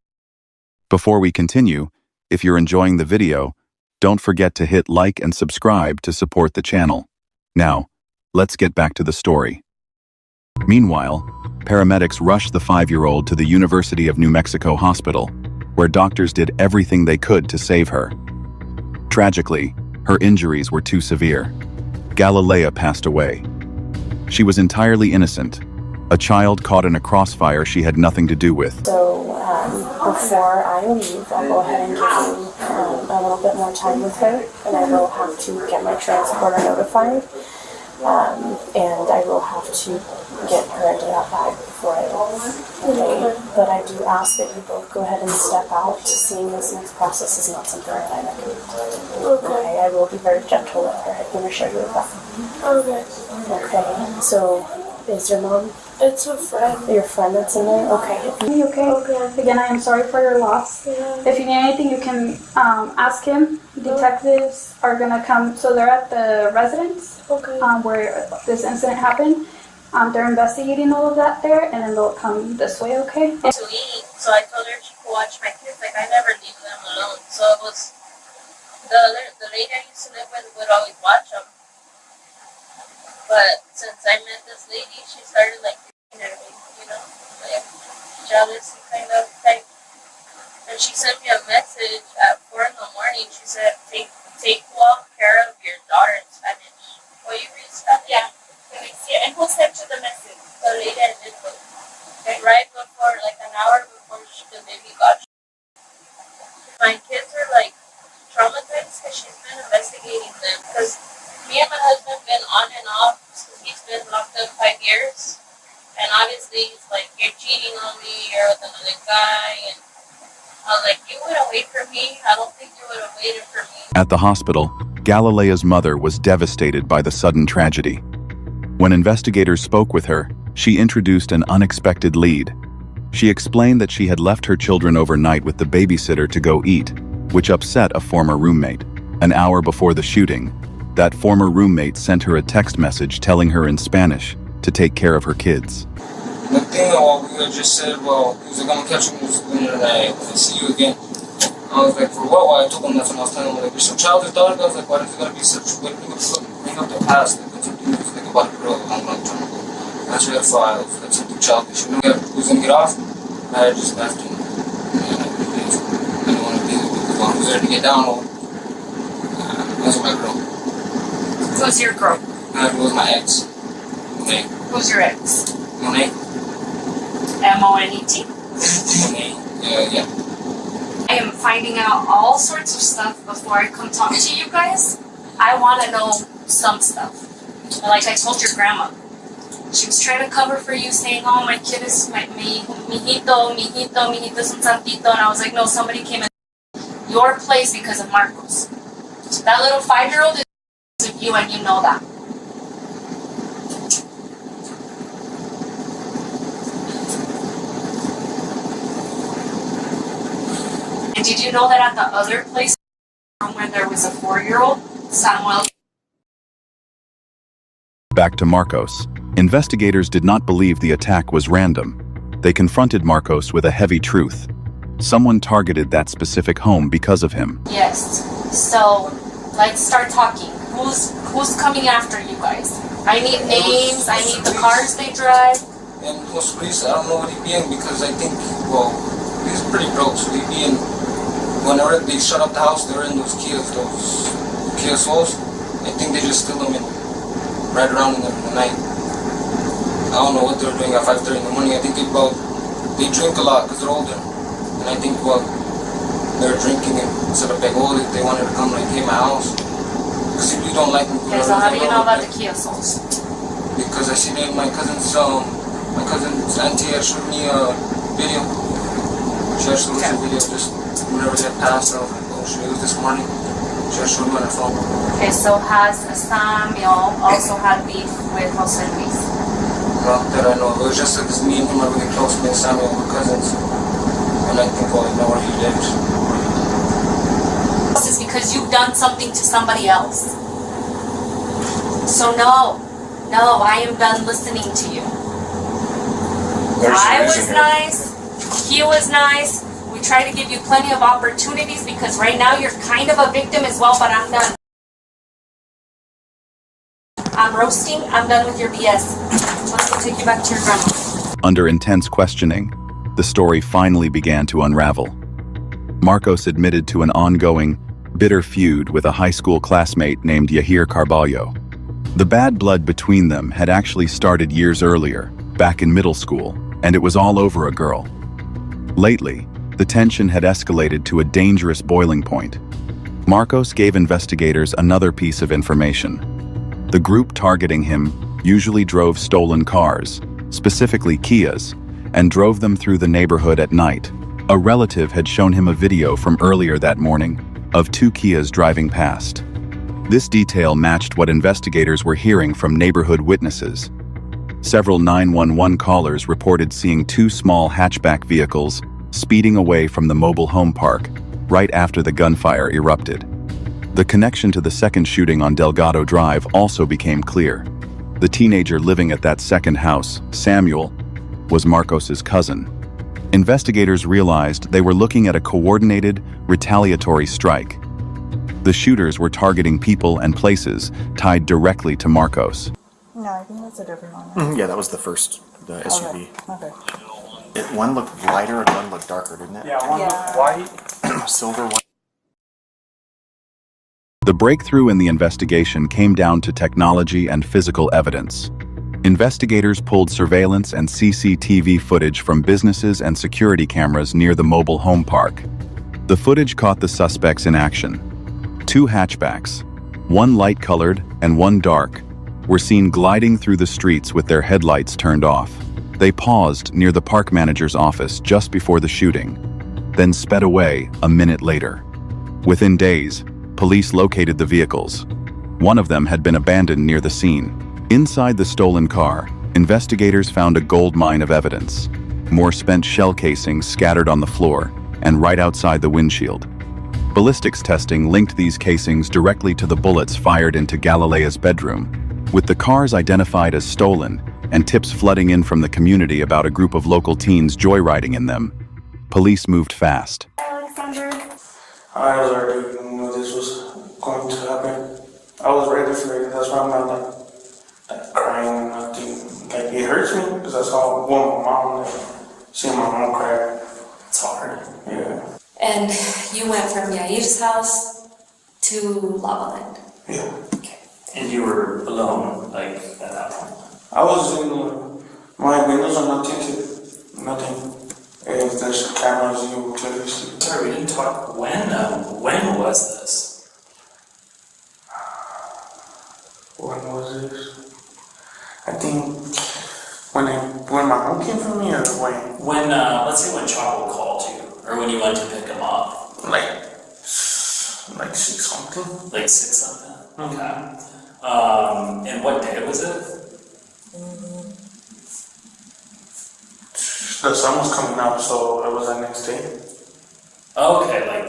Speaker 14: Before we continue, if you're enjoying the video, don't forget to hit like and subscribe to support the channel. Now, let's get back to the story. Meanwhile, paramedics rushed the 5-year-old to the University of New Mexico Hospital, where doctors did everything they could to save her. Tragically, her injuries were too severe. Galilea passed away. She was entirely innocent, a child caught in a crossfire she had nothing to do with.
Speaker 13: So before I leave, I'll go ahead and give you a little bit more time with her, and I will have to get my transporter notified, and I will have to get her into that bag before I leave. Okay? But I do ask that you both go ahead and step out. Seeing this next process is not something that I recommend. Okay, I will be very gentle with her. I'm going to show you that.
Speaker 7: Okay.
Speaker 13: Okay, so is your mom?
Speaker 7: It's a friend.
Speaker 13: Your friend that's in there? Okay.
Speaker 19: You okay? Again, I am sorry for your loss.
Speaker 7: Yeah.
Speaker 19: If you need anything, you can ask him. Detectives are gonna come. So they're at the residence where this incident happened. They're investigating all of that there, and then they'll come this way. Okay?
Speaker 10: To eat, so I told her she could watch my kids. Like, I never leave them alone. So it was the lady I used to live with would always watch them. But since I met this lady, she started like at me, you know, like jealous kind of type. And she sent me a message at 4 in the morning. She said, take well care of your daughter in Spanish. Will you read Spanish?
Speaker 7: Yeah. And who sent you the message?
Speaker 10: The lady I lived with. Okay, right before, like an hour before the baby got shot. My kids are like traumatized because she's been investigating them. Because me and my husband been on and off. He's been locked up 5 years. And obviously he's like, you're cheating on me, you're with another guy. And I was like, you wouldn't wait for me. I don't think you would have waited for me.
Speaker 14: At the hospital, Galilea's mother was devastated by the sudden tragedy. When investigators spoke with her, she introduced an unexpected lead. She explained that she had left her children overnight with the babysitter to go eat, which upset a former roommate. An hour before the shooting, that former roommate sent her a text message telling her in Spanish to take care of her kids.
Speaker 8: The thing that just said, well, he was like, I'm gonna catch him and I see you again. I was like, for what? Why? I told him that's when I was telling him, like, you're so childish, daughter. I was like, why is it gonna be such, what bring up the past? Like, what's something to think about it, bro? I'm not trying to answer that file. That's something childish. You know, he was gonna get off, I just left him. I didn't want to be with him because when I was there to get down, that's my girl.
Speaker 7: Who's your girl?
Speaker 8: It was my ex. Monet.
Speaker 7: Who's your ex?
Speaker 8: Monet.
Speaker 7: M-O-N-E-T?
Speaker 8: Monet. Yeah.
Speaker 9: I am finding out all sorts of stuff before I come talk to you guys. I want to know some stuff. Like I told your grandma. She was trying to cover for you, saying, oh, my kid is mijito es un santito. And I was like, no, somebody came in your place because of Marcos. So that little 5-year-old is because of you, and you know that. And did you know that at the other place where there was a 4-year-old, Samuel?
Speaker 14: Back to Marcos. Investigators did not believe the attack was random. They confronted Marcos with a heavy truth. Someone targeted that specific home because of him.
Speaker 9: Yes. So let's start talking. Who's coming after you guys? I need names. I need the cars they drive.
Speaker 8: And Jose Luis, I don't know what he'd be in because I think, well, he's pretty broke, so he'd be in. Whenever they shut up the house, they're in those Kia Souls. I think they just steal them in right around in the night. I don't know what they're doing at 5:30 in the morning. I think they drink a lot because they're older. And I think, well, they're drinking and instead of if they wanted to come like, hey, my house. Because if you don't like them.
Speaker 9: Okay, so how do you know about the Kia Souls?
Speaker 8: Because I seen it in my cousin's auntie had showed me a video. She had showed me a video just whenever they had passed. I was like, oh shit, it was this morning. She had showed me on her phone.
Speaker 9: Okay, so has Samuel also had beef with Jose Luis?
Speaker 8: Not that I know. It was just like me and him are really close. Me and Samuel were cousins. And I think I know where he lives.
Speaker 9: This is because you've done something to somebody else. So no, I am done listening to you. I was nice, he was nice, we try to give you plenty of opportunities because right now you're kind of a victim as well, but I'm done. I'm roasting, I'm done with your BS. Let's go take you back to your grandma.
Speaker 14: Under intense questioning, the story finally began to unravel. Marcos admitted to an ongoing, bitter feud with a high school classmate named Yahir Carballo. The bad blood between them had actually started years earlier, back in middle school, and it was all over a girl. Lately, the tension had escalated to a dangerous boiling point. Marcos gave investigators another piece of information. The group targeting him usually drove stolen cars, specifically Kias, and drove them through the neighborhood at night. A relative had shown him a video from earlier that morning of 2 Kias driving past. This detail matched what investigators were hearing from neighborhood witnesses. Several 911 callers reported seeing 2 small hatchback vehicles speeding away from the mobile home park right after the gunfire erupted. The connection to the second shooting on Delgado Drive also became clear. The teenager living at that second house, Samuel, was Marcos's cousin. Investigators realized they were looking at a coordinated, retaliatory strike. The shooters were targeting people and places tied directly to Marcos.
Speaker 1: No, I think that's a different one.
Speaker 3: Yeah, that was the first, the SUV.
Speaker 1: Okay.
Speaker 3: One looked lighter and one looked darker, didn't it?
Speaker 1: Yeah, one looked white.
Speaker 3: Silver one.
Speaker 14: The breakthrough in the investigation came down to technology and physical evidence. Investigators pulled surveillance and CCTV footage from businesses and security cameras near the mobile home park. The footage caught the suspects in action. 2 hatchbacks, one light-colored and one dark, were seen gliding through the streets with their headlights turned off. They paused near the park manager's office just before the shooting, then sped away a minute later. Within days, police located the vehicles. One of them had been abandoned near the scene. Inside the stolen car, investigators found a gold mine of evidence. More spent shell casings scattered on the floor and right outside the windshield. Ballistics testing linked these casings directly to the bullets fired into Galilea's bedroom. With the cars identified as stolen and tips flooding in from the community about a group of local teens joyriding in them, police moved fast.
Speaker 1: Alexander. I already knew this was going to happen. I was ready for it. That's why I'm not like crying and nothing. Like it hurts me because I saw my mom seeing my mom cry. It's hard. Yeah.
Speaker 9: And you went from Yair's house to Lava Land.
Speaker 1: Yeah.
Speaker 4: And you were alone, like, at that point?
Speaker 1: I was in my windows are not tinted. Nothing. If there's cameras, you clearly see.
Speaker 4: Sorry, we didn't talk
Speaker 1: When my mom came for me, or when?
Speaker 4: When, let's say when Chocolate called you, or when you went to pick him up.
Speaker 1: Like 6 something.
Speaker 4: Like 6 something? Okay. And what day was it?
Speaker 1: The sun was coming up, so it was the next day.
Speaker 4: Okay, like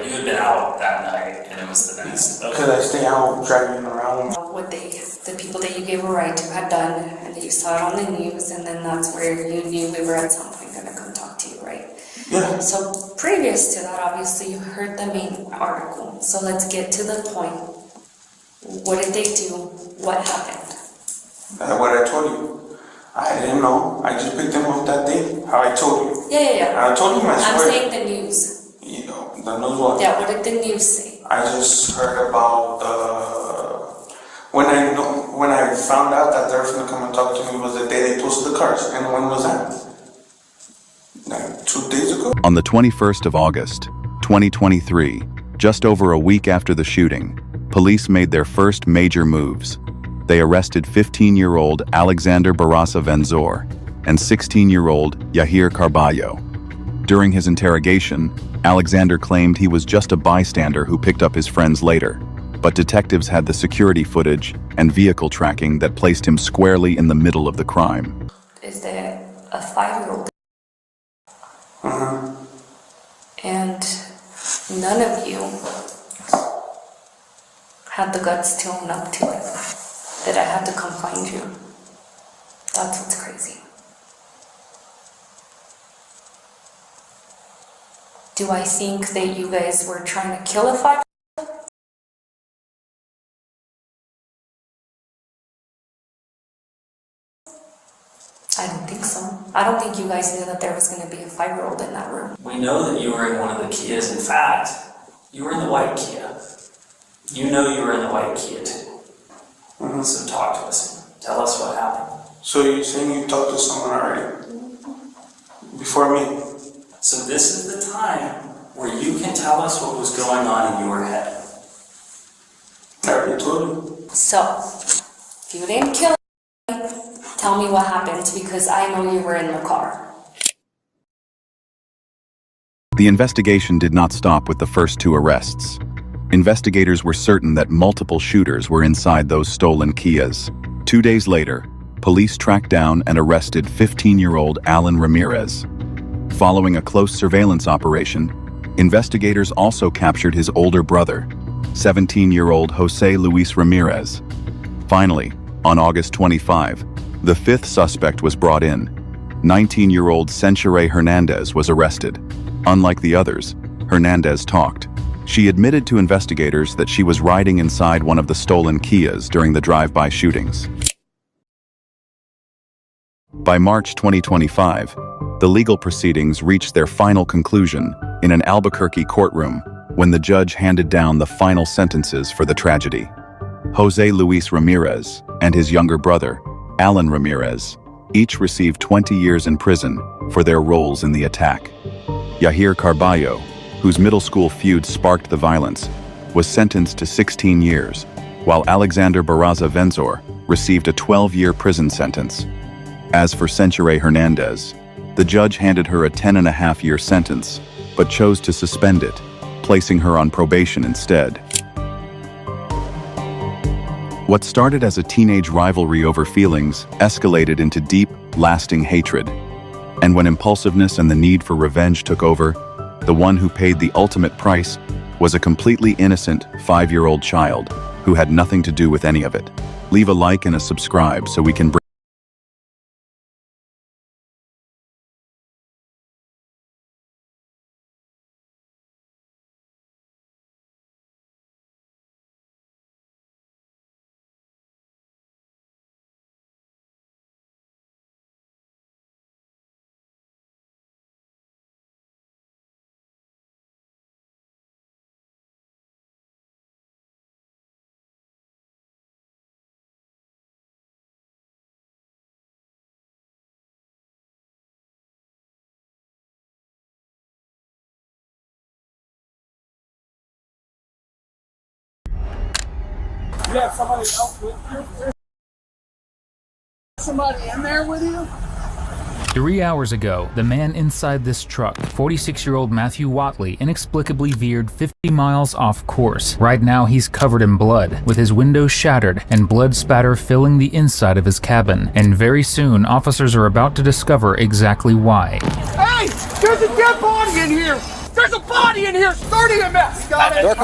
Speaker 4: you had been out that night, and it was the next. Okay.
Speaker 1: Because I stay out driving around.
Speaker 9: What the people that you gave a ride to had done, and that you saw it on the news, and then that's where you knew we were at some point going to come talk to you, right?
Speaker 1: Yeah.
Speaker 9: So previous to that, obviously, you heard the main article. So let's get to the point. What did they do? What happened?
Speaker 1: What I told you. I didn't know. I just picked them up that day. How I told you.
Speaker 9: Yeah.
Speaker 1: I told you my story.
Speaker 9: I'm saying the news.
Speaker 1: You know, the news what?
Speaker 9: Yeah, what did the news say?
Speaker 1: I just heard about when I found out that they were going to come and talk to me was the day they posted the cars. And when was that? Like 2 days ago?
Speaker 14: On the 21st of August, 2023, just over a week after the shooting, police made their first major moves. They arrested 15-year-old Alexander Barraza Venzor and 16-year-old Yahir Carballo. During his interrogation, Alexander claimed he was just a bystander who picked up his friends later, but detectives had the security footage and vehicle tracking that placed him squarely in the middle of the crime.
Speaker 9: Is there a 5-year-old? And none of you had the guts to own up to it. That I had to come find you. That's what's crazy. Do I think that you guys were trying to kill a 5-year-old? I don't think so. I don't think you guys knew that there was going to be a 5-year-old in that room.
Speaker 4: We know that you were in one of the Kias. In fact, you were in the white Kia. You know you were in the white Kia too. So talk to us. Tell us what happened.
Speaker 1: So you're saying you talked to someone already? Before me?
Speaker 4: So this is the time where you can tell us what was going on in your head.
Speaker 1: I already told you.
Speaker 9: So, if you didn't kill me, tell me what happened because I know you were in the car.
Speaker 14: The investigation did not stop with the first 2 arrests. Investigators were certain that multiple shooters were inside those stolen Kias. 2 days later, police tracked down and arrested 15-year-old Alan Ramirez. Following a close surveillance operation, investigators also captured his older brother, 17-year-old Jose Luis Ramirez. Finally, on August 25, the 5th suspect was brought in. 19-year-old Centuray Hernandez was arrested. Unlike the others, Hernandez talked. She admitted to investigators that she was riding inside one of the stolen Kias during the drive-by shootings. By March 2025, the legal proceedings reached their final conclusion in an Albuquerque courtroom when the judge handed down the final sentences for the tragedy. Jose Luis Ramirez and his younger brother, Alan Ramirez, each received 20 years in prison for their roles in the attack. Yahir Carballo, whose middle school feud sparked the violence, was sentenced to 16 years, while Alexander Barraza Venzor received a 12-year prison sentence. As for Centuray Hernandez, the judge handed her a 10.5-year sentence, but chose to suspend it, placing her on probation instead. What started as a teenage rivalry over feelings escalated into deep, lasting hatred. And when impulsiveness and the need for revenge took over, the one who paid the ultimate price was a completely innocent 5-year-old child who had nothing to do with any of it. Leave a like and a subscribe so we can bring
Speaker 24: You have somebody else with you? Somebody in there with you?
Speaker 5: 3 hours ago, the man inside this truck, 46-year-old Matthew Watley, inexplicably veered 50 miles off course. Right now, he's covered in blood, with his windows shattered and blood spatter filling the inside of his cabin. And very soon, officers are about to discover exactly why.
Speaker 24: Hey, there's a dead body in here. There's a body in here starting a mess.
Speaker 5: They're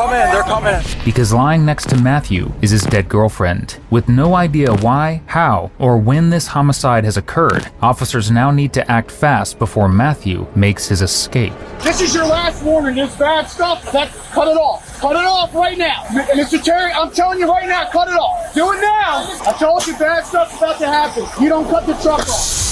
Speaker 5: coming. Because lying next to Matthew is his dead girlfriend. With no idea why, how, or when this homicide has occurred, officers now need to act fast before Matthew makes his escape.
Speaker 24: This is your last warning. This bad stuff, cut it off. Cut it off right now. Mr. Terry, I'm telling you right now, cut it off. Do it now. I told you bad stuff's about to happen. You don't cut the truck off.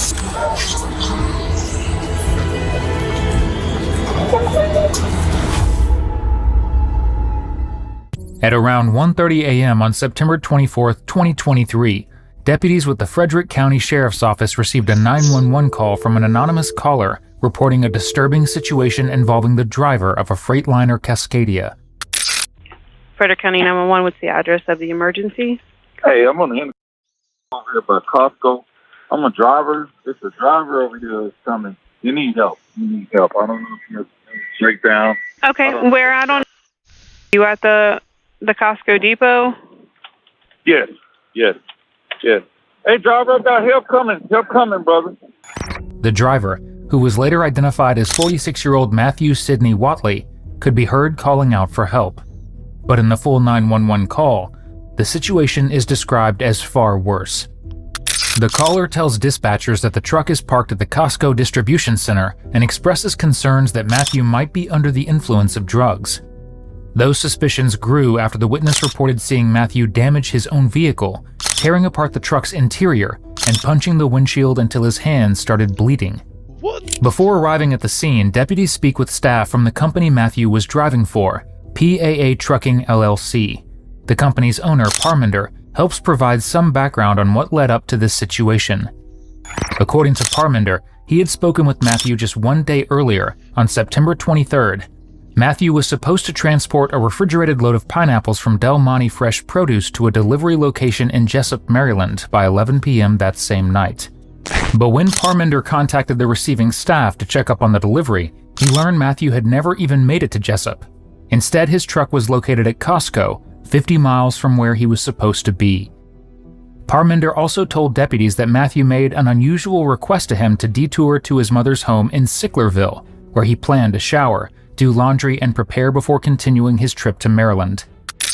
Speaker 5: At around 1:30 a.m. on September 24th, 2023, deputies with the Frederick County Sheriff's Office received a 911 call from an anonymous caller reporting a disturbing situation involving the driver of a Freightliner Cascadia.
Speaker 16: Frederick County 911, what's the address of the emergency?
Speaker 20: Hey, I'm on the end over here by Costco. I'm a driver. It's a driver over here that's coming. You need help. I don't know if you're straight down.
Speaker 16: Okay, where at on? You at the Costco depot?
Speaker 20: Yes. Hey, driver, I've got help coming. Help coming, brother.
Speaker 5: The driver, who was later identified as 46-year-old Matthew Sidney Watley, could be heard calling out for help. But in the full 911 call, the situation is described as far worse. The caller tells dispatchers that the truck is parked at the Costco distribution center and expresses concerns that Matthew might be under the influence of drugs. Those suspicions grew after the witness reported seeing Matthew damage his own vehicle, tearing apart the truck's interior and punching the windshield until his hands started bleeding. Before arriving at the scene, deputies speak with staff from the company Matthew was driving for, PAA Trucking LLC. The company's owner, Parminder, helps provide some background on what led up to this situation. According to Parminder, he had spoken with Matthew just 1 day earlier, on September 23rd. Matthew was supposed to transport a refrigerated load of pineapples from Del Monte Fresh Produce to a delivery location in Jessup, Maryland by 11 p.m. that same night. But when Parminder contacted the receiving staff to check up on the delivery, he learned Matthew had never even made it to Jessup. Instead, his truck was located at Costco, 50 miles from where he was supposed to be. Parminder also told deputies that Matthew made an unusual request to him to detour to his mother's home in Sicklerville, where he planned to shower, do laundry, and prepare before continuing his trip to Maryland.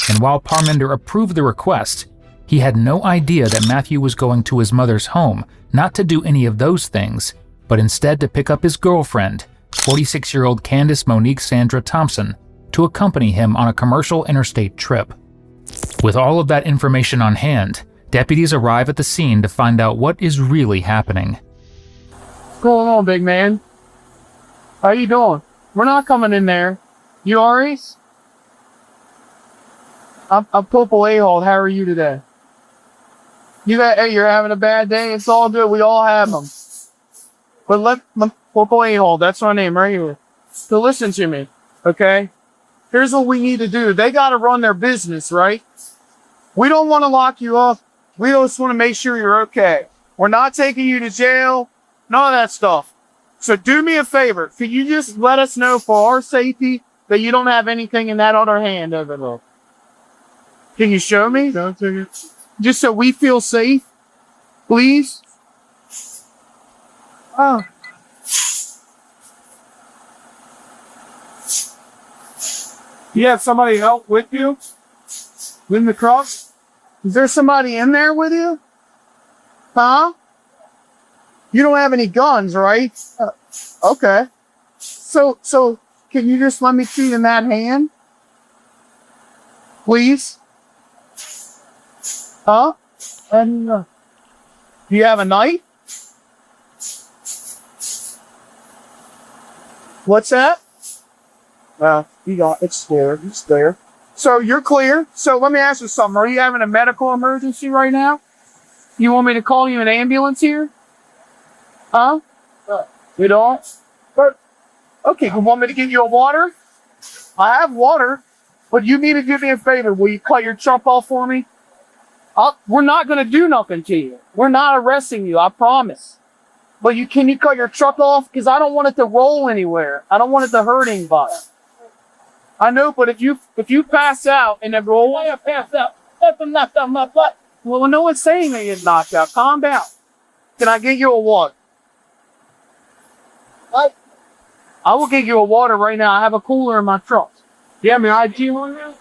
Speaker 5: And while Parminder approved the request, he had no idea that Matthew was going to his mother's home, not to do any of those things, but instead to pick up his girlfriend, 46-year-old Candace Monique Sandra Thompson, to accompany him on a commercial interstate trip. With all of that information on hand, deputies arrive at the scene to find out what is really happening.
Speaker 24: What's going on, big man? How you doing? We're not coming in there. You alright? I'm Purple A-hole. How are you today? Hey, you're having a bad day? It's all good. We all have them. But Purple A-hole, that's our name right here. So listen to me, okay? Here's what we need to do. They got to run their business, right? We don't want to lock you up. We just want to make sure you're okay. We're not taking you to jail. None of that stuff. So do me a favor. Could you just let us know for our safety that you don't have anything in that other hand over there? Can you show me? Just so we feel safe, please. Oh. You have somebody help with you? With the cross? Is there somebody in there with you? Huh? You don't have any guns, right? Okay. So can you just let me see in that hand? Please? Huh? And do you have a knife? What's that? It's there. It's there. So you're clear. So let me ask you something. Are you having a medical emergency right now? You want me to call you an ambulance here? Huh? You don't? But, okay, you want me to give you a water? I have water, but you need to do me a favor. Will you cut your chump off for me? We're not going to do nothing to you. We're not arresting you, I promise.
Speaker 2: But can you cut your truck off? Because I don't want it to roll anywhere. I don't want it to hurt anybody. I know, but if you pass out and then roll away, I pass out. Knocked out my butt. Well, no one's saying that you're knocked out. Calm down. Can I get you a water? What? I will get you a water right now. I have a cooler in my truck. You have my ID on now?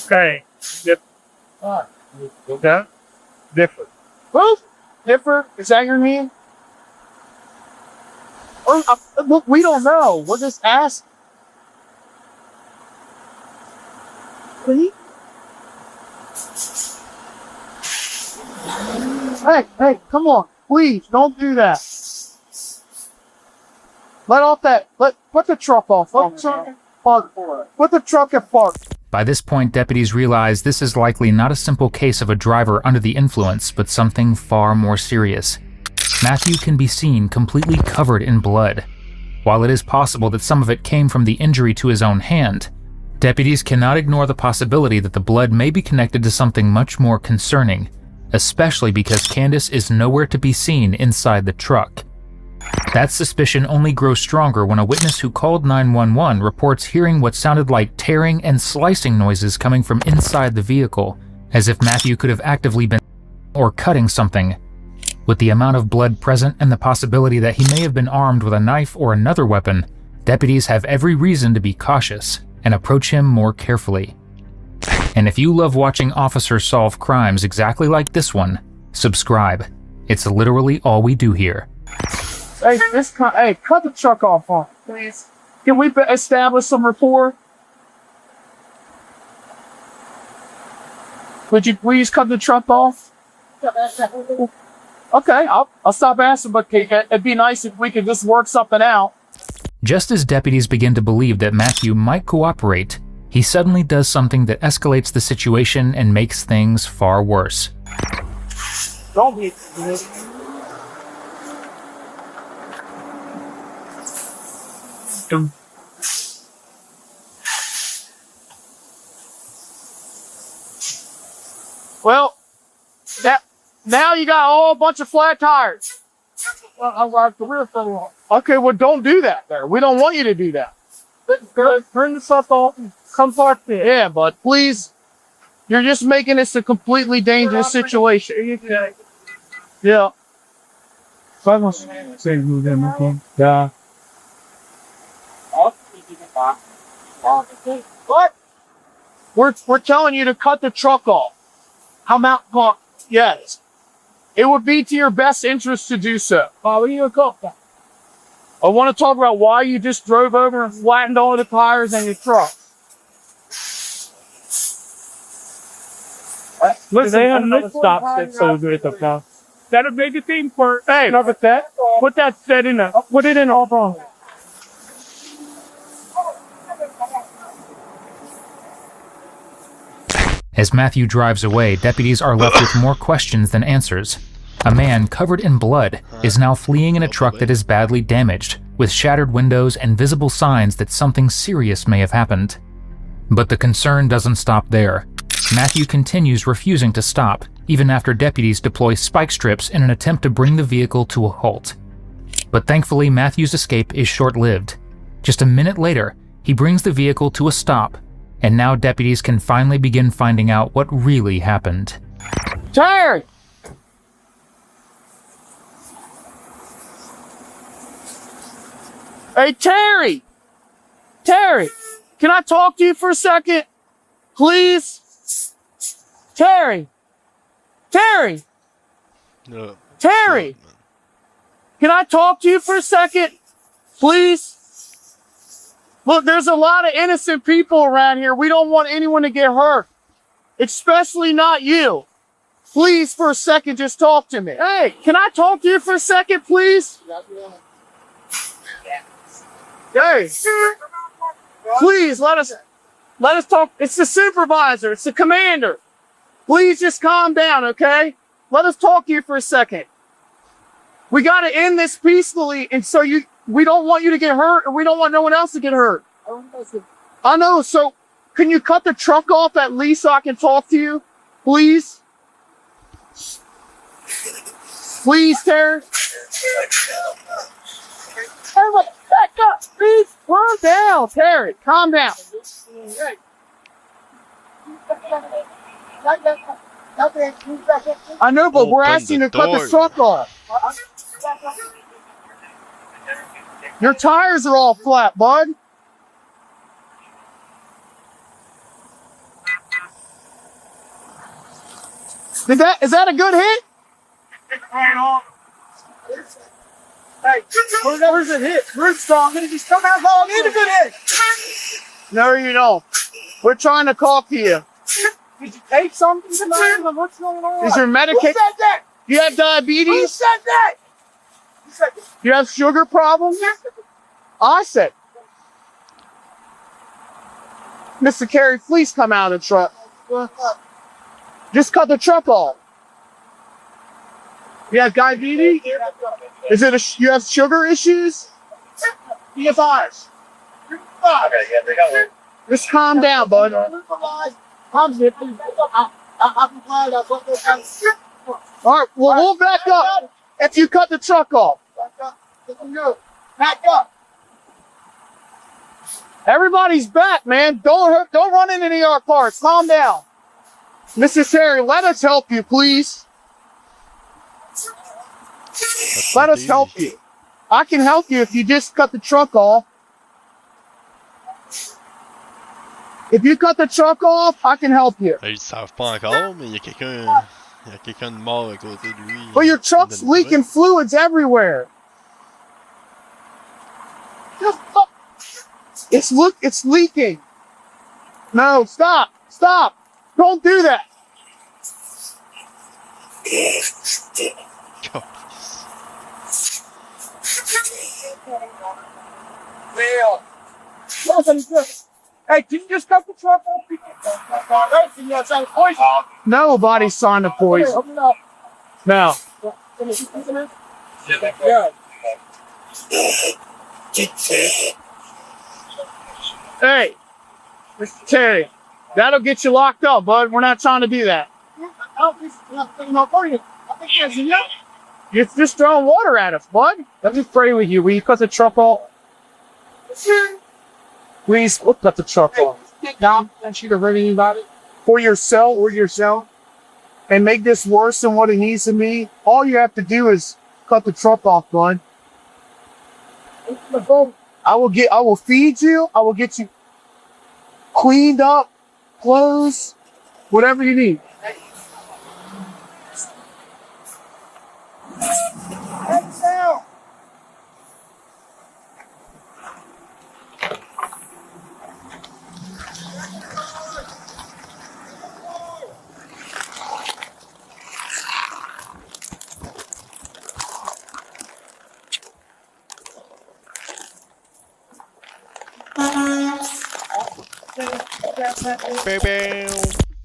Speaker 2: Okay. Okay. Different. Who? Different? Is that your name? Look, we don't know. We'll just ask. Please? Hey, come on. Please, don't do that. Put the truck off. Put the truck at park.
Speaker 5: By this point, deputies realize this is likely not a simple case of a driver under the influence, but something far more serious. Matthew can be seen completely covered in blood. While it is possible that some of it came from the injury to his own hand, deputies cannot ignore the possibility that the blood may be connected to something much more concerning, especially because Candace is nowhere to be seen inside the truck. That suspicion only grows stronger when a witness who called 911 reports hearing what sounded like tearing and slicing noises coming from inside the vehicle, as if Matthew could have actively been or cutting something. With the amount of blood present and the possibility that he may have been armed with a knife or another weapon, deputies have every reason to be cautious and approach him more carefully. And if you love watching officers solve crimes exactly like this one, subscribe. It's literally all we do here.
Speaker 2: Hey, cut the truck off on, please. Can we establish some rapport? Would you please cut the truck off? Okay, I'll stop asking, but it'd be nice if we could just work something out.
Speaker 5: Just as deputies begin to believe that Matthew might cooperate, he suddenly does something that escalates the situation and makes things far worse.
Speaker 2: Don't be. Well, now you got a whole bunch of flat tires. Okay, well, don't do that there. We don't want you to do that. Turn the stuff off and come park there. Yeah, but please, you're just making this a completely dangerous situation. Yeah. Yeah. What? We're telling you to cut the truck off. Yes. It would be to your best interest to do so. What are you going to talk about? I want to talk about why you just drove over and flattened all the tires in your truck. Listen, they have another stop stick, so we'll do it up now. That'll make a thing for, hey, put that set in there. Put it in all wrong.
Speaker 5: As Matthew drives away, deputies are left with more questions than answers. A man covered in blood is now fleeing in a truck that is badly damaged, with shattered windows and visible signs that something serious may have happened. But the concern doesn't stop there. Matthew continues refusing to stop, even after deputies deploy spike strips in an attempt to bring the vehicle to a halt. But thankfully, Matthew's escape is short-lived. Just a minute later, he brings the vehicle to a stop, and now deputies can finally begin finding out what really happened.
Speaker 2: Terry! Hey, Terry! Terry! Can I talk to you for a second? Please? Terry! Terry!
Speaker 6: No.
Speaker 2: Terry! Can I talk to you for a second? Please? Look, there's a lot of innocent people around here. We don't want anyone to get hurt. Especially not you. Please, for a second, just talk to me. Hey, can I talk to you for a second, please? Hey, please, let us talk. It's the supervisor. It's the commander. Please just calm down, okay? Let us talk to you for a second. We got to end this peacefully, and so we don't want you to get hurt, and we don't want no one else to get hurt. I know, so can you cut the truck off at least so I can talk to you? Please. Please, Terry. Everybody, back up, please. Calm down, Terry. Calm down. I know, but we're asking you to cut the truck off. Your tires are all flat, bud. Is that a good hit? Hey, where's the hit? We're strong. Just come out home. Need a good hit. No, you don't. We're trying to talk to you. Did you take something tonight? What's going on? Is your medication? Who said that? Do you have diabetes? Who said that? Do you have sugar problems? I said. Mr. Carey, please come out of the truck. Just cut the truck off. You have diabetes? Is it you have sugar issues? You have eyes. Just calm down, bud. All right, well, we'll back up if you cut the truck off. Back up. Everybody's back, man. Don't run into any of our cars. Calm down. Mrs. Terry, let us help you, please. Let us help you. I can help you if you just cut the truck off. If you cut the truck off, I can help you.
Speaker 6: Ils savent pas encore, mais il y a quelqu'un de mort à côté de lui.
Speaker 2: But your truck's leaking fluids everywhere. It's leaking. No, stop. Stop. Don't do that. Hey, can you just cut the truck off? Nobody's signed a poison. Now. Hey, Mr. Terry, that'll get you locked up, bud. We're not trying to do that. You're just throwing water at us, bud. Let me pray with you. Will you cut the truck off? Please, we'll cut the truck off. Now, I want you to hurt anybody. For yourself, and make this worse than what it needs to be. All you have to do is cut the truck off, bud. I will feed you. I will get you cleaned up, clothes, whatever you need. Heads down.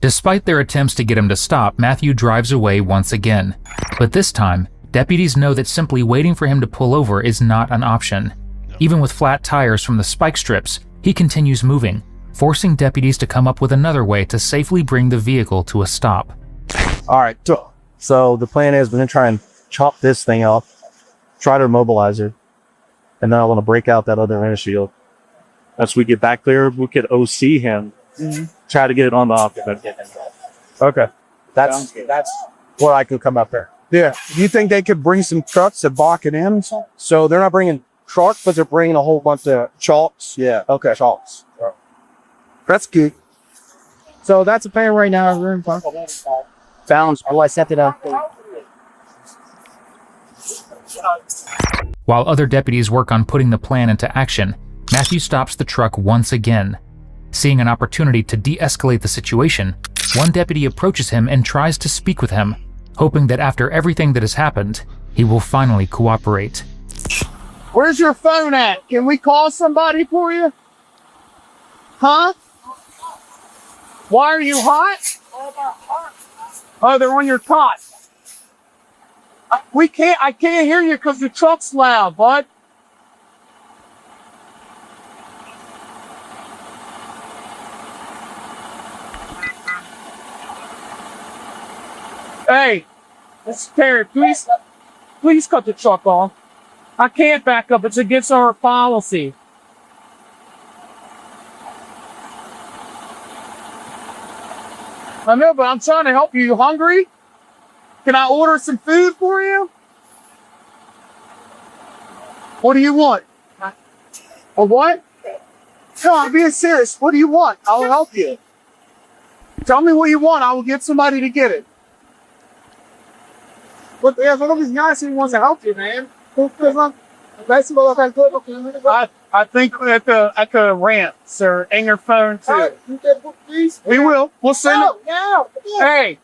Speaker 5: Despite their attempts to get him to stop, Matthew drives away once again. But this time, deputies know that simply waiting for him to pull over is not an option. Even with flat tires from the spike strips, he continues moving, forcing deputies to come up with another way to safely bring the vehicle to a stop.
Speaker 12: All right, so the plan is we're going to try and chop this thing off, try to immobilize her, and then I want to break out that other windshield. As we get back there, we could OC him, try to get it on the occupant.
Speaker 2: Okay.
Speaker 12: That's where I could come up there.
Speaker 2: Yeah. Do you think they could bring some trucks to block it in?
Speaker 12: So they're not bringing trucks, but they're bringing a whole bunch of chalks. Yeah.
Speaker 2: Okay.
Speaker 12: Chalks.
Speaker 2: That's good. So that's a plan right now. We're in front.
Speaker 12: Sounds. Oh, I set it up.
Speaker 5: While other deputies work on putting the plan into action, Matthew stops the truck once again. Seeing an opportunity to de-escalate the situation, one deputy approaches him and tries to speak with him, hoping that after everything that has happened, he will finally cooperate.
Speaker 2: Where's your phone at? Can we call somebody for you? Huh? Why are you hot? Oh, they're on your cot. I can't hear you because the truck's loud, bud. Hey, Mr. Terry, please cut the truck off. I can't back up. It's against our policy. I know, but I'm trying to help you. You hungry? Can I order some food for you? What do you want? A what? No, I'm being serious. What do you want? I'll help you. Tell me what you want. I will get somebody to get it. But yeah, one of these guys who wants to help you, man. I think at the ramp, sir, and your phone too. We will. We'll send. Hey,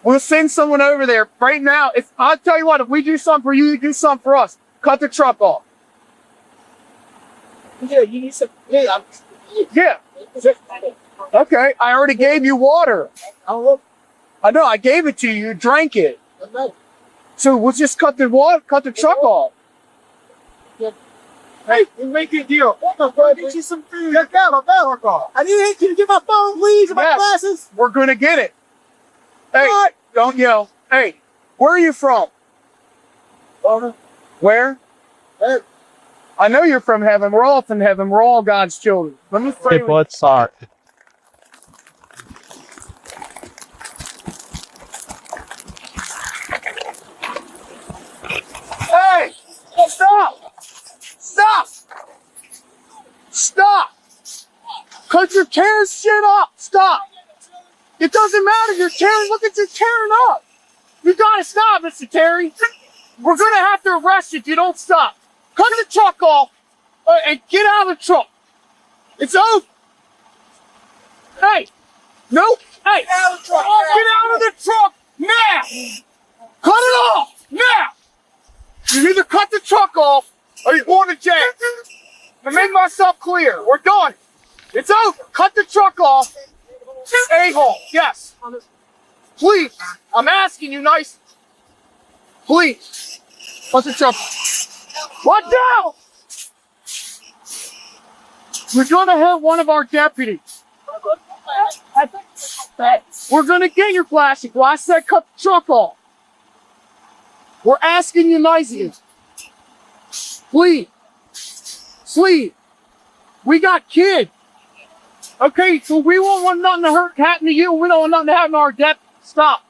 Speaker 2: we'll send someone over there right now. If I'll tell you what, if we do something for you, you do something for us. Cut the truck off. Yeah, you need some. Yeah. Okay, I already gave you water. I know, I gave it to you. You drank it. So we'll just cut the truck off. Hey, we make a deal. Get you some food. Get out of that car. I need you to get my phone, please, and my glasses. We're gonna get it. Hey, don't yell. Hey, where are you from? Where? I know you're from heaven. We're all from heaven. We're all God's children. Let me pray.
Speaker 12: Hey, bud, sorry.
Speaker 2: Hey! Stop! Stop! Stop! Cut your tearing shit up! Stop! It doesn't matter. You're tearing. Look at you tearing up. You gotta stop, Mr. Terry. We're gonna have to arrest you if you don't stop. Cut the truck off and get out of the truck. It's over. Hey! Nope. Hey! Get out of the truck now! Cut it off now! You either cut the truck off or you're going to jail. To make myself clear, we're done. It's over. Cut the truck off. A-hole. Yes. Please. I'm asking you nice. Please. Cut the truck. What now? We're going to have one of our deputies. We're going to get your plastic. Well, I said cut the truck off. We're asking you nicely. Please. Please. We got kids. Okay, so we won't want nothing to happen to you. We don't want nothing to happen to our deputy. Stop.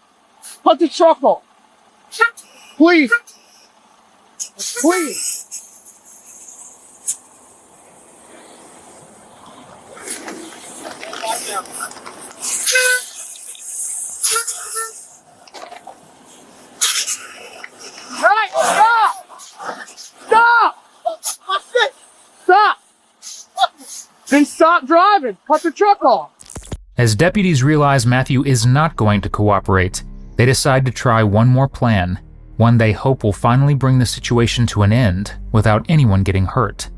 Speaker 2: Cut the truck off. Please. Please. Right, stop! Stop! Stop! Then stop driving. Cut the truck off.
Speaker 5: As deputies realize Matthew is not going to cooperate, they decide to try one more plan, one they hope will finally bring the situation to an end without anyone getting hurt.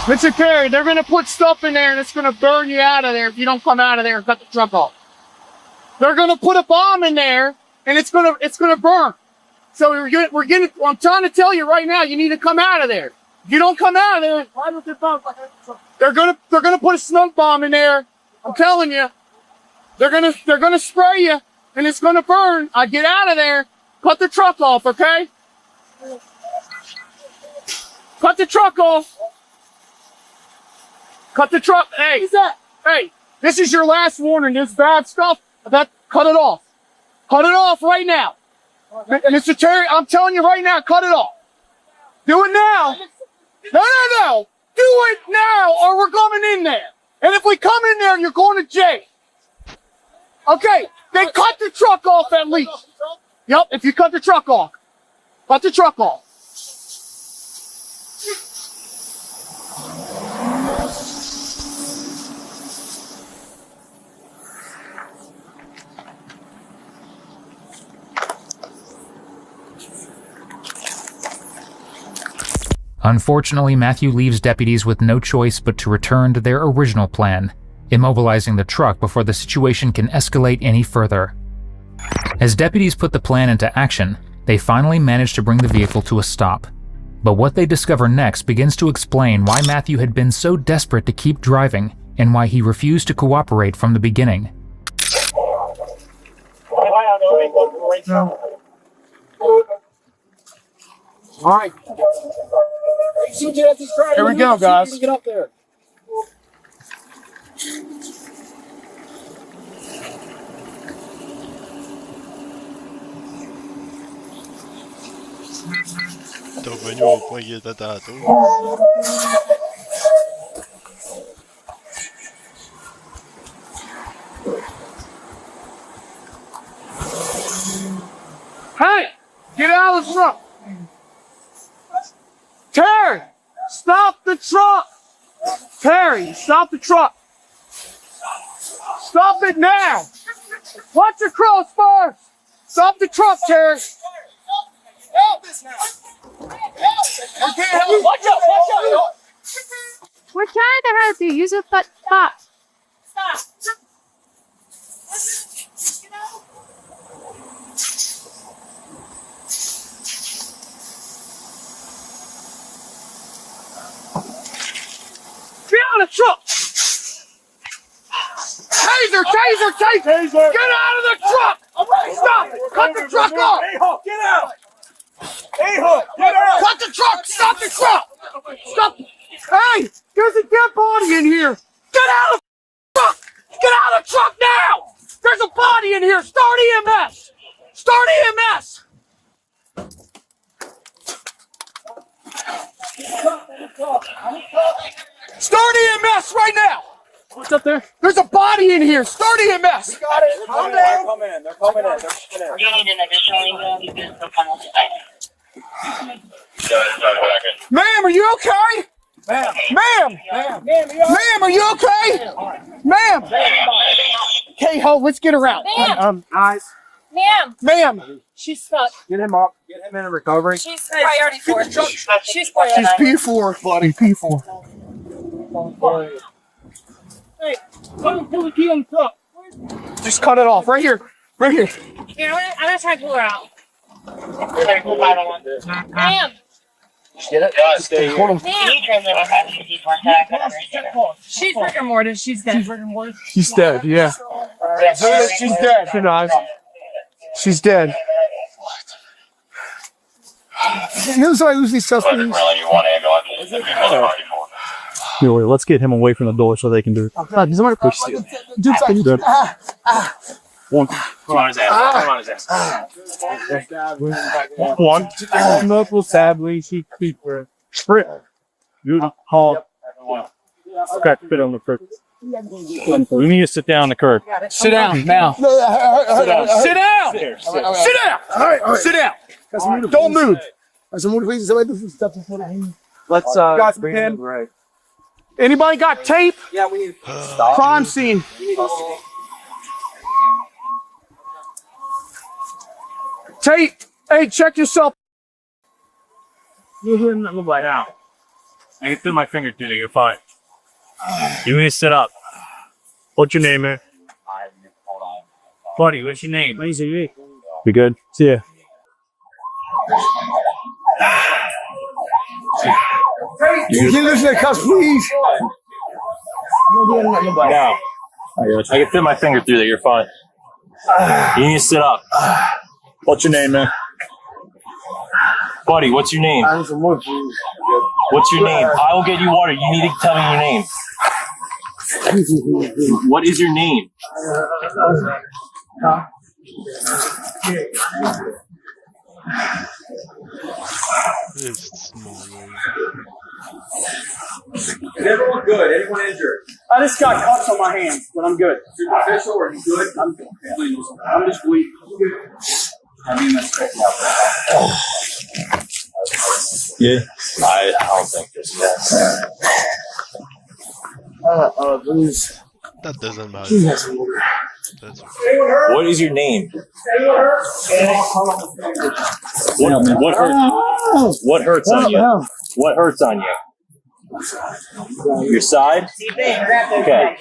Speaker 2: Mr. Terry, they're going to put stuff in there and it's going to burn you out of there if you don't come out of there and cut the truck off. They're going to put a bomb in there and it's going to burn. So I'm trying to tell you right now, you need to come out of there. If you don't come out of there, they're gonna put a smoke bomb in there. I'm telling you, they're gonna spray you and it's gonna burn. I get out of there. Cut the truck off, okay? Cut the truck off. Cut the truck. Hey, hey, this is your last warning. This bad stuff. Cut it off. Cut it off right now. Mr. Terry, I'm telling you right now, cut it off. Do it now. No. Do it now or we're coming in there. And if we come in there, you're going to jail. Okay, then cut the truck off at least. Yep, if you cut the truck off. Cut the truck off.
Speaker 5: Unfortunately, Matthew leaves deputies with no choice but to return to their original plan, immobilizing the truck before the situation can escalate any further. As deputies put the plan into action, they finally manage to bring the vehicle to a stop. But what they discover next begins to explain why Matthew had been so desperate to keep driving and why he refused to cooperate from the beginning.
Speaker 2: All right. Here we go, guys.
Speaker 17: Get up there.
Speaker 6: T'es revenu au point qu'il était tantôt.
Speaker 2: Hey, get out of the truck. Terry, stop the truck. Terry, stop the truck. Stop it now. Watch your crossbars. Stop the truck, Terry.
Speaker 17: Help this now.
Speaker 2: Watch out, watch out.
Speaker 21: We're trying to help you. Use a foot box.
Speaker 17: Stop.
Speaker 2: Get out of the truck. Taser, taser, taser. Get out of the truck. Stop it. Cut the truck off.
Speaker 17: A-Hook, get out. A-Hook, get out.
Speaker 2: Cut the truck. Stop the truck. Stop. Hey, there's a dead body in here. Get out of the truck. Get out of the truck now. There's a body in here. Start EMS. Start EMS. Start EMS right now. What's up there? There's a body in here. Start EMS.
Speaker 17: We got it.
Speaker 2: Calm down.
Speaker 17: They're coming in. They're coming in. They're coming in.
Speaker 2: Ma'am, are you okay?
Speaker 17: Ma'am.
Speaker 2: Ma'am.
Speaker 17: Ma'am.
Speaker 2: Ma'am, are you okay? Ma'am. Okay, ho, let's get her out.
Speaker 17: Guys.
Speaker 2: Ma'am.
Speaker 17: She's stuck. Get him up. Get him in a recovery.
Speaker 10: She's priority 4. She's priority
Speaker 2: She's
Speaker 10: 9.
Speaker 2: P4, buddy, P4.
Speaker 17: Hey, come pull the key on the truck.
Speaker 2: Just cut it off right here. Right here.
Speaker 10: Here, I'm gonna try to pull her out. Ma'am.
Speaker 17: Get it? Stay here.
Speaker 2: Hold on.
Speaker 10: She's rigor mortis. She's dead.
Speaker 2: She's dead, yeah.
Speaker 17: She's dead.
Speaker 2: She died. She's dead. Who's I lose these suspects?
Speaker 12: Anyway, let's get him away from the door so they can do it.
Speaker 2: Does somebody push you?
Speaker 12: Good. One.
Speaker 11: Come on his ass. Come on his ass.
Speaker 12: One.
Speaker 17: Knuckle sadly, she keep her.
Speaker 12: Sprint. You haul. Crack fit on the curb. We need to sit down on the curb.
Speaker 2: Sit down now. Sit down. Sit down. Sit down. Sit down. Don't move.
Speaker 17: Let's
Speaker 2: Guys,
Speaker 17: bring
Speaker 2: pen.
Speaker 17: him right.
Speaker 2: Anybody got tape?
Speaker 17: Yeah, we need
Speaker 2: Crime scene. Tape. Hey, check yourself.
Speaker 12: You didn't look like now. I can put my finger through it. You're fine. You need to sit up. What's your name, man? Buddy, what's your name? Be good. See ya.
Speaker 17: You can listen to cuss, please.
Speaker 11: Now, I can fit my finger through there. You're fine. You need to sit up.
Speaker 12: What's your name, man?
Speaker 11: Buddy, what's your name? What's your name? I will get you water. You need to tell me your name. What is your name?
Speaker 6: It's small.
Speaker 17: Is everyone good? Anyone injured?
Speaker 2: I just got cuts on my hands, but I'm good.
Speaker 17: Superficial or you good?
Speaker 2: I'm just bleeding.
Speaker 17: I mean, that's straight out.
Speaker 11: Yeah. I don't think this is.
Speaker 6: That doesn't matter. That's okay.
Speaker 11: What is your name? What hurts? What hurts on you? What hurts on you? Your side? Okay.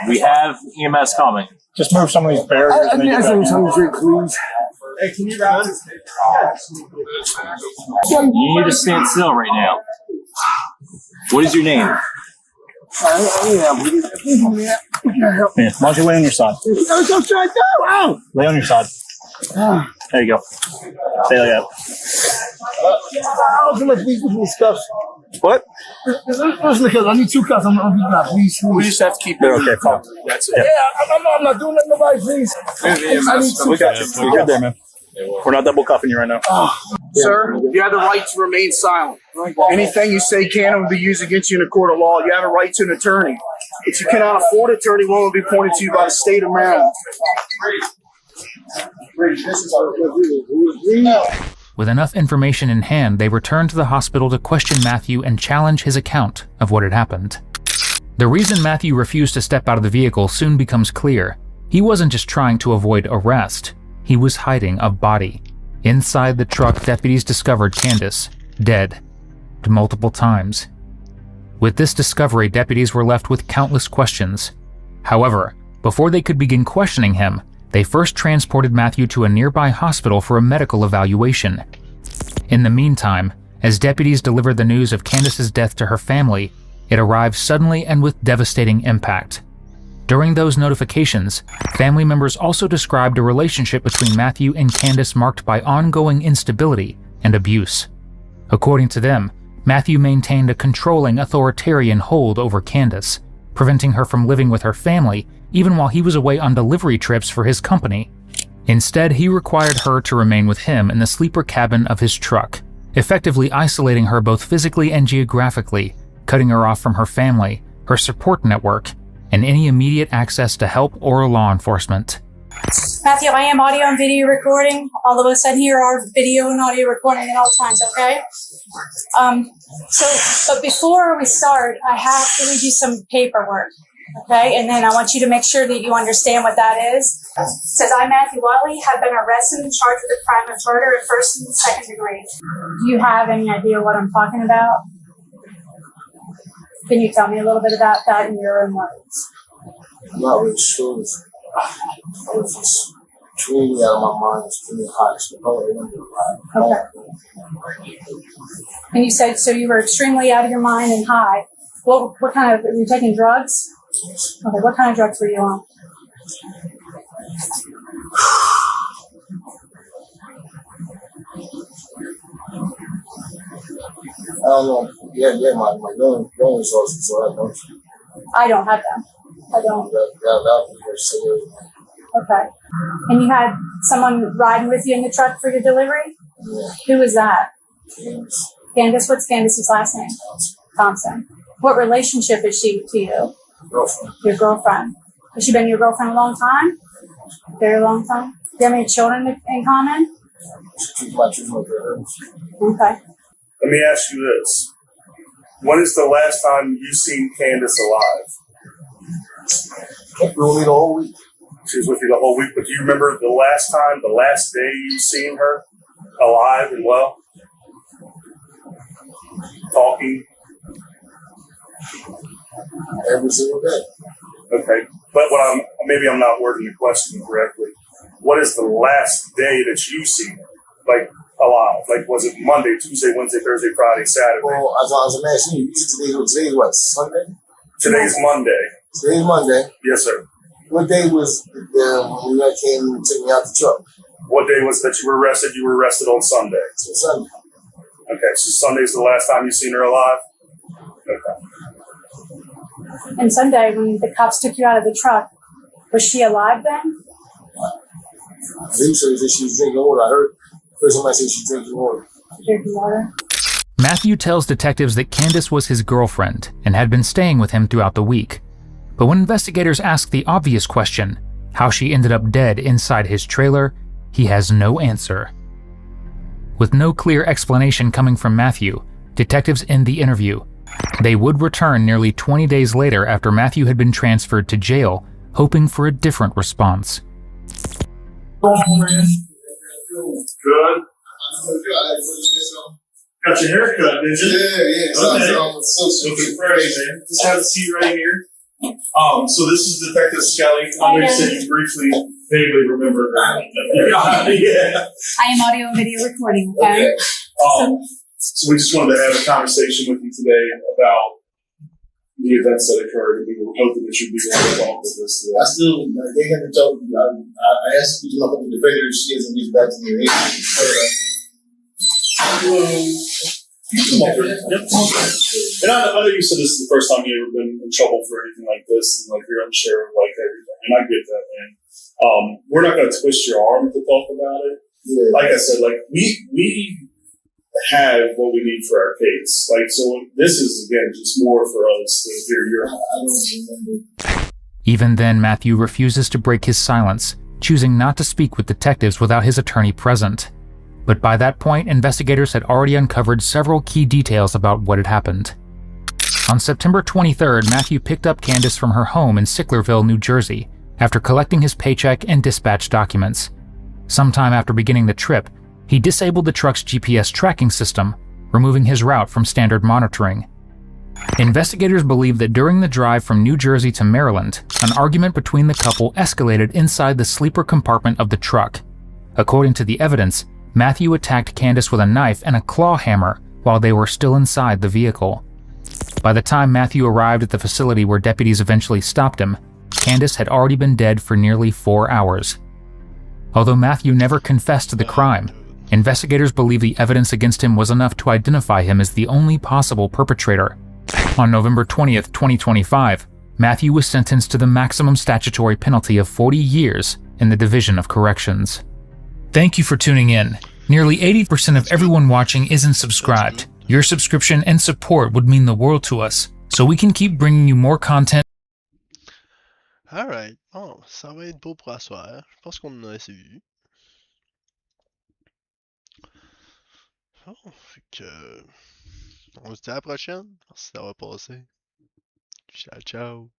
Speaker 11: We have EMS coming.
Speaker 12: Just move some of these barriers.
Speaker 2: Please.
Speaker 17: Hey, can you grab this?
Speaker 11: You need to stand still right now. What is your name?
Speaker 12: Yeah, Monty, lay on your side. Lay on your side. There you go. Stay like that. What?
Speaker 2: Listen, because I need 2 cups. I'm not, please.
Speaker 12: We just have to keep it. Okay, fine.
Speaker 2: That's it. Yeah, I'm not doing that. Nobody, please.
Speaker 12: We got you. You're good there, man. We're not double cuffing you right now.
Speaker 2: Sir, you have the right to remain silent. Anything you say can and will be used against you in a court of law. You have a right to an attorney. If you cannot afford an attorney, one will be appointed to you by the state of Maryland.
Speaker 5: With enough information in hand, they returned to the hospital to question Matthew and challenge his account of what had happened. The reason Matthew refused to step out of the vehicle soon becomes clear. He wasn't just trying to avoid arrest. He was hiding a body. Inside the truck, deputies discovered Candace, dead, multiple times. With this discovery, deputies were left with countless questions. However, before they could begin questioning him, they first transported Matthew to a nearby hospital for a medical evaluation. In the meantime, as deputies delivered the news of Candace's death to her family, it arrived suddenly and with devastating impact. During those notifications, family members also described a relationship between Matthew and Candace marked by ongoing instability and abuse. According to them, Matthew maintained a controlling, authoritarian hold over Candace, preventing her from living with her family even while he was away on delivery trips for his company. Instead, he required her to remain with him in the sleeper cabin of his truck, effectively isolating her both physically and geographically, cutting her off from her family, her support network, and any immediate access to help or law enforcement.
Speaker 15: Matthew, I am audio and video recording. All of us in here are video and audio recording at all times, okay? But before we start, I have to read you some paperwork, okay? And then I want you to make sure that you understand what that is. It says, I, Matthew Watley, have been arrested and charged with the crime of murder in first and second degree. Do you have any idea what I'm talking about? Can you tell me a little bit about that in your own words?
Speaker 18: I'm not really sure. I was just truly out of my mind. It's really hot. So I don't remember.
Speaker 15: Okay. And you said, so you were extremely out of your mind and high. What kind of, were you taking drugs? Okay, what kind of drugs were you on?
Speaker 18: I don't know. Yeah, my known sources, so I don't.
Speaker 15: I don't have them. I don't. Okay. And you had someone riding with you in the truck for your delivery?
Speaker 18: Yeah.
Speaker 15: Who was that?
Speaker 18: Candace.
Speaker 15: Candace, what's Candace's last name? Thompson. What relationship is she to you?
Speaker 18: Girlfriend.
Speaker 15: Your girlfriend. Has she been your girlfriend a long time? Very long time? Do you have any children in common?
Speaker 18: She keeps my children with her.
Speaker 15: Okay.
Speaker 22: Let me ask you this. When is the last time you seen Candace alive?
Speaker 18: Kept with me the whole week.
Speaker 22: She was with you the whole week, but do you remember the last day you seen her alive and well? Talking?
Speaker 18: Every single day.
Speaker 22: Okay. But maybe I'm not wording the question correctly. What is the last day that you seen her? Like, alive? Like, was it Monday, Tuesday, Wednesday, Thursday, Friday, Saturday?
Speaker 18: Well, as I'm asking you, today's what, Sunday?
Speaker 22: Today's Monday.
Speaker 18: Today's Monday.
Speaker 22: Yes, sir.
Speaker 18: What day was when you came and took me out the truck?
Speaker 22: What day was that you were arrested? You were arrested on Sunday.
Speaker 18: So Sunday.
Speaker 22: Okay, so Sunday's the last time you seen her alive? Okay.
Speaker 15: And Sunday, when the cops took you out of the truck, was she alive then?
Speaker 18: I think so. He said she was drinking water. I heard first time I said she's drinking water.
Speaker 15: Drinking water?
Speaker 5: Matthew tells detectives that Candace was his girlfriend and had been staying with him throughout the week. But when investigators ask the obvious question, how she ended up dead inside his trailer, he has no answer. With no clear explanation coming from Matthew, detectives end the interview. They would return nearly 20 days later after Matthew had been transferred to jail, hoping for a different response.
Speaker 22: Good. Got your hair cut, did you?
Speaker 18: Yeah.
Speaker 22: Okay. Looking fresh, man. Just have a seat right here. So this is Detective Skelly. I'm going to say you briefly, vaguely remember that. Yeah.
Speaker 15: I am audio and video recording, okay?
Speaker 22: So we just wanted to have a conversation with you today about the events that occurred, and we were hoping that you'd be able to talk with us today.
Speaker 18: I still, like, they haven't told me. I asked you to look up the defender. She hasn't reached back to me.
Speaker 22: And I know you said this is the first time you ever been in trouble for anything like this, and like you're unsure of like everything, and I get that, man. We're not going to twist your arm to talk about it.
Speaker 18: Yeah.
Speaker 22: Like I said, like we have what we need for our case. Like, so this is again just more for us to hear your. I don't remember.
Speaker 5: Even then, Matthew refuses to break his silence, choosing not to speak with detectives without his attorney present. But by that point, investigators had already uncovered several key details about what had happened. On September 23rd, Matthew picked up Candace from her home in Sicklerville, New Jersey, after collecting his paycheck and dispatch documents. Sometime after beginning the trip, he disabled the truck's GPS tracking system, removing his route from standard monitoring. Investigators believe that during the drive from New Jersey to Maryland, an argument between the couple escalated inside the sleeper compartment of the truck. According to the evidence, Matthew attacked Candace with a knife and a claw hammer while they were still inside the vehicle. By the time Matthew arrived at the facility where deputies eventually stopped him, Candace had already been dead for nearly 4 hours. Although Matthew never confessed to the crime, investigators believe the evidence against him was enough to identify him as the only possible perpetrator. On November 20th, 2025, Matthew was sentenced to the maximum statutory penalty of 40 years in the Division of Corrections. Thank you for tuning in. Nearly 80% of everyone watching isn't subscribed. Your subscription and support would mean the world to us, so we can keep bringing you more content.
Speaker 6: Alright, bon, ça va être beau pour la soirée. Je pense qu'on en a assez vu. Bon, fait que... On se dit à la prochaine. Merci d'avoir passé. Ciao, ciao.